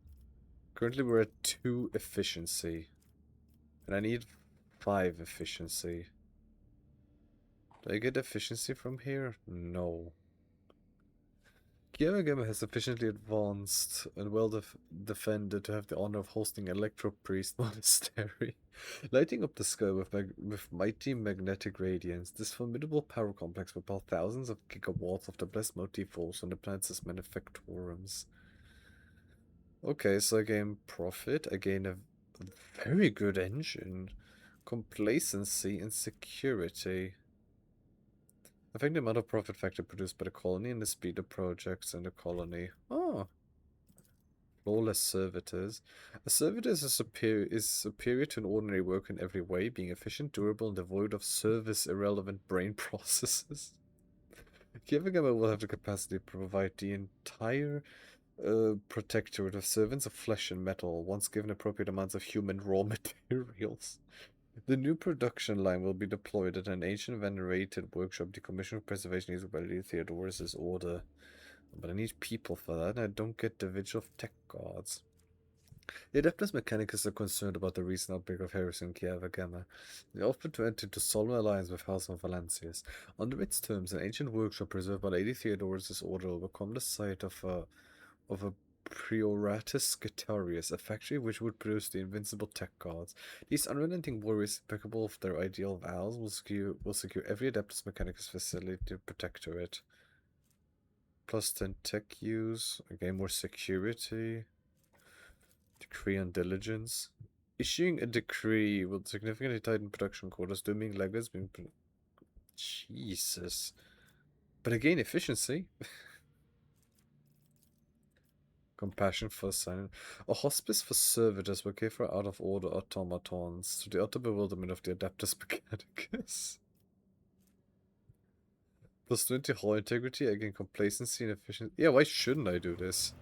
Currently we're at 2 efficiency. And I need 5 efficiency. Do I get efficiency from here? No. Kiavagama has sufficiently advanced and well defended to have the honor of hosting Electro Priest Monastery. Lighting up the sky with mighty magnetic radiance, this formidable power complex will power thousands of gigawatts of the blessed motif force on the planet's manufactorums. Okay, so I gain profit, I gain a very good engine, complacency, and security. I think the amount of profit factor produced by the colony and the speed of projects in the colony. Oh. Flawless servitors. A servitor is superior to an ordinary worker in every way, being efficient, durable, and devoid of service-irrelevant brain processes. Kiavagama will have the capacity to provide the entire protectorate of servants of flesh and metal, once given appropriate amounts of human raw materials. The new production line will be deployed at an ancient venerated workshop decommissioned for preservation used by Theodorus' order. But I need people for that, and I don't get the Vigil of Tech Guards. The Adeptus Mechanicus are concerned about the recent outbreak of heresy in Kiavagama. They offered to enter into solemn alliance with House of Valancius. Under its terms, an ancient workshop preserved by Lady Theodorus' order will become the site of a Prioratus Guitarius, a factory which would produce the invincible tech guards. These unrelenting warriors, impeccable of their ideal vows, will secure every Adeptus Mechanicus facility to protectorate. Plus 10 tech use, again more security. Decree on diligence. Issuing a decree will significantly tighten production quotas, dooming Legos being... Jesus. But again, efficiency. Compassion for silent. A hospice for servitors will care for out of order automatons, to the utter bewilderment of the Adeptus Mechanicus. Plus 20 hull integrity, again complacency and efficiency. Yeah, why shouldn't I do this?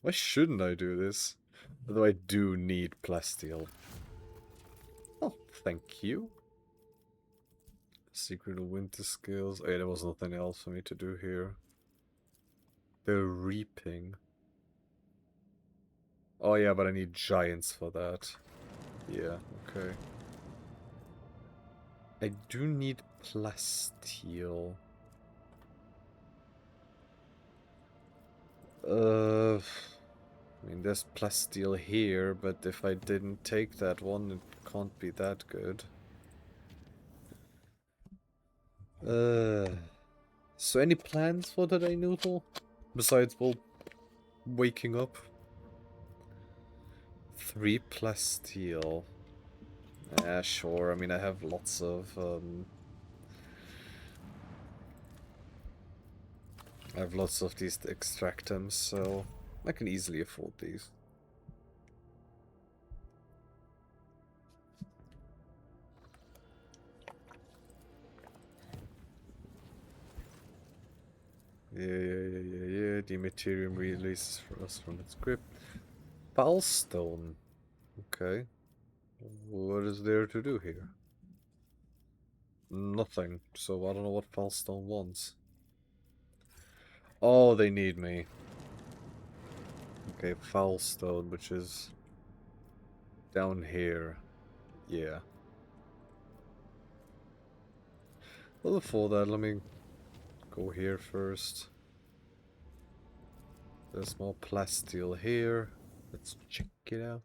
Why shouldn't I do this? Although I do need plasteel. Oh, thank you. Secret of winter skills. Oh yeah, there was nothing else for me to do here. The reaping. Oh yeah, but I need giants for that. Yeah, okay. I do need plasteel. I mean, there's plasteel here, but if I didn't take that one, it can't be that good. So any plans for today, Noodle? Besides, well, waking up. 3 plasteel. Yeah, sure. I mean, I have lots of, I have lots of these extractums, so I can easily afford these. Yeah. Dematerium releases for us from its grip. Palstone. Okay. What is there to do here? Nothing. So I don't know what Palstone wants. Oh, they need me. Okay, Foulstone, which is down here. Yeah. Well, before that, let me go here first. There's more plasteel here. Let's check it out.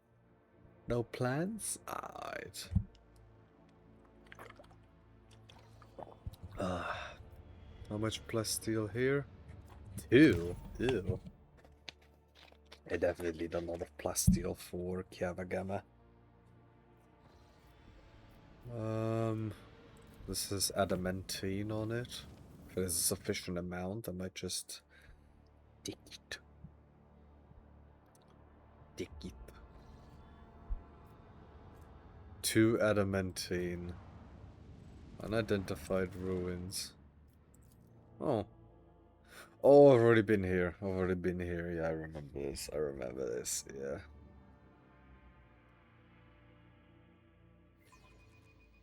No plans? Alright. How much plasteel here? 2? Ew. I definitely don't know the plasteel for Kiavagama. This is adamantine on it. If there's a sufficient amount, I might just dig it. Dig it. 2 adamantine. Unidentified ruins. Oh. Oh, I've already been here. Yeah, I remember this. Yeah.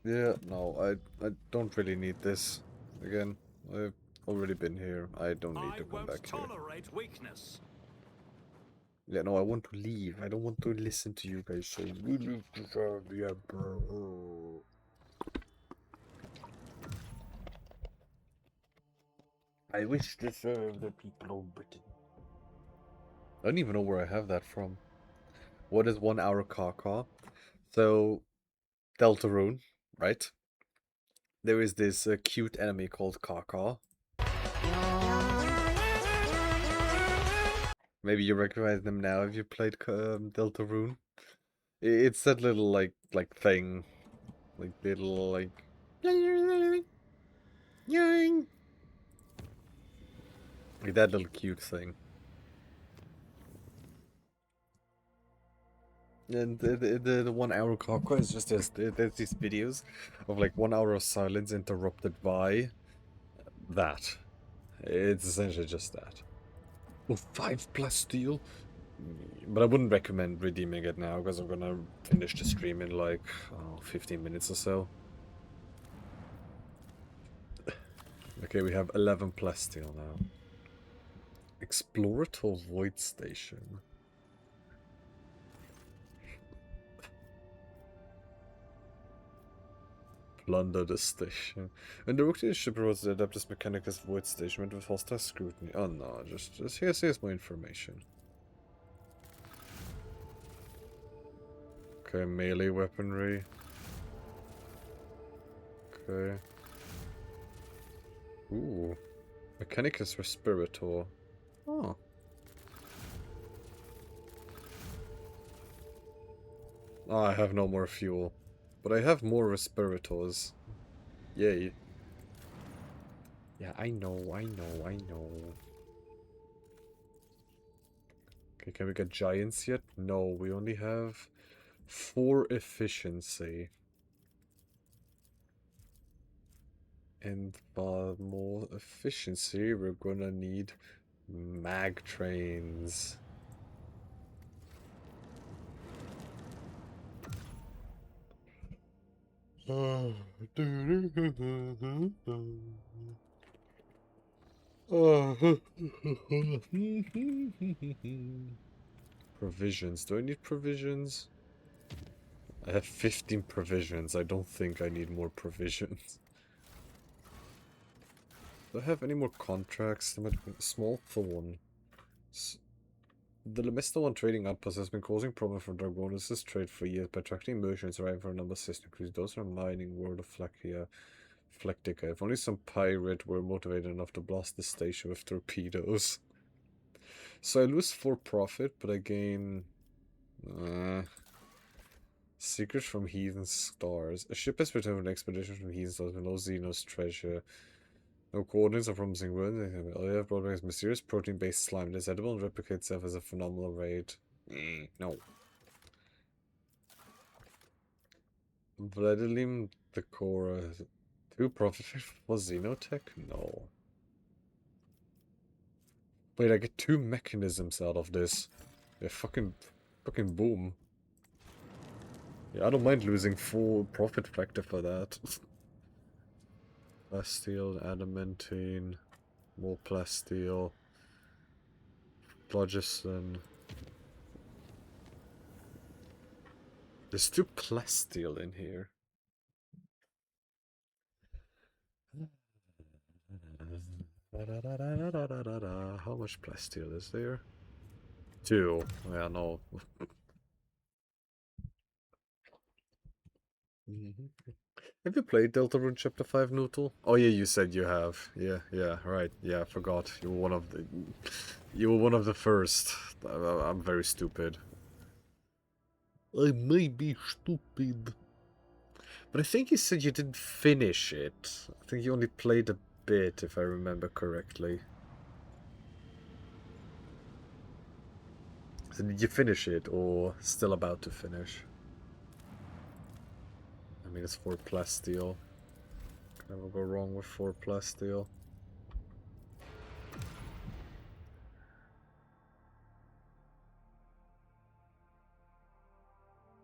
Yeah, no, I don't really need this. Again, I've already been here. I don't need to come back here. Tolerate weakness. Yeah, no, I want to leave. I don't want to listen to you guys say, "We need to serve the Emperor." I wish to serve the people of Britain. I don't even know where I have that from. What is 1 hour Kaka? So, Deltarune, right? There is this cute enemy called Kaka. Maybe you recognize them now if you played Deltarune. It's that little like thing, like little like that little cute thing. And the 1 hour Kaka is just there's these videos of like 1 hour of silence interrupted by that. It's essentially just that. Oh, 5 plus steel? But I wouldn't recommend redeeming it now, because I'm gonna finish the stream in like, 15 minutes or so. Okay, we have 11 plus steel now. Explorator Void Station. Plunder the station. And the rook ship was the Adeptus Mechanicus Void Station with hostile scrutiny. Oh no, just here's more information. Okay, melee weaponry. Okay. Ooh. Mechanicus Respirator. Oh. Oh, I have no more fuel. But I have more respirators. Yay. Yeah, I know. Okay, can we get giants yet? No, we only have 4 efficiency. And for more efficiency, we're gonna need mag trains. Provisions. Do I need provisions? I have 15 provisions. I don't think I need more provisions. Do I have any more contracts? Small Thorn. The Lemista One trading outpost has been causing problems for Dragonis' trade for years by attracting merchants arriving for a number of system crews. Those are mining world of Flectica. If only some pirate were motivated enough to blast the station with torpedoes. So I lose 4 profit, but I gain... secrets from Heathen Stars. A ship has returned from an expedition from Heathen Stars with no Xenos treasure. No coordinates or promising ruins. All you have brought back is mysterious protein-based slime. It is edible and replicates itself as a phenomenal raid. No. Vladilim Decora. 2 profit for Xenotech? No. Wait, I get 2 mechanisms out of this. Yeah, fucking boom. Yeah, I don't mind losing 4 profit factor for that. Plasteel, adamantine, more plasteel, phlogiston. There's 2 plasteel in here. How much plasteel is there? 2. Yeah, no. Have you played Deltarune Chapter 5, Noodle? Oh yeah, you said you have. Yeah, right. Yeah, I forgot. You were one of the... You were one of the first. I'm very stupid. I may be stupid. But I think you said you didn't finish it. I think you only played a bit, if I remember correctly. So did you finish it, or still about to finish? I mean, it's 4 plasteel. Can never go wrong with 4 plasteel.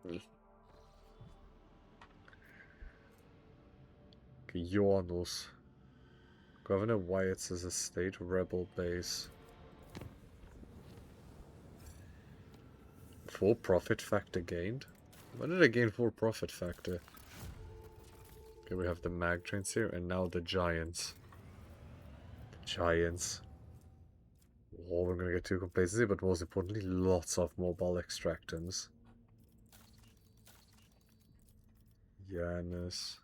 Okay, Jornos. Governor Wyatt's estate, rebel base. 4 profit factor gained? When did I gain 4 profit factor? Okay, we have the mag trains here, and now the giants. Giants. Oh, we're gonna get too complacency, but most importantly, lots of mobile extractums. Janus.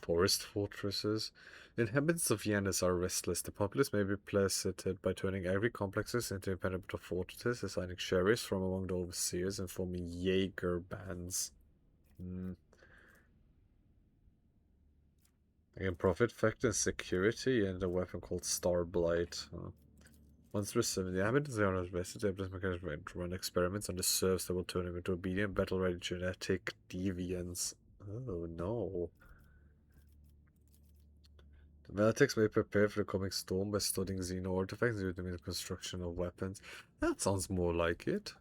Forest fortresses. The inhabitants of Janus are restless. The populace may be pleasured by turning agri complexes into impenetrable fortresses, assigning sheriffs from among the overseers, and forming Jaeger bands. Again, profit factor and security, and a weapon called Starblight. Once received, the inhabitants are invested, able to run experiments on the serfs that will turn them into obedient, battle-ready genetic deviants. Oh no. The Meltex may prepare for the coming storm by studying Xeno artifacts and using them in the construction of weapons. That sounds more like it.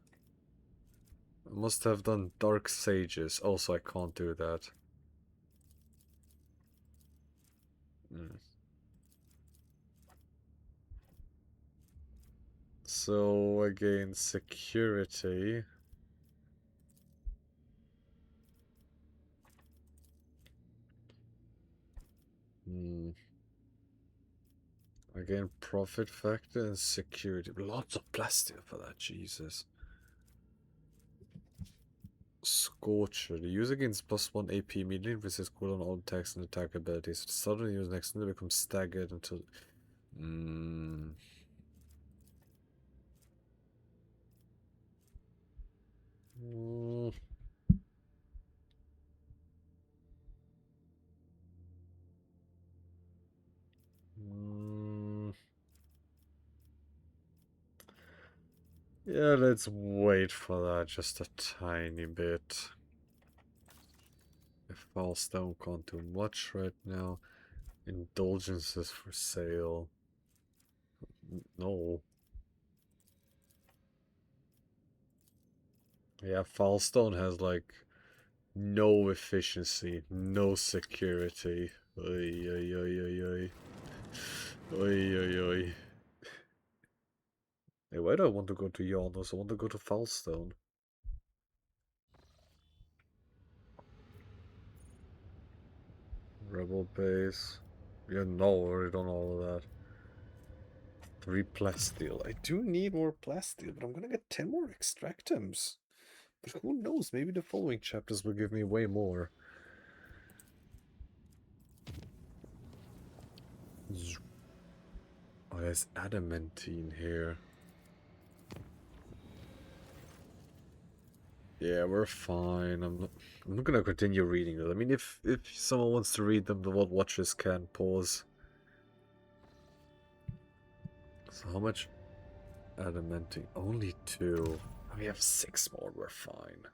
I must have done Dark Sages. Also, I can't do that. So, again, security. Again, profit factor and security. Lots of plastic for that, Jesus. Scorcher. The user gains +1 AP immediately and resists cooldown all attacks and attack abilities. The start of the user next to becomes staggered until... Yeah, let's wait for that just a tiny bit. If Falstone can't do much right now. Indulgences for sale. No. Yeah, Falstone has like no efficiency, no security. Oy, oy, oy, oy, oy. Oy, oy, oy. Hey, why do I want to go to Janos? I want to go to Falstone. Rebel base. Yeah, no, I already done all of that. 3 plasteel. I do need more plasteel, but I'm gonna get 10 more extractums. But who knows? Maybe the following chapters will give me way more. Oh, there's adamantine here. Yeah, we're fine. I'm not gonna continue reading them. I mean, if someone wants to read them, the World Watchers can pause. So how much adamantine? Only 2. We have 6 more. We're fine.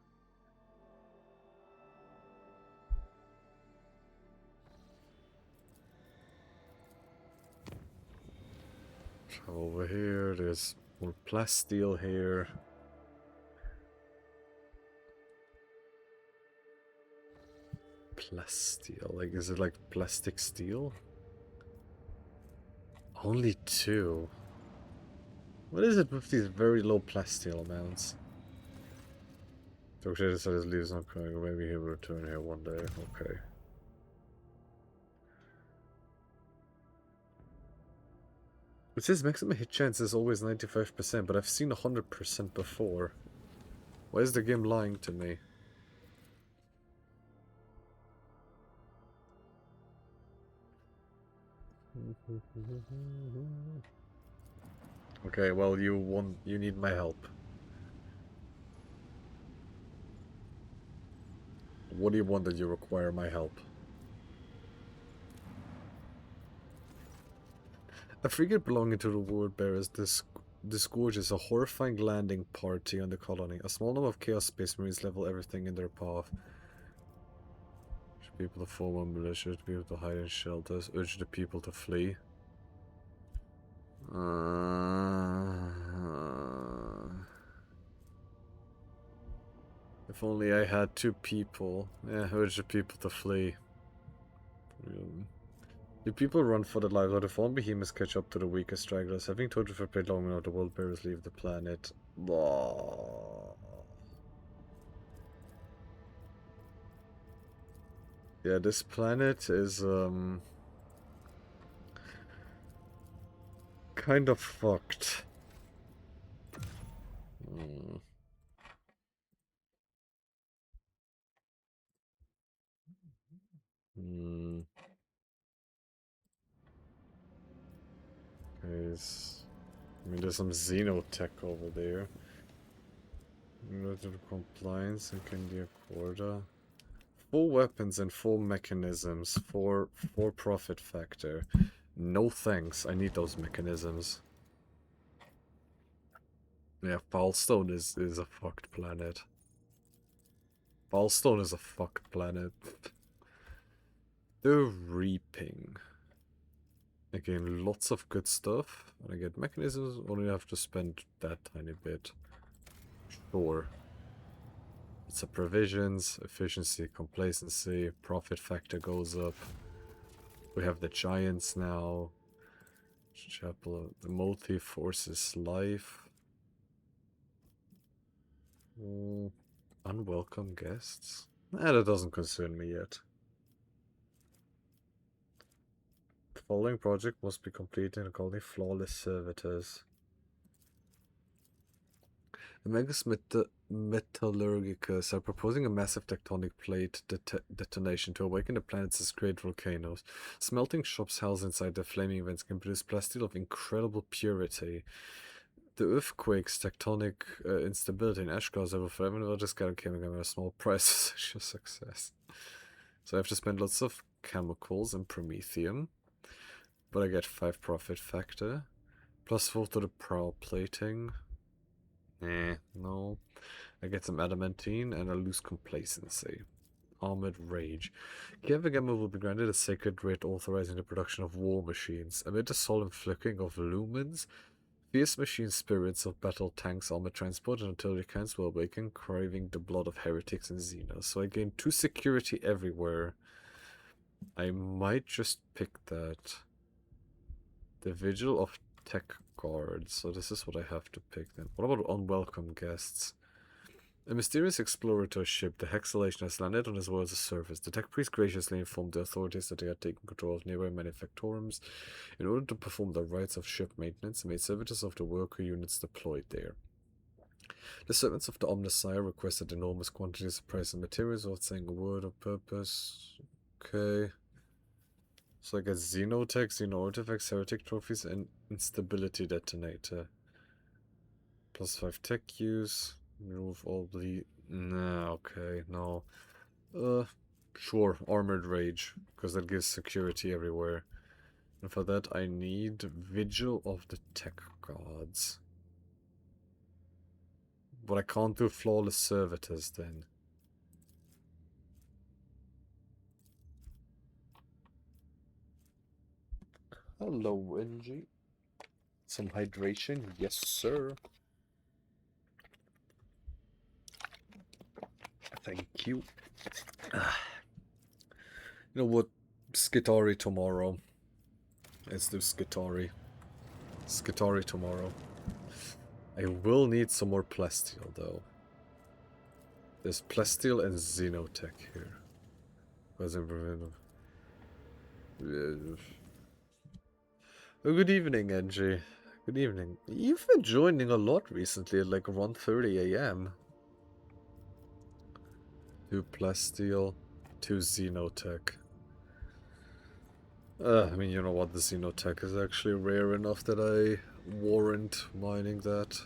Over here, there's more plasteel here. Plasteel, like, is it like plastic steel? Only 2. What is it with these very low plasteel amounts? Dr. said his leaves not coming, maybe he'll return here one day. Okay. It says maximum hit chance is always 95%, but I've seen 100% before. Why is the game lying to me? Okay, well, you need my help. What do you want that you require my help? A frigate belonging to the Word Bearers disgorges a horrifying landing party on the colony. A small number of Chaos Space Marines level everything in their path. Urge people to form a militia, urge people to hide in shelters, urge the people to flee. If only I had 2 people. Yeah, urge the people to flee. Do people run for their lives, or the fallen behemoths catch up to the weaker stragglers? Having told for played long enough, the world bearers leave the planet. Blah. Yeah, this planet is kind of fucked. I mean, there's some xenotech over there. Relative compliance and Candia Corda. 4 weapons and 4 mechanisms. 4 profit factor. No thanks. I need those mechanisms. Yeah, Foulstone is a fucked planet. Foulstone is a fucked planet. The Reaping. Again, lots of good stuff. And I get mechanisms, only have to spend that tiny bit. Sure. It's a provisions, efficiency, complacency, profit factor goes up. We have the giants now. Chapel, the multi-forces life. Unwelcome guests? That doesn't concern me yet. The following project must be completed according to flawless servitors. The Magus Metallurgicus are proposing a massive tectonic plate detonation to awaken the planet's great volcanoes. Smelting shops housed inside the flaming vents can produce plasteel of incredible purity. The earthquake's tectonic instability and ash clouds over forever will just get a small price of success. So I have to spend lots of chemicals and promethium. But I get 5 profit factor. Plus 4 to the prowl plating. No. I get some adamantine and I lose complacency. Armored Rage. Gavagama will be granted a sacred writ authorizing the production of war machines. Amid the solemn flickering of lumens, fierce machine spirits of battle tanks, armored transport, and artillery cans will awaken, craving the blood of heretics and Xenos. So I gain 2 security everywhere. I might just pick that. The Vigil of Tech Guards. So this is what I have to pick then. What about unwelcome guests? A mysterious explorator ship, the Hexalation, has landed on his world's surface. The tech priest graciously informed the authorities that they had taken control of nearby manufactorums in order to perform the rites of ship maintenance and made servitors of the worker units deployed there. The servants of the Omnissiah requested enormous quantities of price and materials without saying a word of purpose. Okay. So I get Xenotech, Xeno artifacts, heretic trophies, and instability detonator. Plus 5 tech use. Remove all bleed. Nah, okay, no. Sure, Armored Rage, because that gives security everywhere. And for that I need Vigil of the Tech Gods. But I can't do Flawless Servitors then. Hello, NG. Some hydration? Yes, sir. Thank you. You know what? Skitari tomorrow. Let's do Skitari. Skitari tomorrow. I will need some more plasteel though. There's plasteel and xenotech here. Oh, good evening, Angie. Good evening. You've been joining a lot recently at like 1:30 a.m. 2 plasteel, 2 xenotech. I mean, you know what, the xenotech is actually rare enough that I warrant mining that.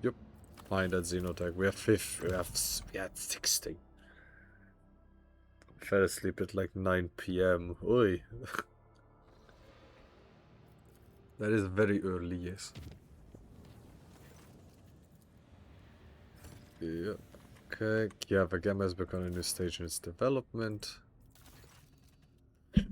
Yep, mine that xenotech. We have 60. Fell asleep at like 9 p.m. Oi. That is very early, yes. Yeah. Okay, Warhammer has begun a new stage in its development.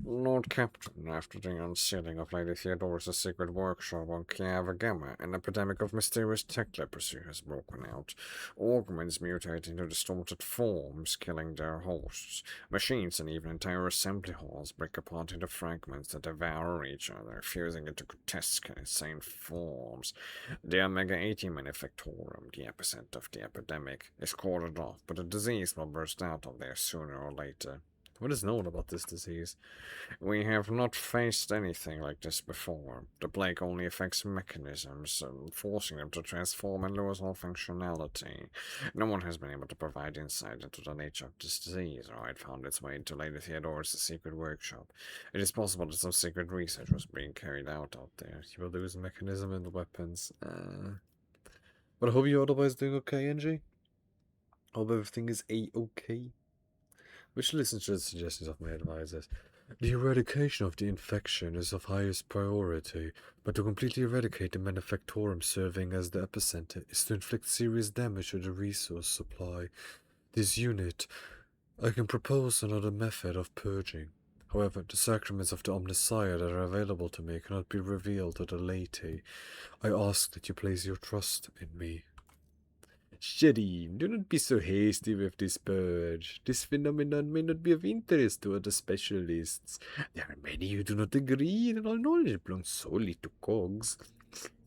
Lord Captain, after the unsealing of Lady Theodorus' secret workshop on Warhammer, an epidemic of mysterious tech leprosy has broken out. Augments mutate into distorted forms, killing their hosts. Machines and even entire assembly halls break apart into fragments that devour each other, fusing into grotesque and insane forms. The Omega-80 Manufactorum, the epicenter of the epidemic, is cordoned off, but the disease will burst out of there sooner or later. What is known about this disease? We have not faced anything like this before. The plague only affects mechanisms, forcing them to transform and lose all functionality. No one has been able to provide insight into the nature of this disease, or it found its way into Lady Theodorus' secret workshop. It is possible that some secret research was being carried out there. You will lose mechanism and weapons. But I hope you're otherwise doing okay, Angie. Hope everything is a-okay. We should listen to the suggestions of my advisors. The eradication of the infection is of highest priority, but to completely eradicate the Manufactorum serving as the epicenter is to inflict serious damage to the resource supply. This unit, I can propose another method of purging. However, the sacraments of the Omnissiah that are available to me cannot be revealed to the laity. I ask that you place your trust in me. Shadeen, do not be so hasty with this purge. This phenomenon may not be of interest to other specialists. There are many who do not agree that all knowledge belongs solely to cogs.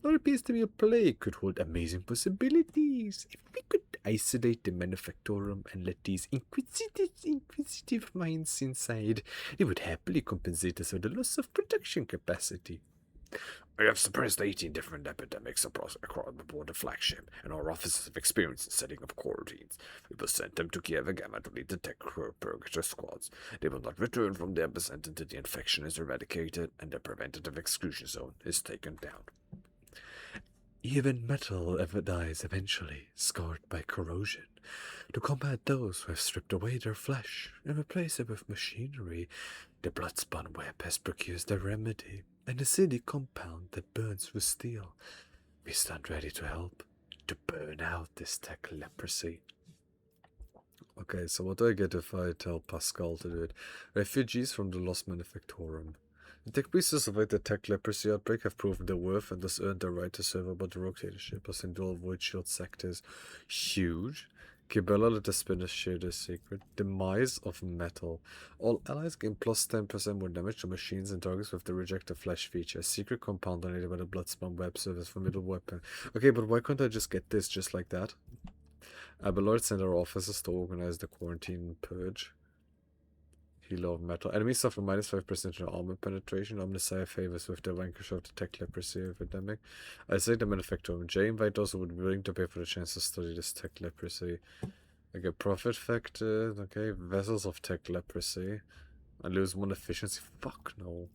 It appears to me a plague could hold amazing possibilities. If we could isolate the Manufactorum and let these inquisitive minds inside, it would happily compensate us for the loss of production capacity. I have suppressed 18 different epidemics across aboard the flagship, and our officers have experience in setting up quarantines. We will send them to Warhammer to lead the tech purgator squads. They will not return from the epicenter until the infection is eradicated and the preventative exclusion zone is taken down. Even metal ever dies eventually, scarred by corrosion. To combat those who have stripped away their flesh and replace it with machinery, the blood-spun web has procured the remedy, an acidic compound that burns with steel. We stand ready to help, to burn out this tech leprosy. Okay, so what do I get if I tell Pascal to do it? Refugees from the Lost Manufactorum. The tech priests who survived the tech leprosy outbreak have proven their worth and thus earned the right to serve about the rotatorship or in dual void shield sectors. Huge. Kibella let the spinners share their secret. Demise of metal. All allies gain plus 10% more damage to machines and targets with the reject the flesh feature. Secret compound donated by the Bloodspun web service for middle weapon. Okay, but why can't I just get this just like that? Abelard sent our officers to organize the quarantine purge. Healer of metal. Enemies suffer minus 5% in armor penetration. Omnissiah favors with the vanquish of the tech leprosy epidemic. I say the Manufactorum. J invite those who would be willing to pay for the chance to study this tech leprosy. Okay, profit factor. Okay, vessels of tech leprosy. I lose 1 efficiency. Fuck no.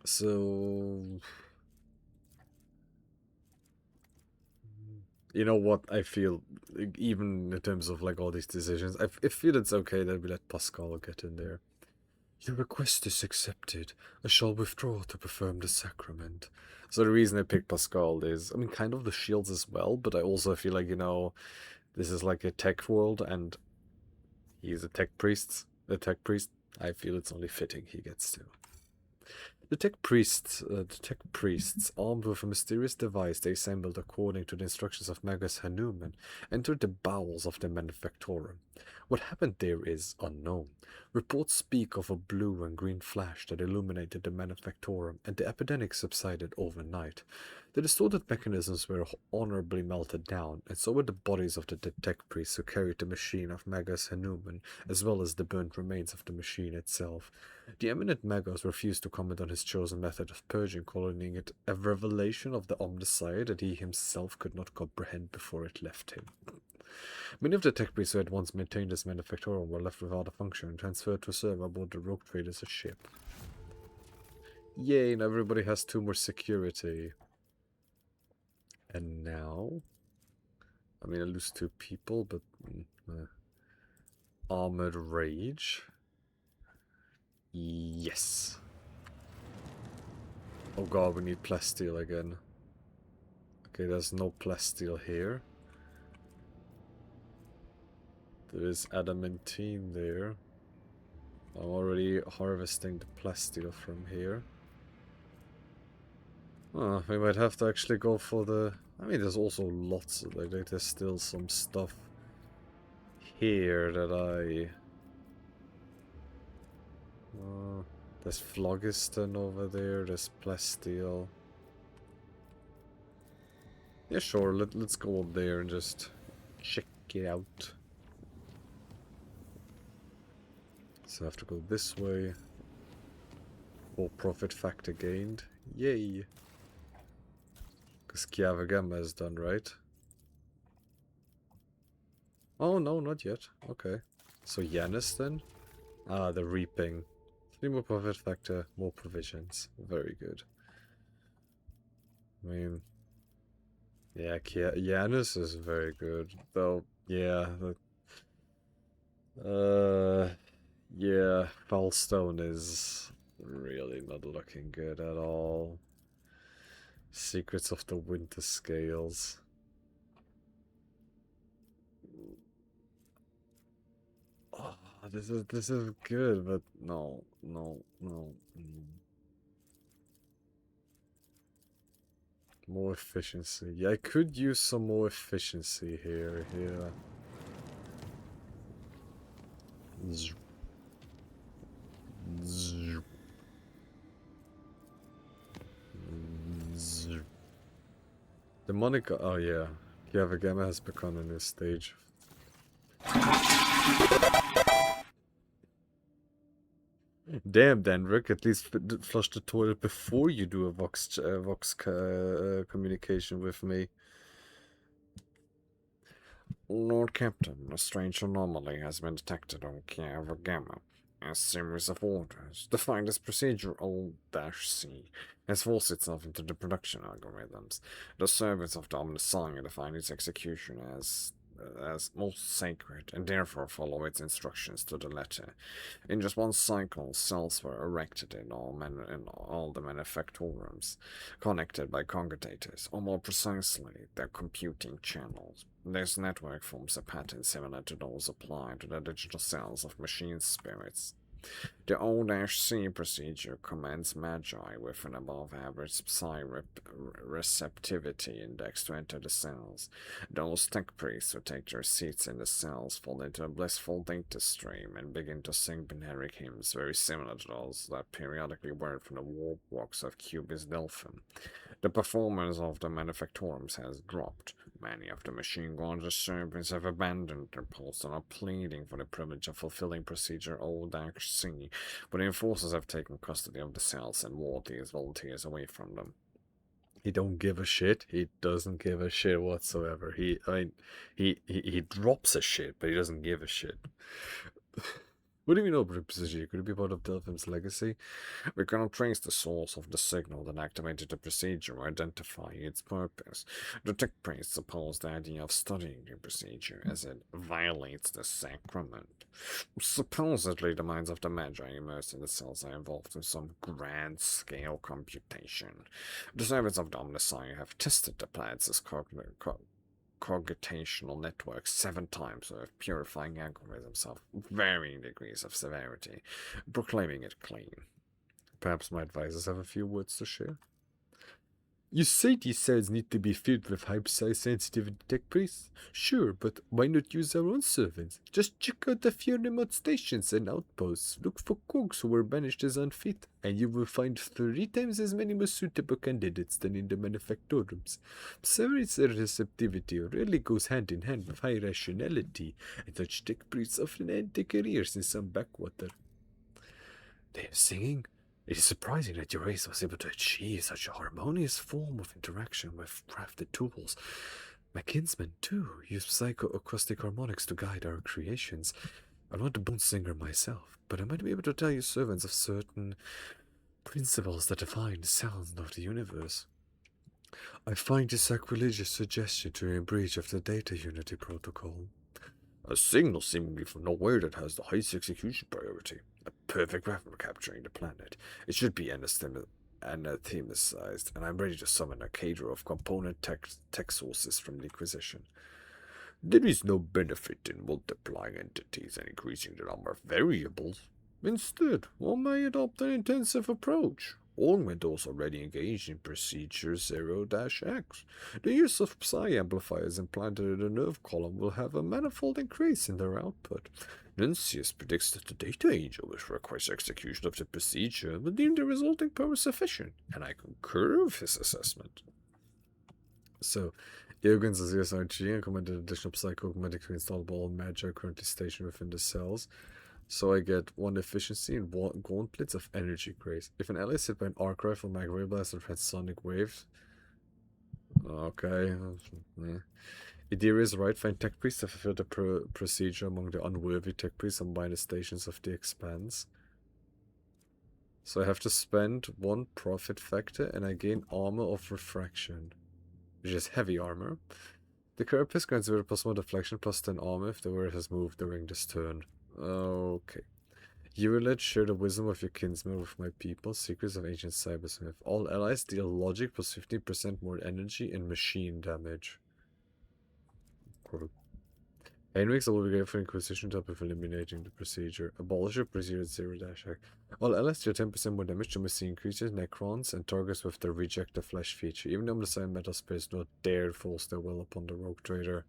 So you know what, I feel, even in terms of like all these decisions, I feel it's okay that we let Pascal get in there. Your request is accepted. I shall withdraw to perform the sacrament. So the reason I picked Pascal is, I mean, kind of the shields as well, but I also feel like, you know, this is like a tech world and he's a tech priest. The tech priest, I feel it's only fitting he gets to. The tech priests, armed with a mysterious device they assembled according to the instructions of Magus Hanuman, entered the bowels of the Manufactorum. What happened there is unknown. Reports speak of a blue and green flash that illuminated the Manufactorum, and the epidemic subsided overnight. The distorted mechanisms were honorably melted down, and so were the bodies of the tech priests who carried the machine of Magus Hanuman, as well as the burnt remains of the machine itself. The eminent Magus refused to comment on his chosen method of purging, calling it a revelation of the Omnissiah that he himself could not comprehend before it left him. Many of the tech priests who had once maintained this Manufactorum were left without a function and transferred to serve aboard the rogue traders' ship. Yay, and everybody has 2 more security. And now... I mean, I lose 2 people, but... Armored Rage. Yes. Oh god, we need plasteel again. Okay, there's no plasteel here. There is adamantine there. I'm already harvesting the plasteel from here. Oh, we might have to actually go for the... I mean, there's also lots of... Like, there's still some stuff here that I... there's phlogiston over there, there's plasteel. Yeah, sure, let's go up there and just check it out. So I have to go this way. More profit factor gained. Yay! Because Chiavagamma is done, right? Oh, no, not yet. Okay. So Yanis then? Ah, the reaping. 3 more profit factor, more provisions. Very good. I mean... Yeah, Yanis is very good. Though, yeah. Yeah, Foulstone is really not looking good at all. Secrets of the Winter Scales. Oh, this is good, but no. More efficiency. Yeah, I could use some more efficiency here. The Monica. Oh yeah, Chiavagamma has become a new stage. Damn, Denrick, at least flush the toilet before you do a Vox communication with me. Lord Captain, a strange anomaly has been detected on Chiavagamma. A series of orders, defined as procedure O-C, has forced itself into the production algorithms. The servants of the Omnissiah define its execution as most sacred, and therefore follow its instructions to the letter. In just one cycle, cells were erected in all the manufactorums, connected by congregators, or more precisely, their computing channels. This network forms a pattern similar to those applied to the digital cells of machine spirits. The O-C procedure commands Magi with an above-average psi receptivity index to enter the cells. Those tech priests who take their seats in the cells fall into a blissful data stream and begin to sing binary hymns very similar to those that periodically whirred from the warp walks of Cubis Delphin. The performance of the manufactorums has dropped. Many of the machine guards' servants have abandoned their posts and are pleading for the privilege of fulfilling procedure O-C, but the enforcers have taken custody of the cells and ward these volunteers away from them. He don't give a shit. He doesn't give a shit whatsoever. He drops a shit, but he doesn't give a shit. What do you know about the procedure? Could it be part of Delphin's legacy? We cannot trace the source of the signal that activated the procedure or identify its purpose. The tech priests oppose the idea of studying the procedure as it violates the sacrament. Supposedly, the minds of the Magi immersed in the cells are involved in some grand-scale computation. The servants of the Omnissiah have tested the plans as computational networks 7 times with purifying algorithms of varying degrees of severity, proclaiming it clean. Perhaps my advisors have a few words to share. You say these cells need to be filled with hyper sensitive tech priests? Sure, but why not use our own servants? Just check out a few remote stations and outposts. Look for cogs who were banished as unfit, and you will find 3 times as many more suitable candidates than in the manufactorums. Service receptivity rarely goes hand in hand with high rationality, and such tech priests often end their careers in some backwater. They are singing? It is surprising that your race was able to achieve such a harmonious form of interaction with crafted tools. My kinsmen, too, use psychoacoustic harmonics to guide our creations. I'm not a bone singer myself, but I might be able to tell you servants of certain principles that define the sound of the universe. I find this sacrilegious suggestion to be in breach of the Data Unity Protocol. A signal seemingly from nowhere that has the highest execution priority. A perfect weapon for capturing the planet. It should be anathemized, and I'm ready to summon a cadre of component tech sources from the Inquisition. There is no benefit in multiplying entities and increasing the number of variables. Instead, one may adopt an intensive approach. Augmentors already engaged in Procedure 0-X. The use of psi amplifiers implanted in the nerve column will have a manifold increase in their output. Nuncius predicts that the data angel, which requires execution of the procedure, will deem the resulting power sufficient, and I concur with his assessment. So, Eogans as ESRG and commanded additional psycho-augmentically installable Magi currently stationed within the cells. So I get 1 efficiency and gauntlets of energy grace. If an ally is hit by an arc rifle, mag ray blast, or transonic waves. Okay. Idira is right. Find tech priests to fulfill the procedure among the unworthy tech priests and bind the stations of the expanse. So I have to spend 1 profit factor and I gain armor of refraction, which is heavy armor. The carapace grants a +1 deflection plus 10 armor if the wearer has moved during this turn. Okay. You will let share the wisdom of your kinsmen with my people, secrets of ancient cybersmith. All allies deal logic plus 15% more energy and machine damage. Cool. Heinrichs will be grateful for Inquisition to help with eliminating the procedure. Abolish your procedure at 0-X. All allies deal 10% more damage to machine creatures, necrons, and targets with the reject the flesh feature. Even the Omnissiah metal spirits do not dare force their will upon the rogue trader.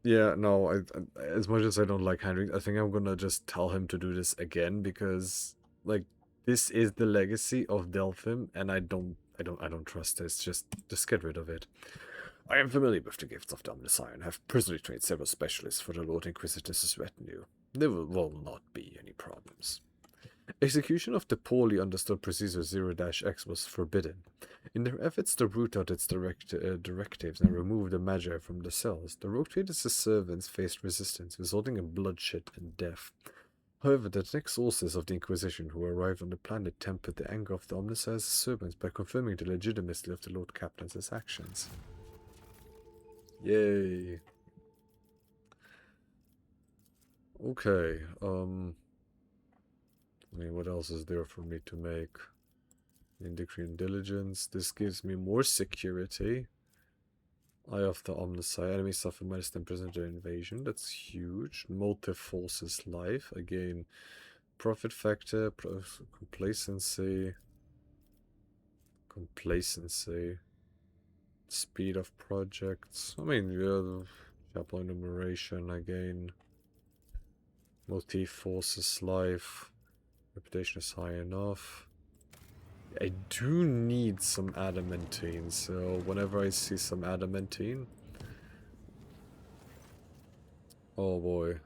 Yeah, no, I as much as I don't like Heinrich, I think I'm gonna just tell him to do this again because, like, this is the legacy of Delphim, and I don't trust this. Just get rid of it. I am familiar with the gifts of the Omnissiah and have personally trained several specialists for the Lord Inquisitor's retinue. There will not be any problems. Execution of the poorly understood procedure 0-X was forbidden. In their efforts to root out its directives and remove the Magi from the cells, the rogue traders' servants faced resistance, resulting in bloodshed and death. However, the next sources of the Inquisition who arrived on the planet tempered the anger of the Omnissiah's servants by confirming the legitimacy of the Lord Captain's actions. Yay. Okay, I mean, what else is there for me to make? Decree and Diligence. This gives me more security. Eye of the Omnissiah. Enemy suffer minus 10% their invasion. That's huge. Motive forces life. Again, profit factor, complacency. Speed of projects. I mean, yeah, chapel enumeration again. Motive forces life. Reputation is high enough. I do need some adamantine, so whenever I see some adamantine... Oh boy.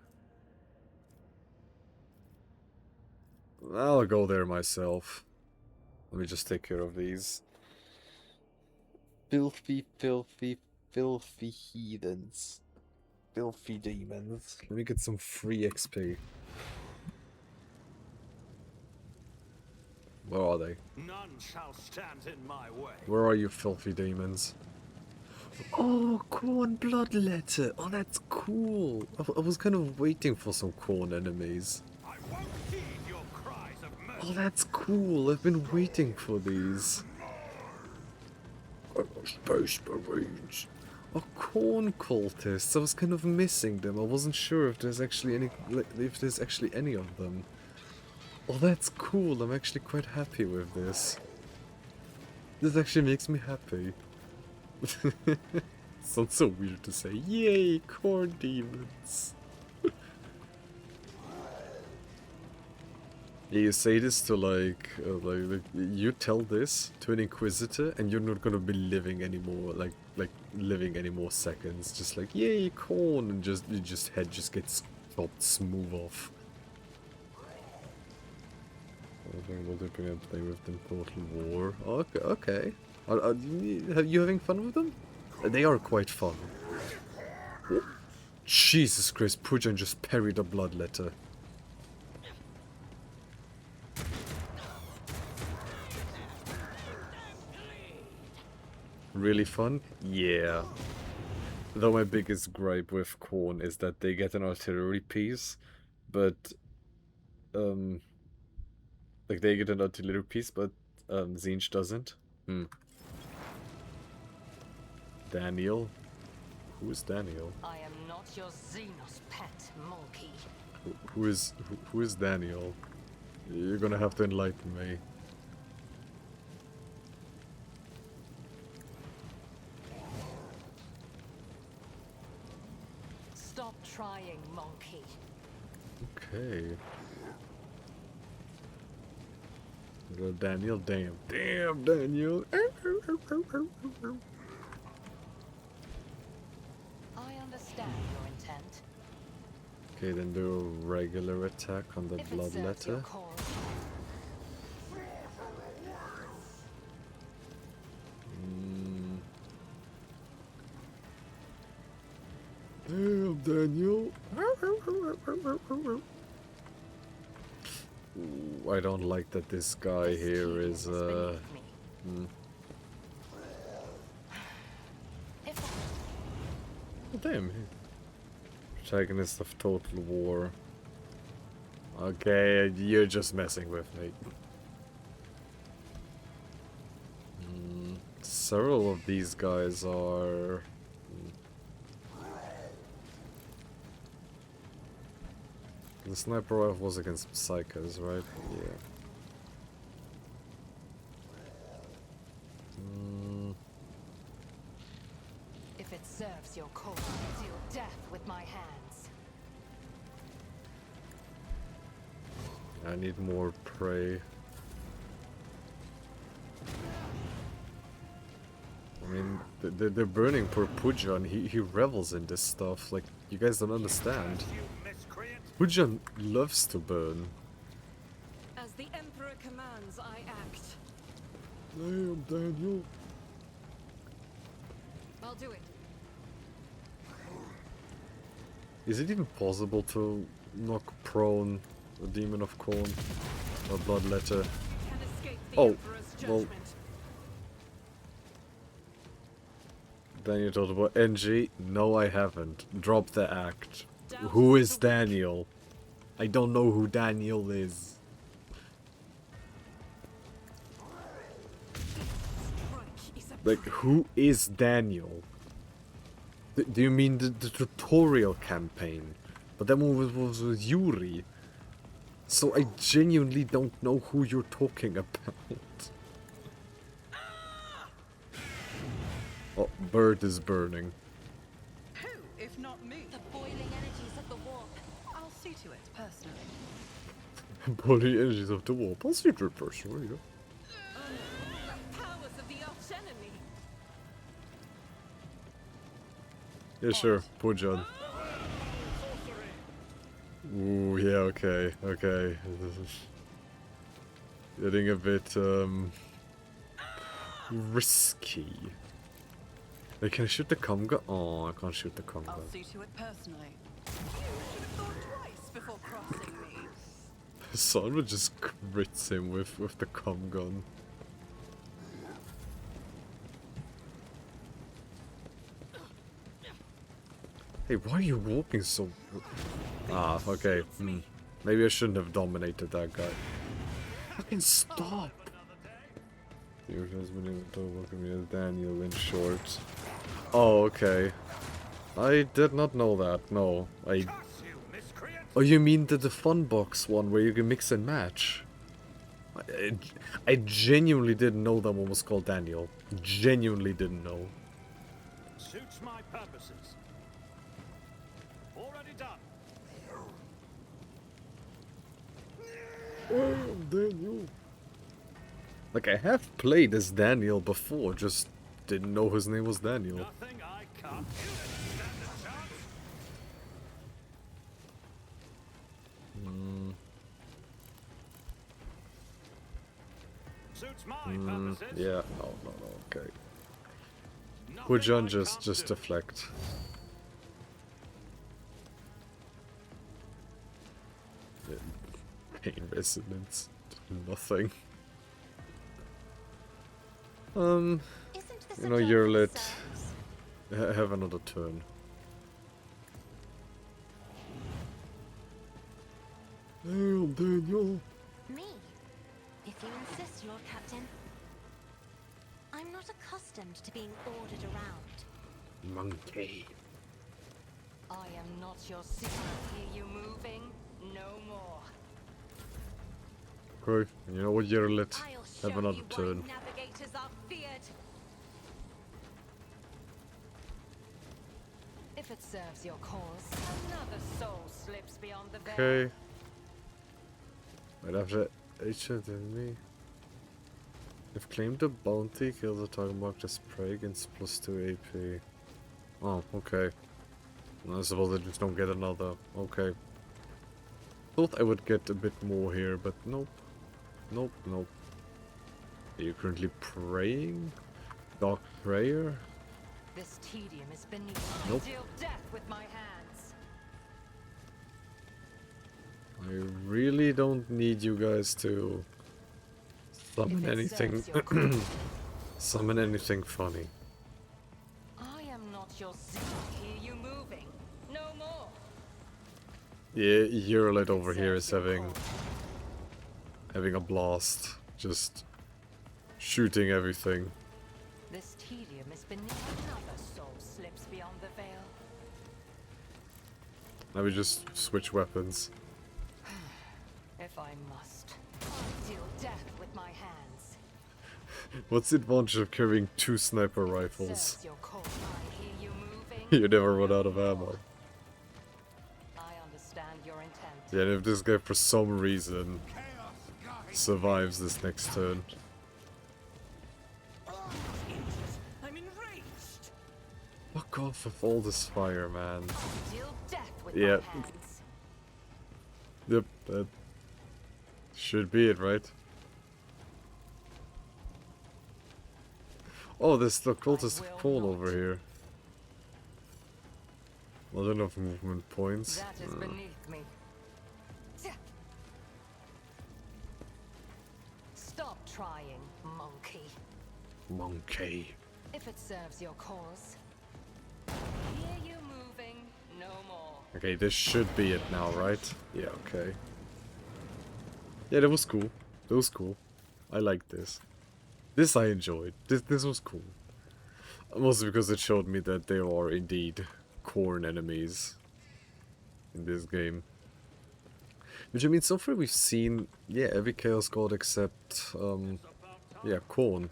I'll go there myself. Let me just take care of these. Filthy, filthy, filthy heathens. Filthy demons. Let me get some free XP. Where are they? None shall stand in my way. Where are you, filthy demons? Oh, Khorne Bloodletter. Oh, that's cool. I was kind of waiting for some Khorne enemies. I won't heed your cries of mercy. Oh, that's cool. I've been waiting for these. Space Marines. Oh, corn cultists. I was kind of missing them. I wasn't sure if there's actually any of them. Oh, that's cool. I'm actually quite happy with this. This actually makes me happy. Sounds so weird to say. Yay, corn demons. Yeah, you say this to like you tell this to an inquisitor and you're not gonna be living anymore, like living any more seconds. Just like, yay, corn, and just head just gets chopped smooth off. I think we'll play with them Total War. Okay, okay. Are you having fun with them? They are quite fun. Jesus Christ, Pujan just parried a bloodletter. Really fun? Yeah. Though my biggest gripe with Khorne is that they get an artillery piece, but like they get an artillery piece, but Tzeentch doesn't. Daniel? Who is Daniel? I am not your Xenos pet, monkey. Who is Daniel? You're gonna have to enlighten me. Stop trying, monkey. Okay. Little Daniel, damn Daniel. I understand your intent. Okay, then do a regular attack on the If it serves your bloodletter. cause. Damn, Daniel. Ooh, I don't like that this guy This here key is, beneath me. If Oh, damn. Protagonist of Total War. Okay, you're just messing with me. Several of these guys are... The sniper rifle was against psychos, right? Yeah. If it serves your cause, deal death with my hands. I need more prey. I mean, they're burning poor Pujan. He revels in this stuff. Like, you guys don't understand. You miscreant! Pujan loves to burn. As the Emperor commands, I act. Damn, Daniel. I'll do it. Is it even possible to knock prone a Demon of Khorne or Bloodletter? Can escape the Oh, Emperor's well. judgment. Daniel talked about NG. No, I haven't. Drop the act. Down Who to is the weak. Daniel? I don't know who Daniel is. Strike is a Like, who is Daniel? Do you mean the tutorial campaign? But that one was with Yuri. So I genuinely don't know who you're talking about. Oh, bird is burning. Who, if not me? The boiling energies of the warp. I'll see to it personally. Body energies of the warp. I'll see to it personally, yeah. powers of the arch enemy. Yeah, sure. Pujan. Ooh, yeah, okay, okay. This is getting a bit, risky. Hey, can I shoot the com gun? Oh, I can't shoot the com gun. I'll see to it personally. You should have thought twice before crossing me. Someone just crits him with the com gun. Hey, why are you walking so... Ah, okay. Maybe I shouldn't have dominated that guy. Fucking stop! Your husband is welcome you as Daniel in short. Oh, okay. I did not know that, no. Oh, you mean the fun box one where you can mix and match? I genuinely didn't know that one was called Daniel. Genuinely didn't know. Suits my purposes. Already done. Oh, Daniel. Like, I have played as Daniel before, just didn't know his name was Daniel. Nothing I can't do. Stand a chance. Suits my purposes. Yeah, no, okay. Nothing Would John I just can't do. deflect? Yeah. Pain resonance. Nothing. Isn't this You a know, job you're for lit. serfs? Have another turn. Hail, Daniel. Me? If you insist, Lord Captain. I'm not accustomed to being ordered around. Monkey. I am not your sister. Hear you moving? No more. Okay, you know what, you're lit. I'll show Have another you turn. why navigators are feared. If it serves your cause, another soul slips beyond the veil. Okay. Right after each than me. If claimed the bounty, kill the target marked as prey against +2 AP. Oh, okay. I suppose I just don't get another. Okay. Thought I would get a bit more here, but nope. Nope. Are you currently praying? Dark prayer? This tedium is beneath me. Nope. Deal death with my hands. I really don't need you guys to summon If it anything. serves your cause. Summon anything funny. I am not your sister. Hear you moving? No more. Yeah, Eurolit over If it here is serves your having cause. a blast. Just shooting everything. This tedium is beneath. Another soul slips beyond the veil. Now we just switch weapons. If I must, I'll deal death with my hands. What's the advantage of carrying 2 sniper If it rifles? serves your cause, I hear you moving. You never run out of ammo. I understand your intent. Yeah, and if this guy for some reason survives this next turn. I'm enraged. Fuck off with all this fire, man. Deal death with Yeah. my hands. Yep, that should be it, right? Oh, there's the cultist will Khorne not. over here. Not enough movement points. That is beneath me. Stop trying, monkey. Monkey. If it serves your cause. Hear you moving, no more. Okay, this should be it now, right? Yeah, okay. Yeah, that was cool. That was cool. I liked this. This I enjoyed. This was cool. Mostly because it showed me that there are indeed Khorne enemies in this game. Which I mean, so far we've seen, yeah, every Chaos God except, yeah, Khorne.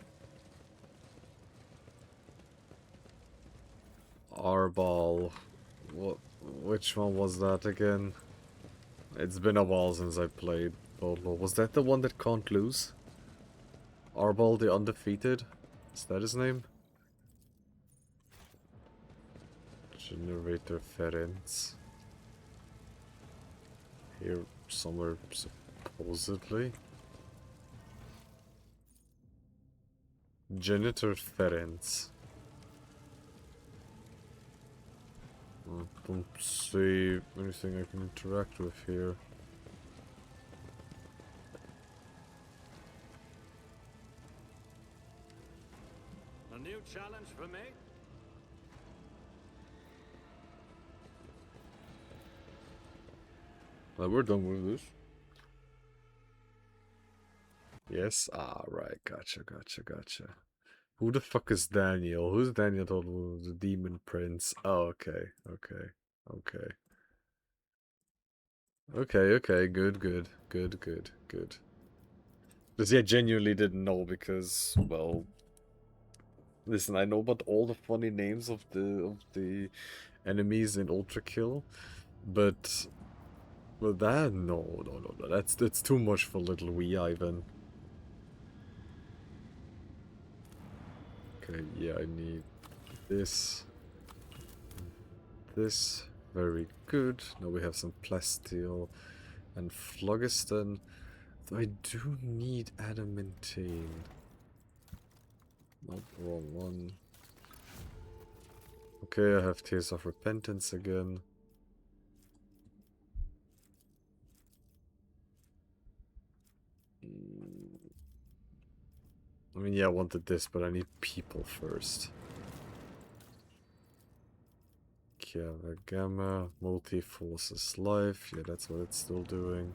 Arbal. Which one was that again? It's been a while since I played. Oh no, was that the one that can't lose? Arbal the Undefeated? Is that his name? Generator Ferenc. Here somewhere, supposedly. Janitor Ferenc. Don't see anything I can interact with here. A new challenge for me? Well, we're done with this. Yes? Ah, right. Gotcha, gotcha, gotcha. Who the fuck is Daniel? Who's Daniel Total? The Demon Prince. Oh, okay, okay, okay. Okay, okay, good, good, good, good, good. Because yeah, genuinely didn't know because, well, listen, I know about all the funny names of the enemies in Ultra Kill, but that no, no, no, no, that's too much for little wee Ivan. Okay, yeah, I need this, this, very good. Now we have some plasteel and phlogiston. I do need adamantine. Nope, wrong one. Okay, I have Tears of Repentance again. I mean, yeah, I wanted this, but I need people first. Kiava Gamma, Multi-Forces Life. Yeah, that's what it's still doing.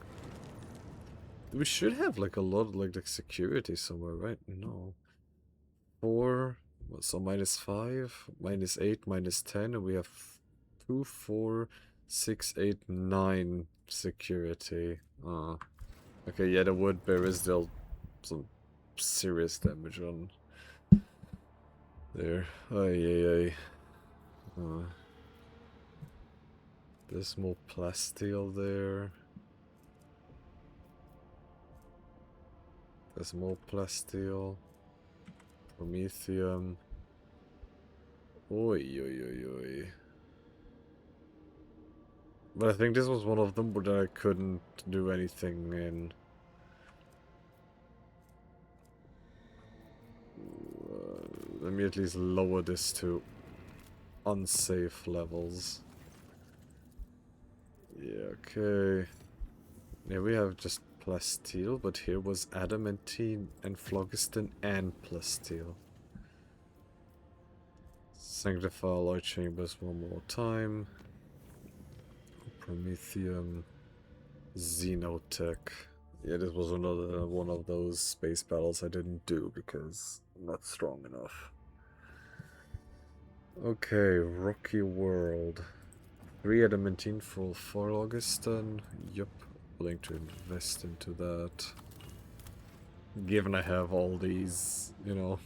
We should have like a lot of like security somewhere, right? No. 4, so -5, -8, -10, and we have 2, 4, 6, 8, 9 security. Okay, yeah, the wood bearers dealt some serious damage on there. Ay. There's more plasteel there. There's more plasteel. Promethium. Oi. But I think this was one of them where I couldn't do anything in. Let me at least lower this to unsafe levels. Yeah, okay. Yeah, we have just plasteel, but here was adamantine and phlogiston and plasteel. Sanctify alloy chambers one more time. Promethium. Xenotech. Yeah, this was another one of those space battles I didn't do because I'm not strong enough. Okay, Rocky World. 3 adamantine for phlogiston. Yup, willing to invest into that. Given I have all these, you know,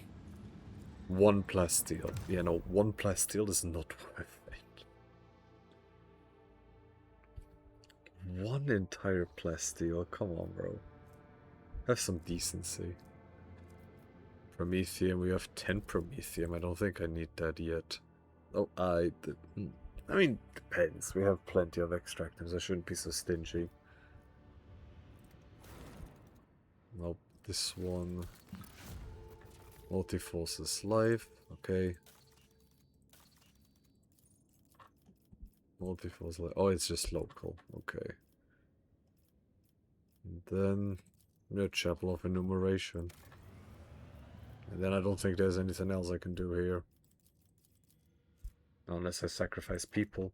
1 plasteel. Yeah, no, 1 plasteel is not worth it. 1 entire plasteel, come on, bro. Have some decency. Promethium, we have 10 promethium. I don't think I need that yet. Oh, I mean, depends. We have plenty of extractives. I shouldn't be so stingy. Nope, this one. Multi-Forces Life, okay. Multi-Forces Life, oh, it's just local, okay. And then, yeah, Chapel of Enumeration. And then I don't think there's anything else I can do here. Unless I sacrifice people.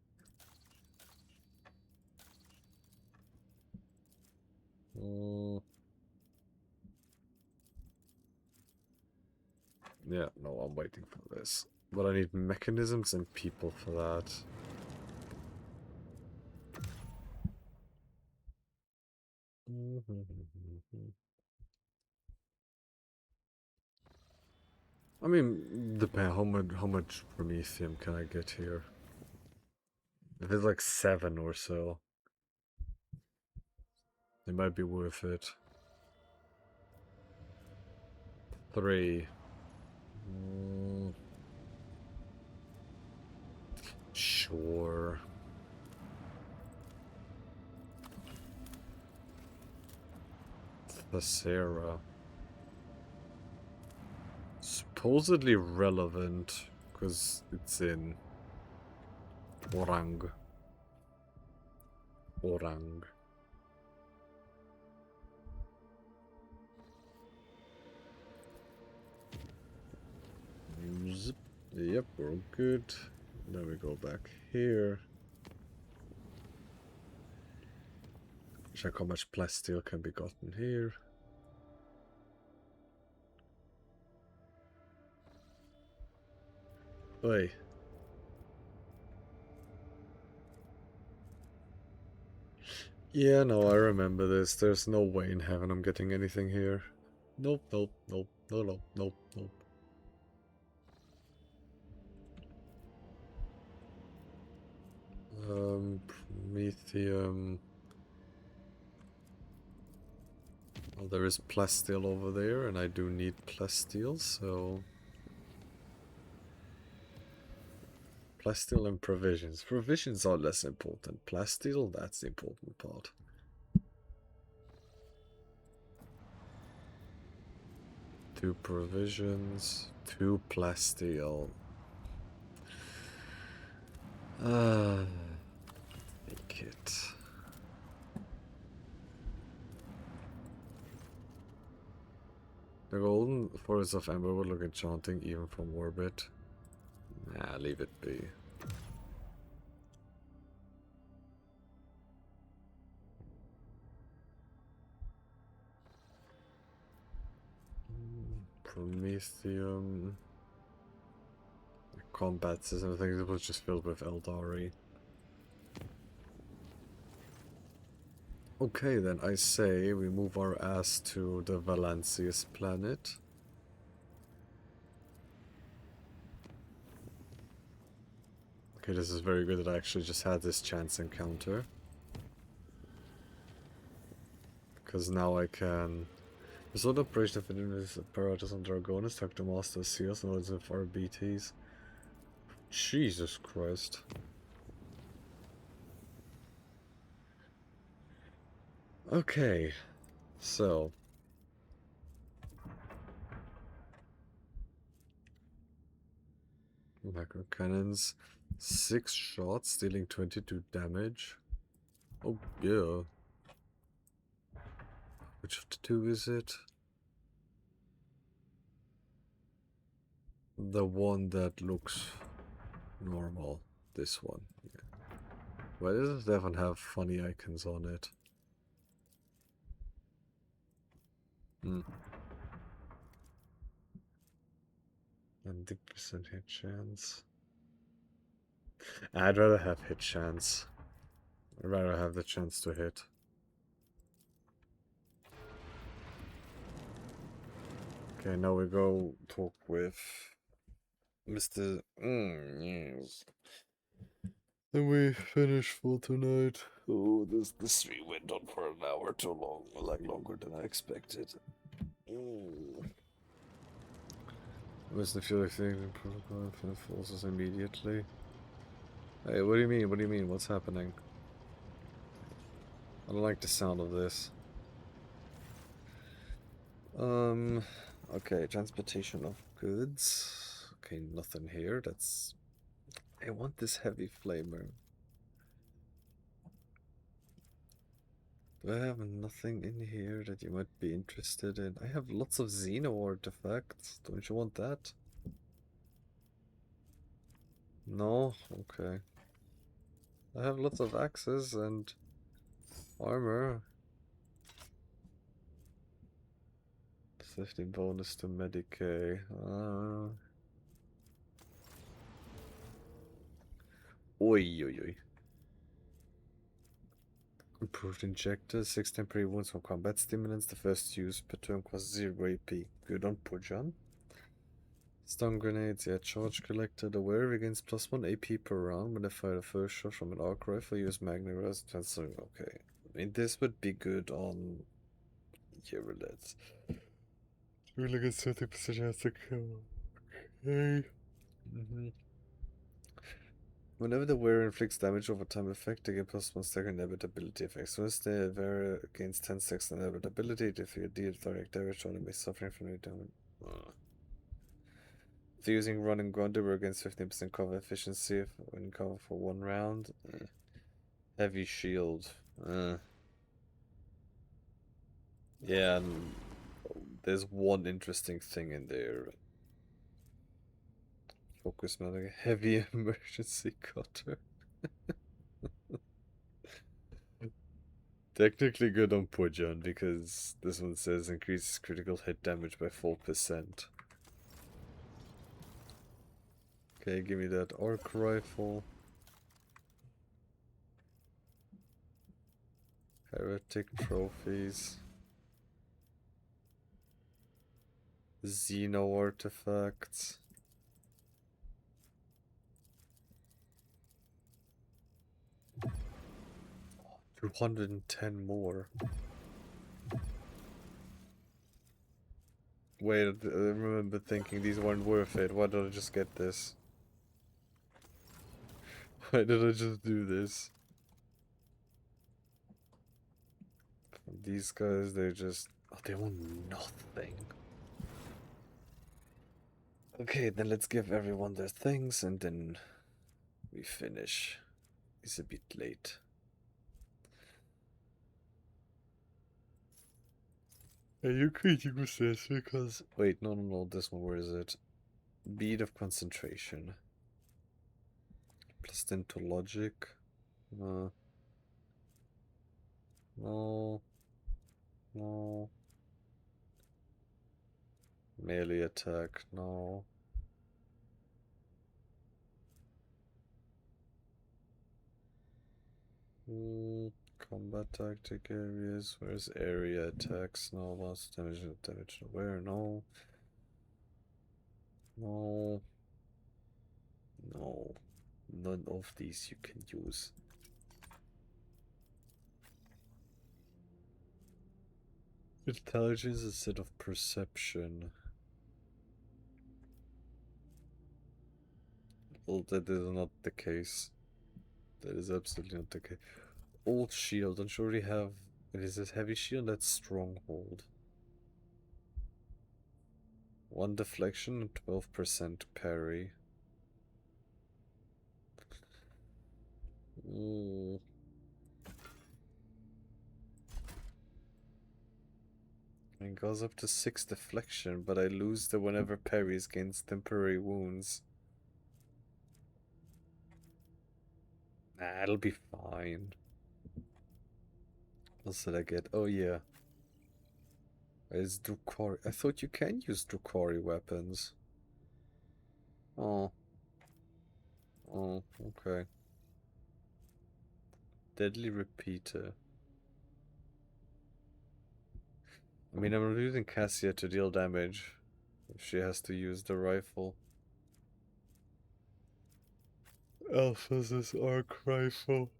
Yeah, no, I'm waiting for this. But I need mechanisms and people for that. I mean, depend how much promethium can I get here? If it's like 7 or so, it might be worth it. 3. Sure. Thessera. Supposedly relevant, because it's in Orang. Zip. Yep, we're all good. Then we go back here. Check how much plasteel can be gotten here. Oi. Yeah, no, I remember this. There's no way in heaven I'm getting anything here. Nope, nope, nope, no, no, nope, nope. Promethium. Well, there is plasteel over there, and I do need plasteel, so... Plasteel and provisions. Provisions are less important. Plasteel, that's the important part. Two provisions, two plasteel. Make it. The golden forest of Ember would look enchanting even from orbit. Nah, leave it be. Promethium. Combat system, I think it was just filled with Eldari. Okay, then I say we move our ass to the Valancius planet. Okay, this is very good that I actually just had this chance encounter. Because now I can... Result operation of enemies apparatus on Dragonis, talk to Master Seals and loads of RBTs. Jesus Christ. Okay, so... Macro cannons. 6 shots, dealing 22 damage. Oh, yeah. Which of the two is it? The one that looks normal. This one. Yeah. Why does it even have funny icons on it? Hmm. 90% hit chance. I'd rather have hit chance. I'd rather have the chance to hit. Okay, now we go talk with Mr. Yes. Then we finish for tonight. Oh, this stream went on for an hour too long, like longer than I expected. What's the fuel thing? Protocol forces immediately. Hey, what do you mean? What do you mean? What's happening? I don't like the sound of this. Okay, transportation of goods. Okay, nothing here. That's... I want this heavy flamer. Do I have nothing in here that you might be interested in? I have lots of Xeno artifacts. Don't you want that? No? Okay. I have lots of axes and armor. 15 bonus to Medicae. Oi, oi, oi. Improved injector, 6 temporary wounds from combat stimulants. The first use per turn costs 0 AP. Good on Pujan. Stun grenades, yeah, charge collector. The wearer regains +1 AP per round when they fire the first shot from an arc rifle. Use magnet resistance. Okay. I mean, this would be good on Yerulets. Really good 30% chance to kill. Okay. Whenever the wearer inflicts damage over time effect, they get +1 second inevitability effect. So as the wearer gains 10 seconds inevitability, if you deal direct damage to enemy suffering from any damage. If using run and gun, they were against 15% cover efficiency when cover for 1 round. Heavy shield. Yeah, and there's one interesting thing in there. Focus mounting heavy emergency cutter. Technically good on Pujan because this one says increases critical hit damage by 4%. Okay, give me that arc rifle. Heretic trophies. Xeno artifacts. Oh, 210 more. Wait, I remember thinking these weren't worth it. Why did I just get this? Why did I just do this? These guys, they just... Oh, they want nothing. Okay, then let's give everyone their things and then we finish. It's a bit late. Are you creating with this because... Wait, no, this one, where is it? Bead of concentration. Plus 10 to logic. No. No. Melee attack, no. Combat tactic areas. Where's area attacks? No. Loss damage aware. No. No. None of these you can use. Intelligence instead of perception. Well, that is not the case. That is absolutely not the case. Old shield, don't you already have... It is this heavy shield? That's stronghold. 1 deflection and 12% parry. Ooh. It goes up to 6 deflection, but I lose the whenever parries gains temporary wounds. Nah, it'll be fine. What else did I get? Oh yeah. It's Drukhari. I thought you can use Drukhari weapons. Oh. Oh, okay. Deadly repeater. I mean, I'm using Cassia to deal damage. If she has to use the rifle. Alpha's this arc rifle.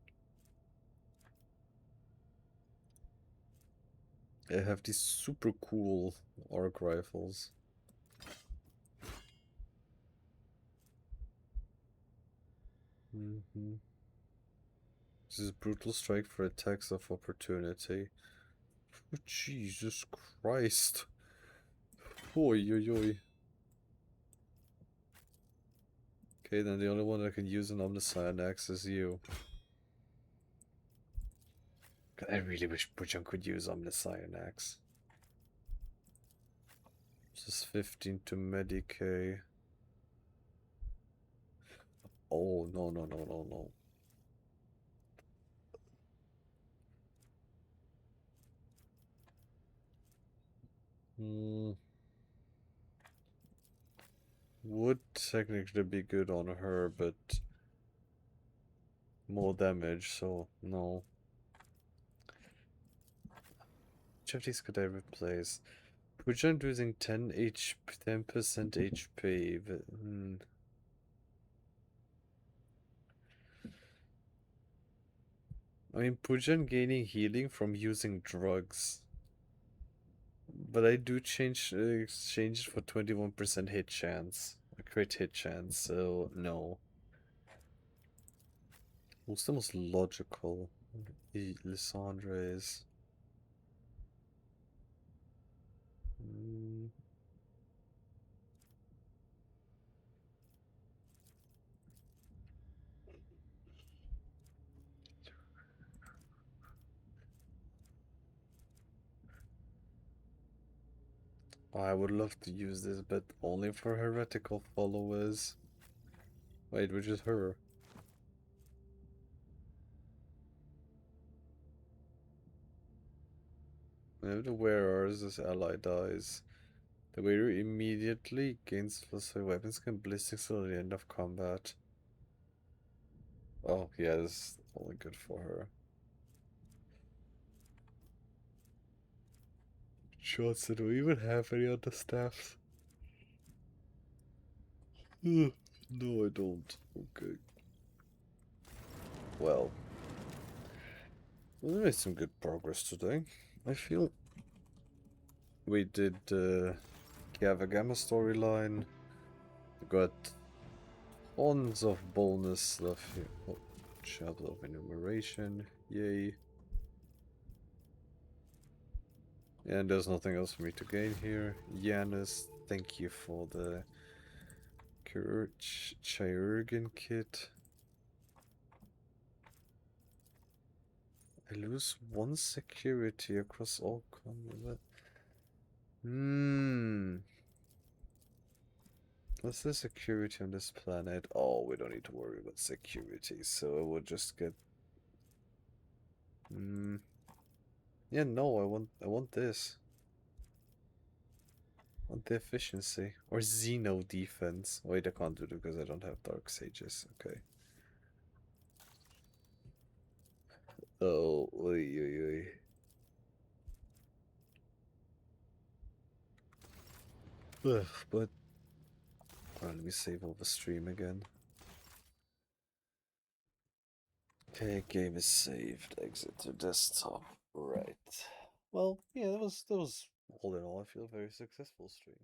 I have these super cool arc rifles. This is brutal strike for attacks of opportunity. Oh, Jesus Christ. Oi, oi, oi. Okay, then the only one that can use an Omniscient axe is you. I really wish Pujan could use Omniscient axe. This is 15 to Medicae. Oh, no. Would technically be good on her, but more damage, so no. Which of these could I replace? Pujan losing 10% HP, but I mean, Pujan gaining healing from using drugs. But I do change it for 21% hit chance. A crit hit chance, so no. What's the most logical? Lysandra is. I would love to use this, but only for heretical followers. Wait, which is her? Whenever the wearer this ally dies, The wearer immediately gains plus 5 weapons can ballistics till the end of combat. Oh, yeah, this is only good for her. Shots, I don't even have any other staffs. No, I don't. Okay. Well, we made some good progress today. I feel we did Gamma storyline. We got tons of bonus stuff here. Oh, chapter of enumeration. Yay. And there's nothing else for me to gain here. Yanis, thank you for the Chirurgeon kit. I lose 1 security across all combat. What's the security on this planet? Oh, we don't need to worry about security, so I will just get... Yeah, no, I want this. I want the efficiency. Or Xeno defense. Wait, I can't do it because I don't have Dark Sages. Okay. Oh, oi, oi, oi. Ugh, but... Let me save over stream again. Okay, game is saved. Exit to desktop. Right. Well, yeah, that was all in all, I feel a very successful stream.